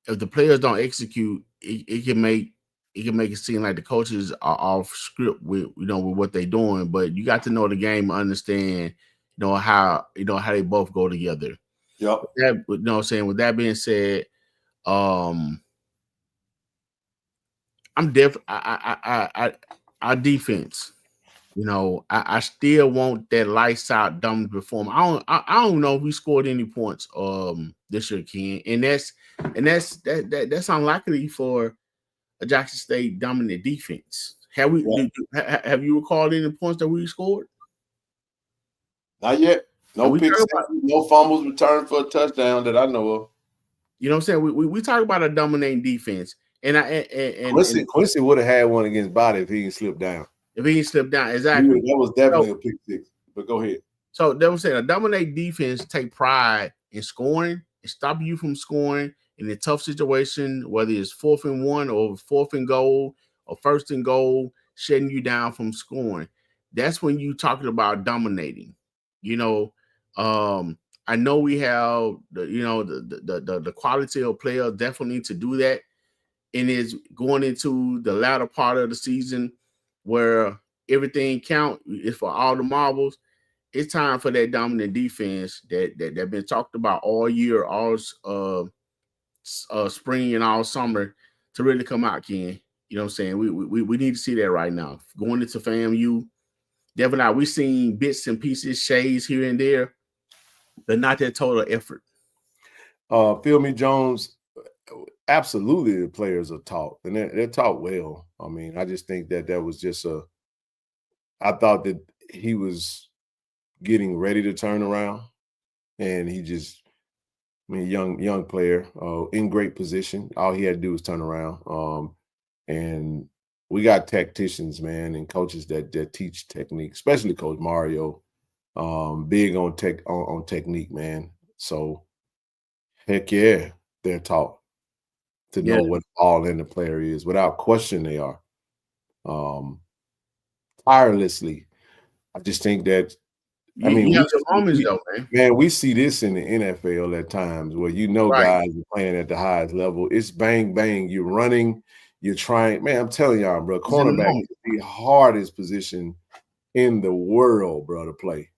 if the players don't execute, it can make it seem like the coaches are off script with with what they're doing. But you got to know the game, understand. How they both go together. Yep. What I'm saying. With that being said, I'm definitely our defense. I still want that lights out dominant performance. I don't know if we scored any points this year, Ken, and that's unlikely for a Jackson State dominant defense. Have you recalled any points that we scored? Not yet. No picks, no fumbles returned for a touchdown that I know of. You know what I'm saying? We talk about a dominating defense, and Quincy would have had one against Body if he didn't slip down. If he didn't slip down, exactly. That was definitely a pick 6. But go ahead. So they were saying a dominating defense take pride in scoring and stop you from scoring in a tough situation, whether it's 4th and 1 or 4th and goal or 1st and goal, shutting you down from scoring. That's when you talking about dominating. I know we have the quality of players definitely to do that, and is going into the latter part of the season where everything count is for all the marbles. It's time for that dominant defense that been talked about all year, all spring and all summer to really come out, Ken. You know what I'm saying? We need to see that right now. Going into FAMU, definitely we've seen bits and pieces, shades here and there, but not that total effort. Phil Me Jones, absolutely the players are taught, and they're taught well. I mean, I just think that was just I thought that he was getting ready to turn around, and he just, young player, in great position. All he had to do was turn around. And we got tacticians, man, and coaches that teach technique, especially Coach Mario, big on technique, man. So heck yeah, they're taught to know what all in the player is. Without question, they are. Tirelessly. I just think that we see this in the NFL at times where guys are playing at the highest level. It's bang, bang. You're running, you're trying. Man, I'm telling y'all, bro, cornerback is the hardest position in the world, bro, to play.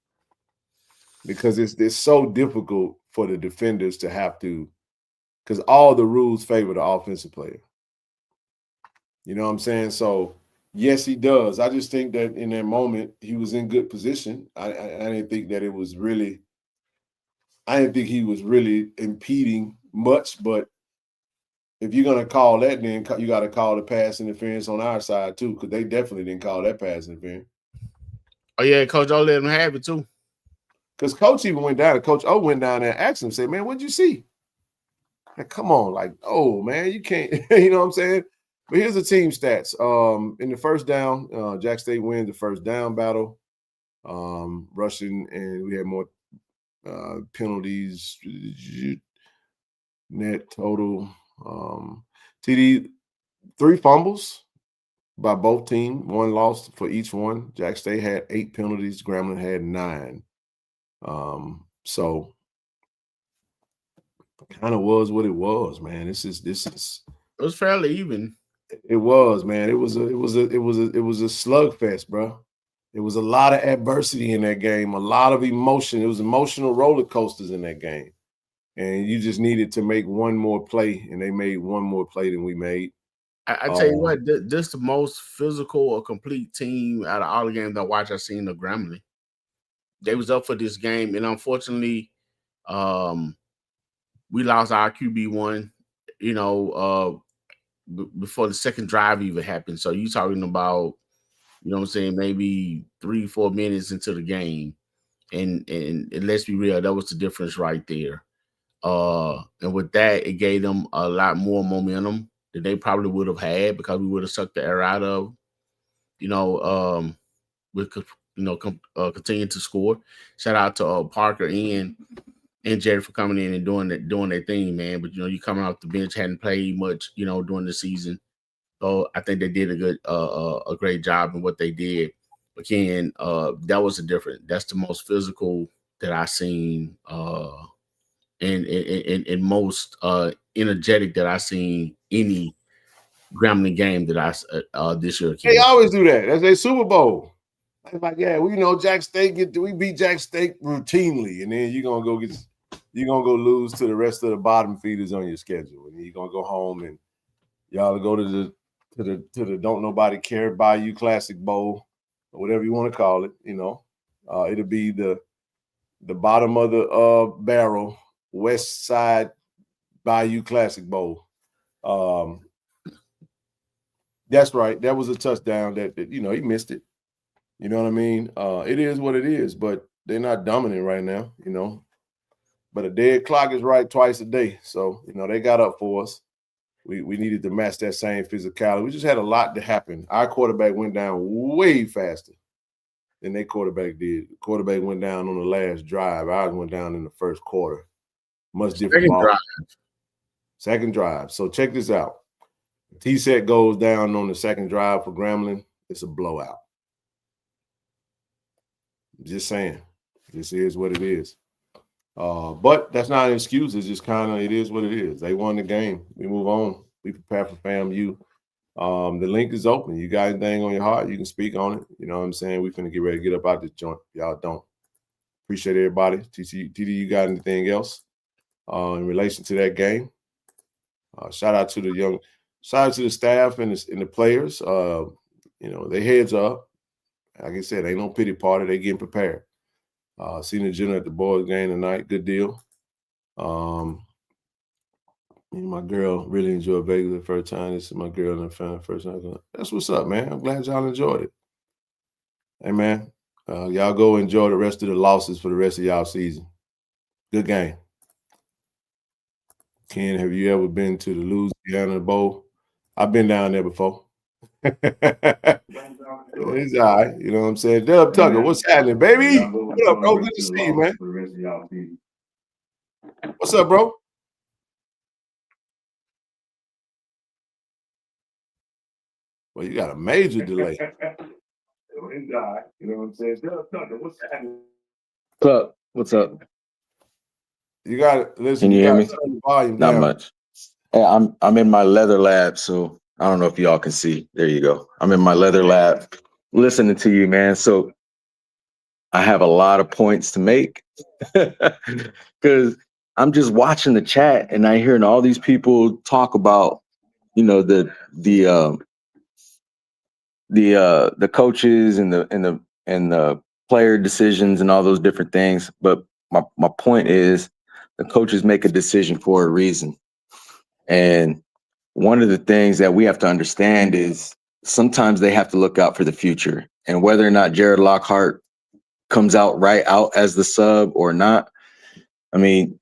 Because it's so difficult for the defenders to have to, because all the rules favor the offensive player. You know what I'm saying? So yes, he does. I just think that in that moment he was in good position. I didn't think that it was really. I didn't think he was really impeding much. But if you're gonna call that, then you got to call the pass interference on our side too, because they definitely didn't call that pass interference. Oh yeah, Coach O let him have it too. Because Coach even went down. Coach O went down there and asked him, said, "Man, what'd you see?" Like, come on, like, oh man, you can't. You know what I'm saying? But here's the team stats. In the first down, Jack State wins the first down battle. Rushing, and we had more penalties. Net total. TD, 3 fumbles. by both teams. One loss for each one. Jack State had 8 penalties. Grambling had 9. So kind of was what it was, man. This is It was fairly even. It was, man. It was a slugfest, bro. It was a lot of adversity in that game, a lot of emotion. It was emotional roller coasters in that game. And you just needed to make one more play, and they made one more play than we made. I tell you what, this the most physical or complete team out of all the games I watched. I seen the Grambling. They was up for this game, and unfortunately, we lost our QB1. Before the second drive even happened. So you talking about, what I'm saying, maybe 3-4 minutes into the game, and let's be real, that was the difference right there. And with that, it gave them a lot more momentum that they probably would have had because we would have sucked the air out of, continuing to score. Shout out to Parker and Jerry for coming in and doing their thing, man. But you coming off the bench, hadn't played much, during the season. So I think they did a great job in what they did. Again, that was the difference. That's the most physical that I seen, and most energetic that I seen any Grambling game that I this year. They always do that. That's their Super Bowl. It's like, yeah, Jack State we beat Jack State routinely, and then you're gonna go lose to the rest of the bottom feeders on your schedule, and you're gonna go home and y'all go to the Don't Nobody Care Bayou Classic Bowl or whatever you want to call it. It'll be the bottom of the barrel West Side Bayou Classic Bowl. That's right. That was a touchdown that he missed it. You know what I mean? It is what it is, but they're not dominant right now, But a dead clock is right twice a day. So, they got up for us. We needed to match that same physicality. We just had a lot to happen. Our quarterback went down way faster than their quarterback did. The quarterback went down on the last drive. Ours went down in the first quarter. Much different. Second drive. So check this out. T-set goes down on the second drive for Grambling. It's a blowout. Just saying. This is what it is. But that's not an excuse. It's just it is what it is. They won the game. We move on. We prepare for FAMU. The link is open. You got anything on your heart, you can speak on it. You know what I'm saying? We finna get ready to get up out this joint. Y'all don't. Appreciate everybody. TD, you got anything else in relation to that game? Shout out to the staff and the players. They heads up. Like I said, ain't no pity party. They getting prepared. Seen the dinner at the boys' game tonight. Good deal. My girl really enjoyed Vegas the first time. This is my girl and the family first time. That's what's up, man. I'm glad y'all enjoyed it. Hey, man, y'all go enjoy the rest of the losses for the rest of y'all season. Good game. Ken, have you ever been to the Louisiana Bowl? I've been down there before. It's all right. You know what I'm saying? Dub Tucker, what's happening, baby? What up, bro? Good to see you, man. What's up, bro? Well, you got a major delay. You know what I'm saying? Dub Tucker, what's happening? What's up? You got it. Listen, can you hear me? Turn the volume Not down. much. Hey, I'm in my leather lab, so I don't know if y'all can see. There you go. I'm in my leather lab listening to you, man. So I have a lot of points to make because I'm just watching the chat and I hearing all these people talk about, the coaches and the player decisions and all those different things. But my point is the coaches make a decision for a reason. And one of the things that we have to understand is sometimes they have to look out for the future, and whether or not Jared Lockhart comes out as the sub or not, I mean,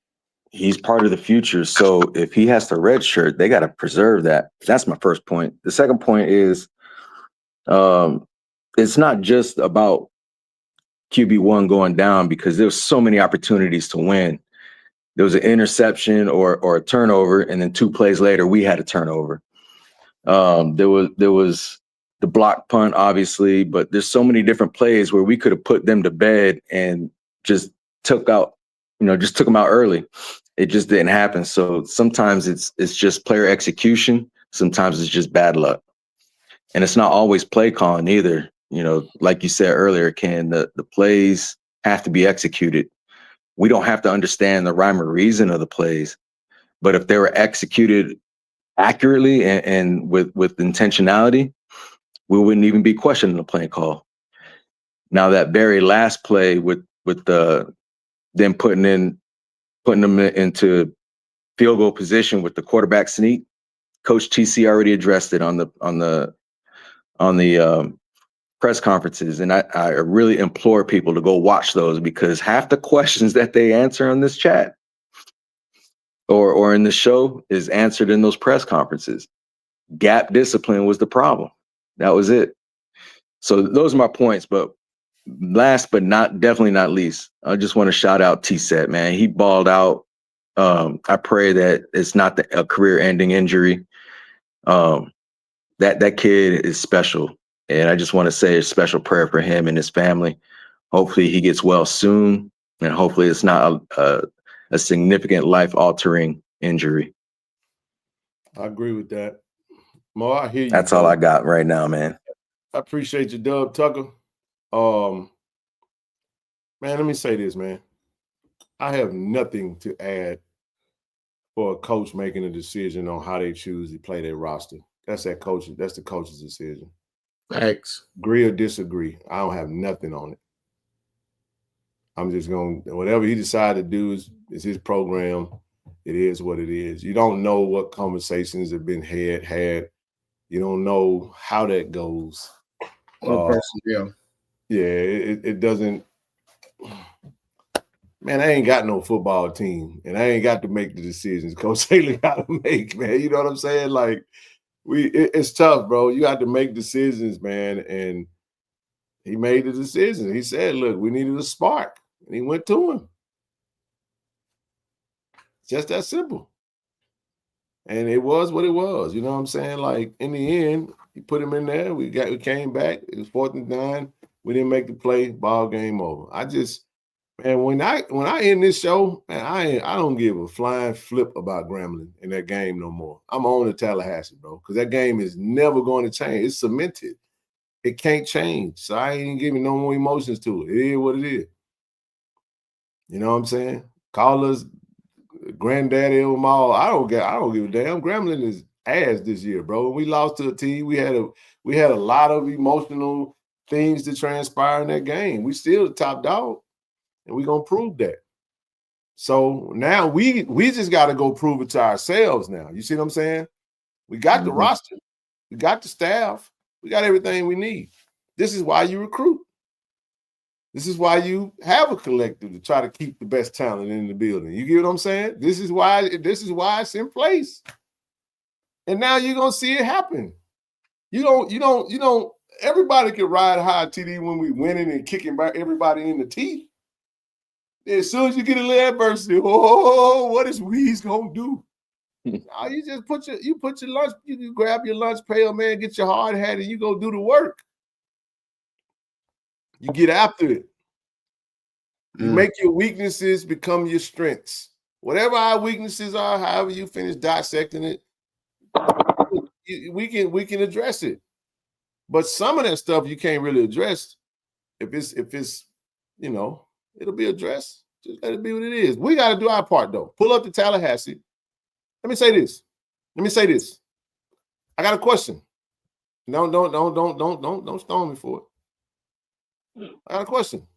he's part of the future. So if he has to redshirt, they got to preserve that. That's my first point. The second point is it's not just about QB1 going down, because there's so many opportunities to win. There was an interception or a turnover, and then 2 plays later, we had a turnover. There was the block punt, obviously, but there's so many different plays where we could have put them to bed and just took them out early. It just didn't happen. So sometimes it's just player execution. Sometimes it's just bad luck. And it's not always play calling either. Like you said earlier, Ken, the plays have to be executed. We don't have to understand the rhyme or reason of the plays, but if they were executed accurately and with intentionality, we wouldn't even be questioning the play call. Now that very last play with them putting them into field goal position with the quarterback sneak, Coach TC already addressed it on the press conferences, and I really implore people to go watch those, because half the questions that they answer on this chat or in the show is answered in those press conferences. Gap discipline was the problem. That was it. So those are my points. But last but definitely not least, I just want to shout out T-Set, man. He balled out. I pray that it's not a career-ending injury. That kid is special. And I just want to say a special prayer for him and his family. Hopefully he gets well soon, and hopefully it's not a significant life-altering injury. I agree with that. Mo, I hear you. That's all I got right now, man. I appreciate you, Dub Tucker. Man, let me say this, man. I have nothing to add for a coach making a decision on how they choose to play their roster. That's the coach's decision. Thanks. Agree or disagree. I don't have nothing on it. I'm just whatever he decided to do is his program. It is what it is. You don't know what conversations have been had. You don't know how that goes. Yeah. Yeah, it doesn't. Man, I ain't got no football team, and I ain't got to make the decisions Coach Haley got to make, man. You know what I'm saying? Like, it's tough, bro. You got to make decisions, man. And he made the decision. He said, look, we needed a spark. And he went to him. Just that simple. And it was what it was. You know what I'm saying? Like, in the end, he put him in there. We came back. It was 4th and 9. We didn't make the play. Ball game over. Man, when I end this show, man, I don't give a flying flip about Grambling in that game no more. I'm on to Tallahassee, bro, because that game is never going to change. It's cemented. It can't change. So I ain't giving no more emotions to it. It is what it is. You know what I'm saying? Call us granddaddy of them all. I don't give a damn. Grambling is ass this year, bro. We lost to a team. We had a lot of emotional things to transpire in that game. We still the top dog. And we're going to prove that. So now we just got to go prove it to ourselves now. You see what I'm saying? We got the roster. We got the staff. We got everything we need. This is why you recruit. This is why you have a collective to try to keep the best talent in the building. You get what I'm saying? This is why it's in place. And now you're going to see it happen. You don't, everybody can ride high TD when we winning and kicking back everybody in the teeth. As soon as you get a little adversity, what is Weez gonna do? You just put your lunch, you grab your lunch pail, man, get your hard hat, and you go do the work. You get after it. You make your weaknesses become your strengths. Whatever our weaknesses are, however you finish dissecting it, we can address it. But some of that stuff you can't really address if it's it'll be addressed. Just let it be what it is. We got to do our part, though. Pull up to Tallahassee. Let me say this. I got a question. Don't stone me for it. I got a question.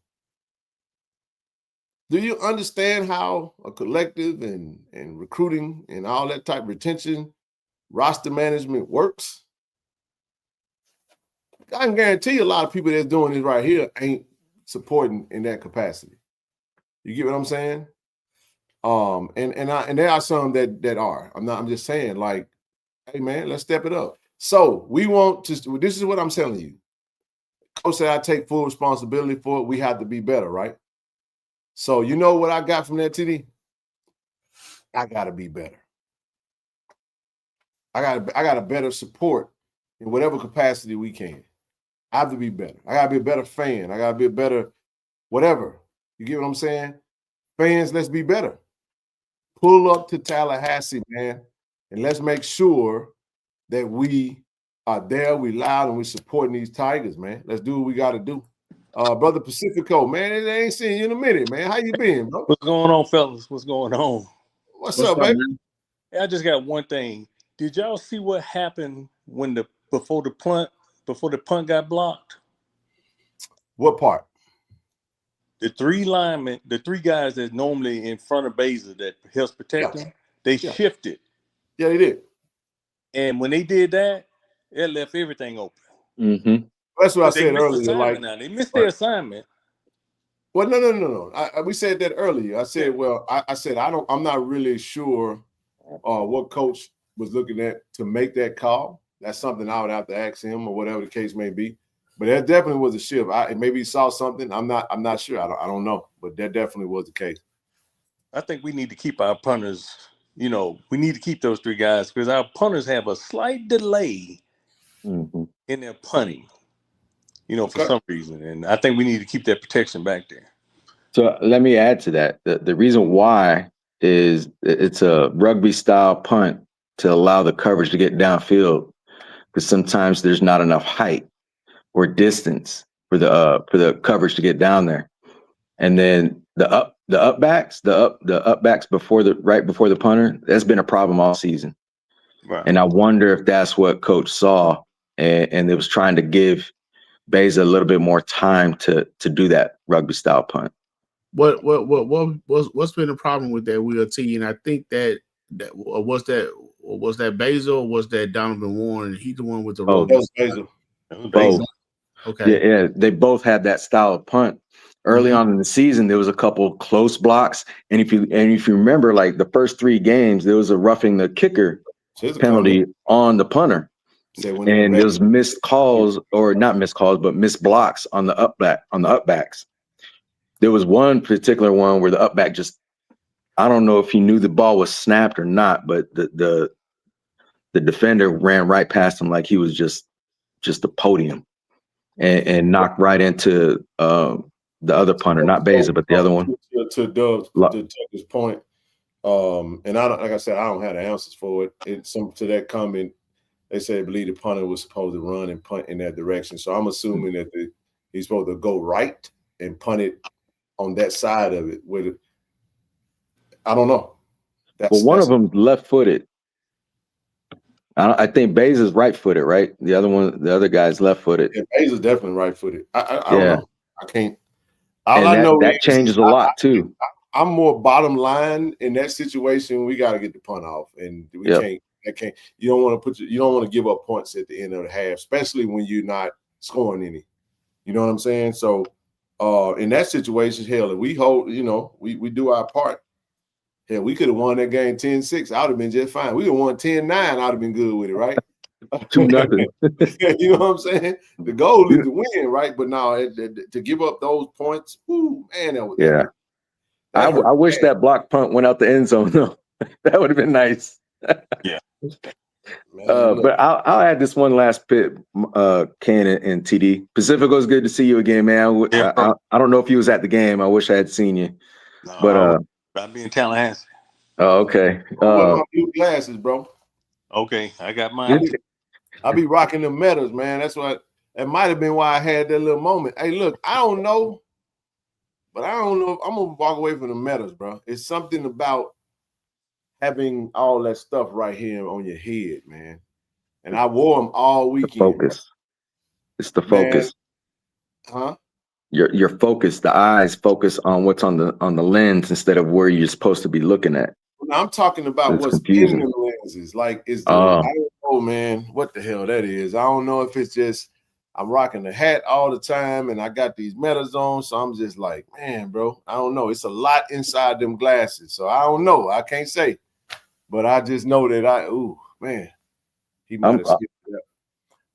Do you understand how a collective and recruiting and all that type of retention, roster management works? I can guarantee you a lot of people that's doing this right here ain't supporting in that capacity. You get what I'm saying? And there are some that are. I'm just saying, like, hey man, let's step it up. So we want to. This is what I'm telling you. Coach said I take full responsibility for it. We have to be better, right? So you know what I got from that, TD? I gotta be better. I got a better support in whatever capacity we can. I have to be better. I gotta be a better fan. I gotta be a better whatever. You get what I'm saying? Fans, let's be better. Pull up to Tallahassee, man, and let's make sure that we are there, we loud, and we supporting these Tigers, man. Let's do what we got to do. Brother Pacifico, man, I ain't seen you in a minute, man. How you been, bro? What's going on, fellas? What's going on? What's up, baby? Man? I just got one thing. Did y'all see what happened when before the punt got blocked? What part? The three linemen, the three guys that normally in front of Beza that helps protect him, they shifted. Yeah, they did. And when they did that, it left everything open. Mm-hmm. That's what I said earlier. Like now. They missed their assignment. Well, no. We said that earlier. I said, I'm not really sure what coach was looking at to make that call. That's something I would have to ask him or whatever the case may be. But that definitely was a shift. Maybe he saw something. I'm not sure. I don't know. But that definitely was the case. I think we need to keep our punters. We need to keep those three guys because our punters have a slight delay in their punting. For some reason, and I think we need to keep that protection back there. So let me add to that. The reason why is it's a rugby style punt to allow the coverage to get downfield because sometimes there's not enough height or distance for the coverage to get down there. And then the upbacks before the punter, that's been a problem all season. Right. And I wonder if that's what coach saw and it was trying to give Beza a little bit more time to do that rugby style punt. What's been the problem with that, Will T? And I think that was that Beza or was that Donovan Warren? He's the one with the rugby. That was Beza. Both. Okay. Yeah, they both had that style of punt. Early on in the season, there was a couple close blocks, and if you remember, like the first 3 games, there was a roughing the kicker penalty on the punter. And there was missed calls, or not missed calls, but missed blocks on the upbacks. There was one particular one where the upback just, I don't know if he knew the ball was snapped or not, but the defender ran right past him like he was just a podium and knocked right into the other punter, not Beza, but the other one. To Tucker's point, and like I said, I don't have the answers for it. It's to that comment. They said, I believe the punter was supposed to run and punt in that direction. So I'm assuming that he's supposed to go right and punt it on that side of it. I don't know. One of them left-footed. I think Beza's right-footed, right? The other guy's left-footed. Yeah, Beza's definitely right-footed. I don't know. I can't. All I know that changes a lot too. I'm more bottom line in that situation. We got to get the punt off, and we can't. You don't want to give up points at the end of the half, especially when you're not scoring any. You know what I'm saying? So in that situation, hell, if we hold, we do our part. Hell, we could have won that game 10-6. I would have been just fine. We would have won 10-9. I'd have been good with it, right? 2-0. You know what I'm saying? The goal is to win, right? But now to give up those points, man, that was I wish that block punt went out the end zone though. That would have been nice. Yeah. But I'll add this one last bit, Ken and TD. Pacifico, it's good to see you again, man. I don't know if you was at the game. I wish I had seen you. No, but I'll be in Tallahassee. Oh, okay. My new glasses, bro. Okay, I got mine. I be rocking the metas, man. That might have been why I had that little moment. Hey, look, I don't know, but I don't know if I'm gonna walk away from the metas, bro. It's something about having all that stuff right here on your head, man. And I wore them all weekend. The focus. It's the focus. Huh? Your focus, the eyes focus on what's on the lens instead of where you're supposed to be looking at. I'm talking about what's confusing. In the lenses. Like, I don't know, man, what the hell that is. I don't know if it's just I'm rocking the hat all the time and I got these metas on. So I'm just like, man, bro, I don't know. It's a lot inside them glasses. So I don't know. I can't say. But I just know that man, he might have skipped it up.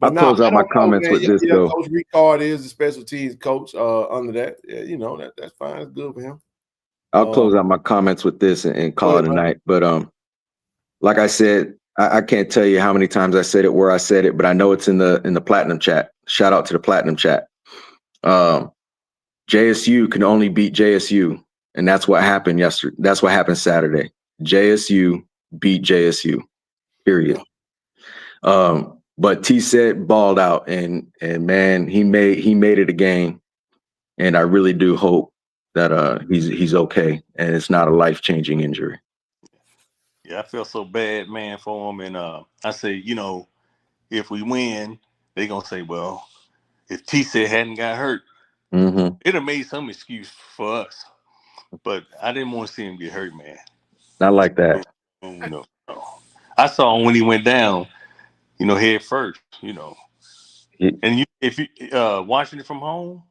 I'll close out my comments with this, though. Coach Ricard is the special teams coach under that. Yeah, that's fine. It's good for him. I'll close out my comments with this and call it a night. But like I said, I can't tell you how many times I said it, where I said it, but I know it's in the platinum chat. Shout out to the platinum chat. JSU can only beat JSU, and that's what happened yesterday. That's what happened Saturday. JSU beat JSU. Period. But T said balled out, and man, he made it a game, and I really do hope that he's okay and it's not a life-changing injury. Yeah, I feel so bad, man, for him. And I say, if we win, they're gonna say, well, if T said hadn't got hurt, it'd have made some excuse for us. But I didn't want to see him get hurt, man. Not like that. No. I saw him when he went down, head first, And if you watching it from home,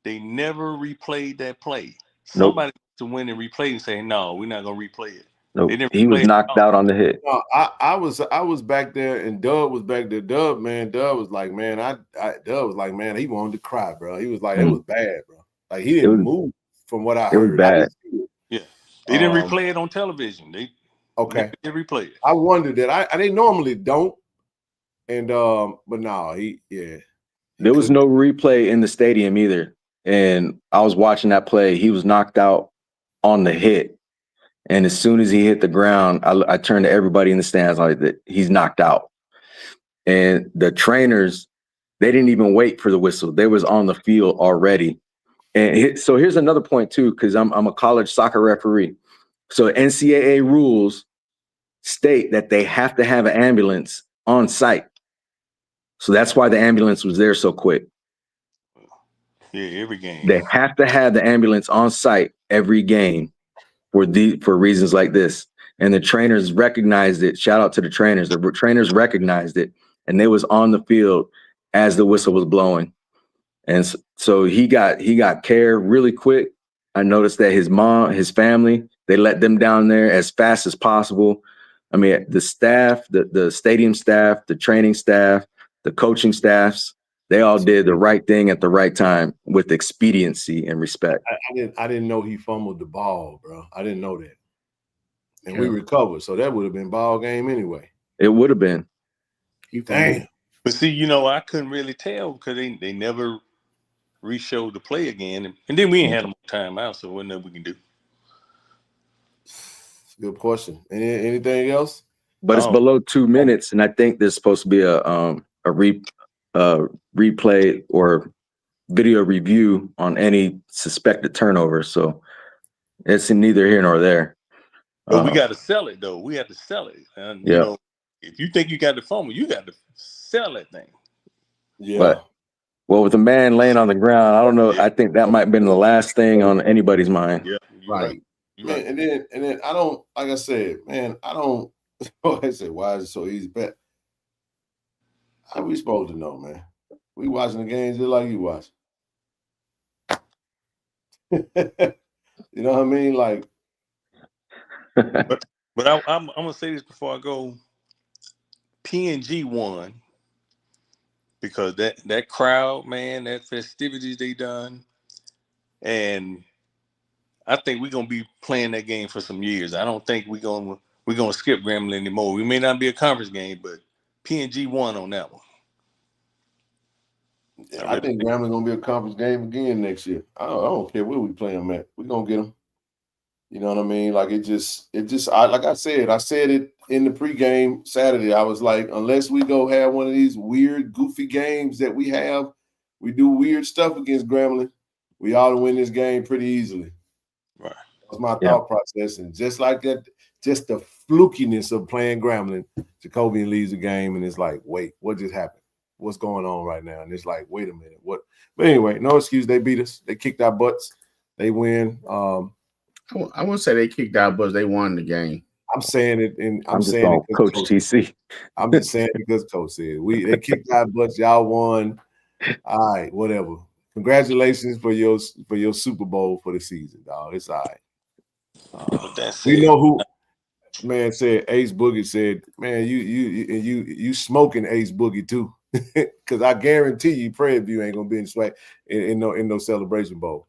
they never replayed that play. Somebody to win and replay and say, no, we're not gonna replay it. Nope. He was knocked out on the hit. No, I was back there, and Dub was back there. Dub was like, man, Dub was like, man, he wanted to cry, bro. He was like, it was bad, bro. Like he didn't move from what I heard. It was bad. Yeah, they didn't replay it on television. They replay it. I wondered that. They normally don't, and but no, There was no replay in the stadium either, and I was watching that play. He was knocked out on the hit. And as soon as he hit the ground, I turned to everybody in the stands like that. He's knocked out. And the trainers, they didn't even wait for the whistle. They was on the field already. And so here's another point too, because I'm a college soccer referee. So NCAA rules state that they have to have an ambulance on site. So that's why the ambulance was there so quick. Yeah, every game. They have to have the ambulance on site every game. For reasons like this, and the trainers recognized it. Shout out to the trainers. The trainers recognized it, and they was on the field as the whistle was blowing, and so he got care really quick. I noticed that his mom, his family, they let them down there as fast as possible. I mean, the staff, the stadium staff, the training staff, the coaching staffs, they all did the right thing at the right time with expediency and respect. I didn't know he fumbled the ball, bro. I didn't know that. And we recovered, so that would have been ball game anyway. It would have been. Damn. But see, I couldn't really tell because they never re-showed the play again. And then we ain't had them time out, so what nothing we can do. Good question. Anything else? But it's below 2 minutes, and I think there's supposed to be a replay or video review on any suspected turnover. So it's neither here nor there. But we got to sell it, though. We have to sell it. And, if you think you got the fumble, you got to sell that thing. Yeah. Well, with a man laying on the ground, I don't know. I think that might have been the last thing on anybody's mind. Yeah. Right. Man, and then I don't, like I said, man, I don't, I said, why is it so easy? But how we supposed to know, man? We watching the games just like you watch. You know what I mean? Like, but I'm gonna say this before I go. PNG won because that crowd, man, that festivities they done, and I think we're gonna be playing that game for some years. I don't think we're gonna skip Grambling anymore. We may not be a conference game, but PNG won on that one. I think Grambling gonna be a conference game again next year. I don't care where we play them at. We're gonna get them. You know what I mean? Like like I said it in the pregame Saturday. I was like, unless we go have one of these weird, goofy games that we have, we do weird stuff against Grambling, we ought to win this game pretty easily. Right. That's my thought process. And just like that, just the flukiness of playing Grambling, Jacobian leaves the game, and it's like, wait, what just happened? What's going on right now? And it's like, wait a minute, what? But anyway, no excuse. They beat us. They kicked our butts. They win. I wouldn't say they kicked out, but they won the game. I'm saying it, and I'm just saying it Coach TC. I'm just saying it because Coach said they kicked our butts. Y'all won. All right, whatever. Congratulations for your Super Bowl for the season, dog. It's all right. We know who. Man said Ace Boogie said, man, you smoking Ace Boogie too, because I guarantee you, Prairie View ain't gonna be in no celebration bowl.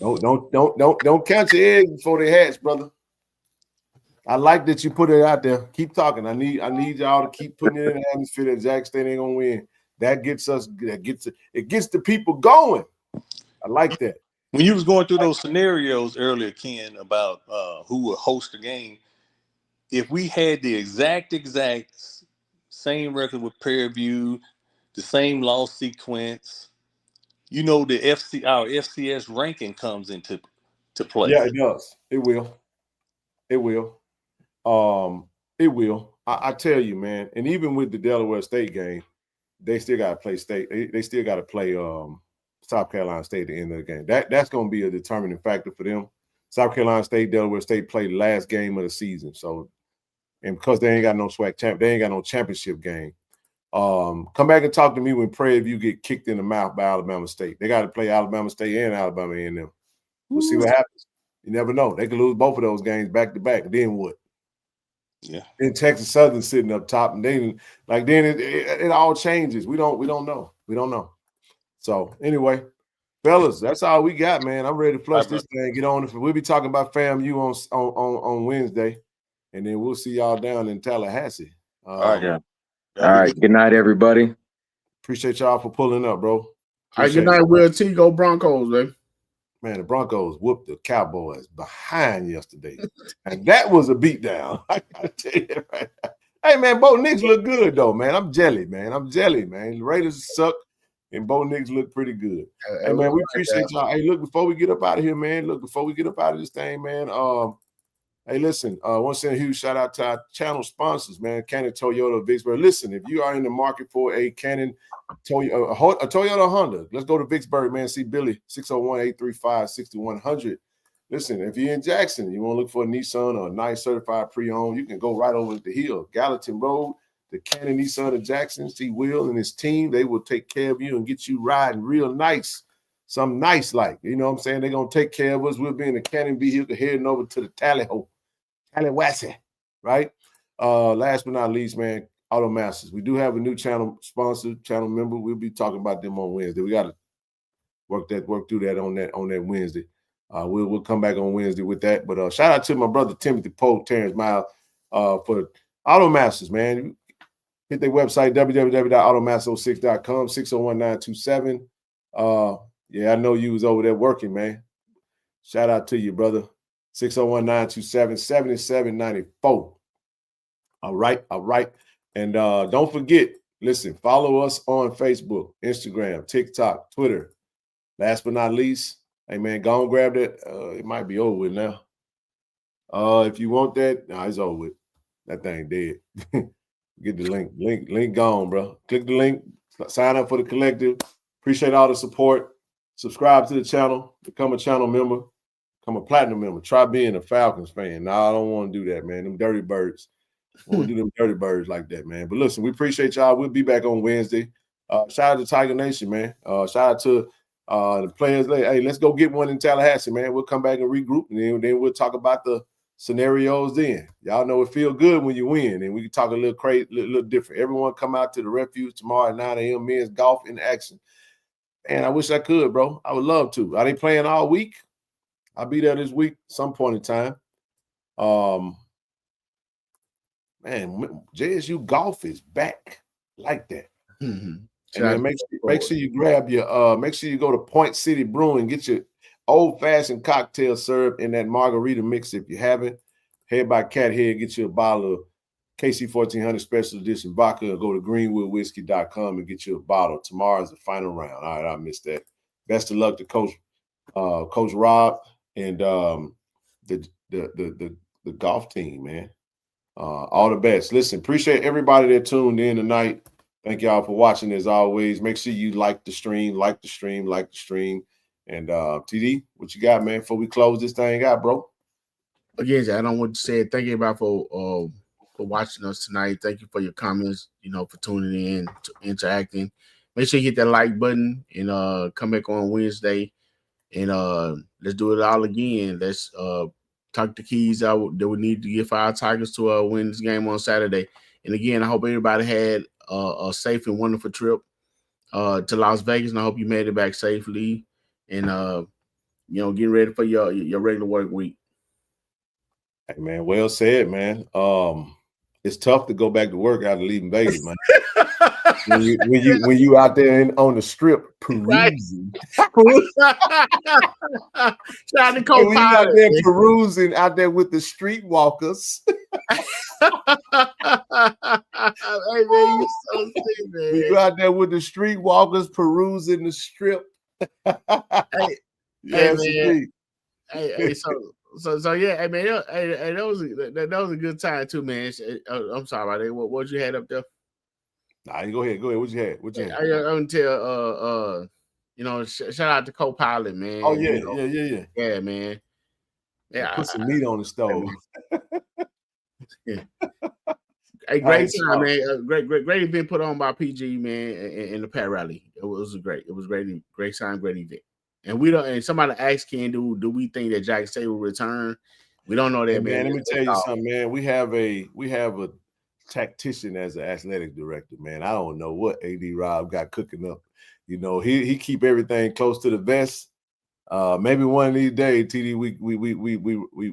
Don't count your eggs before they hatch, brother. I like that you put it out there. Keep talking. I need y'all to keep putting it in the atmosphere that Jack State ain't gonna win. That gets the people going. I like that. When you was going through those scenarios earlier, Ken, about who would host the game, if we had the exact same record with Prairie View, the same loss sequence, our FCS ranking comes into play. Yeah, it does. It will. It will. It will. I tell you, man. And even with the Delaware State game, they still got to play state. They still got to play South Carolina State at the end of the game. That's going to be a determining factor for them. South Carolina State, Delaware State played the last game of the season. So, and because they ain't got no they ain't got no championship game. Come back and talk to me when Prairie View get kicked in the mouth by Alabama State. They got to play Alabama State and Alabama A&M. We'll see what happens. You never know. They could lose both of those games back to back. Then what? Yeah. Then Texas Southern sitting up top, and then it all changes. We don't know. We don't know. So anyway, fellas, that's all we got, man. I'm ready to flush this thing. Get on. We'll be talking about FAMU on Wednesday, and then we'll see y'all down in Tallahassee. All right. Yeah. All right. Good night, everybody. Appreciate y'all for pulling up, bro. All right. Good night, Will T. Go Broncos, baby. Man, the Broncos whooped the Cowboys behind yesterday. And that was a beatdown. I gotta tell you, right? Hey, man, Bo Nix look good, though, man. I'm jelly, man. The Raiders suck, and Bo Nix look pretty good. Hey, man, we appreciate y'all. Hey, look, before we get up out of here, man, before we get up out of this thing, man, hey, listen, I want to send a huge shout out to our channel sponsors, man, Canon, Toyota, Vicksburg. Listen, if you are in the market for a Canon, a Toyota Honda, let's go to Vicksburg, man. See Billy, 601-835-6100. Listen, if you're in Jackson, you want to look for a Nissan or a nice certified pre-owned, you can go right over the hill, Gallatin Road, the Canon Nissan of Jackson. See Will and his team. They will take care of you and get you riding real nice. Something nice like, you know what I'm saying? They're going to take care of us. We'll be in the Canon vehicle heading over to the Tallahassee, right? Last but not least, man, Auto Masters. We do have a new channel sponsor, channel member. We'll be talking about them on Wednesday. We got to work through that on that Wednesday. We'll come back on Wednesday with that. But shout out to my brother Timothy Poe, Terrence Miles, for Auto Masters, man. Hit their website, www.automaster06.com, 601-927. Yeah, I know you was over there working, man. Shout out to you, brother. 601-927-7794. All right. And don't forget, listen, follow us on Facebook, Instagram, TikTok, Twitter. Last but not least, hey, man, go and grab that. It might be over with now. If you want that, it's over with. That thing dead. Get the link. Link gone, bro. Click the link. Sign up for the collective. Appreciate all the support. Subscribe to the channel. Become a channel member. Become a platinum member. Try being a Falcons fan. No, I don't want to do that, man. Them dirty birds. I won't do them dirty birds like that, man. But listen, we appreciate y'all. We'll be back on Wednesday. Shout out to Tiger Nation, man. Shout out to the players. Hey, let's go get one in Tallahassee, man. We'll come back and regroup, and then we'll talk about the scenarios then. Y'all know it feel good when you win, and we can talk a little crazy, a little different. Everyone come out to the Refuge tomorrow at 9 a.m. men's golf in action. Man, I wish I could, bro. I would love to. Are they playing all week? I'll be there this week, some point in time. Man, JSU golf is back like that. Mm-hmm. And then make sure you grab your make sure you go to Point City Brewing, get your old-fashioned cocktail served in that margarita mix. If you haven't, head by Cat Head, get you a bottle of KC-1400 Special Edition vodka, or go to greenwoodwhiskey.com and get you a bottle. Tomorrow's the final round. All right, I missed that. Best of luck to Coach Rob and the golf team, man. All the best. Listen, appreciate everybody that tuned in tonight. Thank y'all for watching as always. Make sure you like the stream. And TD, what you got, man, before we close this thing out, bro? Again, I don't want to say thank you everybody for watching us tonight. Thank you for your comments, for tuning in, to interacting. Make sure you hit that like button and come back on Wednesday and let's do it all again. Let's talk the keys out that we need to give our Tigers to win this game on Saturday. And again, I hope everybody had a safe and wonderful trip to Las Vegas, and I hope you made it back safely. And getting ready for your regular work week. Hey, man, well said, man. It's tough to go back to work after leaving Vegas, man. when you out there on the strip perusing. Trying to When you out there perusing out there with the streetwalkers. Hey, man, you so sick, man. You out there with the streetwalkers perusing the strip. Hey, Yes, man. Hey, so yeah, hey man, hey, that was a good time too, man. I'm sorry about that. What you had up there? Nah, go ahead. What you had? I want to tell shout out to co-pilot, man. Oh yeah. Yeah, man. Yeah, put some meat on the stove. Yeah. Hey, great time, man. Great event put on by PG, man, in the Pat Rally. It was great time, great event. And we don't. And somebody asked Ken, do we think that Jackson State will return? We don't know that, man. Let me tell you something, man. We have a tactician as an athletic director, man. I don't know what AD Rob got cooking up. You know, he keep everything close to the vest. Maybe one of these days, TD,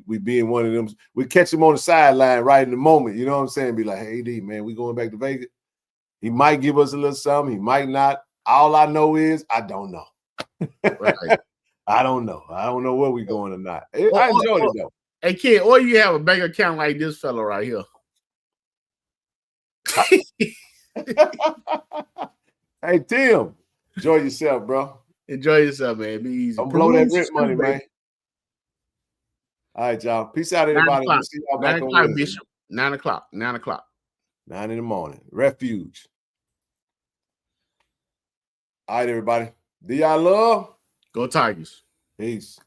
we be in one of them. We catch him on the sideline right in the moment. You know what I'm saying? Be like, hey, AD, man, we going back to Vegas. He might give us a little something. He might not. All I know is I don't know. Right. I don't know where we going or not. I enjoyed it though. Hey kid, or you have a bank account like this fellow right here. Hey Tim, enjoy yourself, bro. Enjoy yourself, man. Be easy. Don't blow that rent money, man. All right, y'all. Peace out, everybody. We'll see y'all back on Wednesday. Bishop. 9 o'clock. 9 o'clock. 9 in the morning. Refuge. All right, everybody. Do y'all love? Go Tigers. Peace.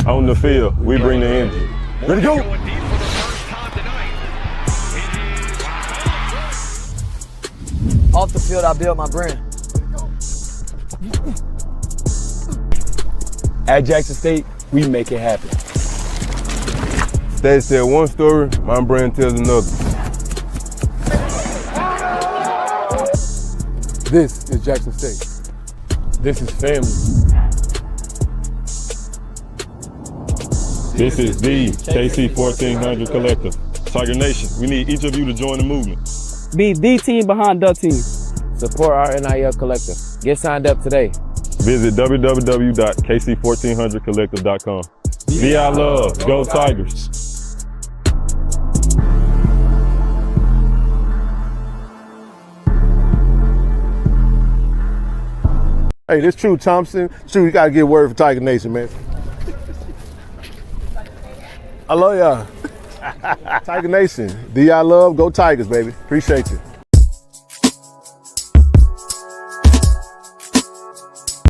On the field, we bring the energy. Ready to go! Off the field, I build my brand. At Jackson State, we make it happen. Stats tell one story, my brand tells another. This is Jackson State. This is family. This is the KC-1400 Collective. Tiger Nation, we need each of you to join the movement. Be the team behind the team. Support our NIL collective. Get signed up today. Visit www.KC1400collective.com. Be our love. Go Tigers. Hey, this True Thompson. True, you gotta get word for Tiger Nation, man. I love y'all. Tiger Nation. Do y'all love? Go Tigers, baby. Appreciate you.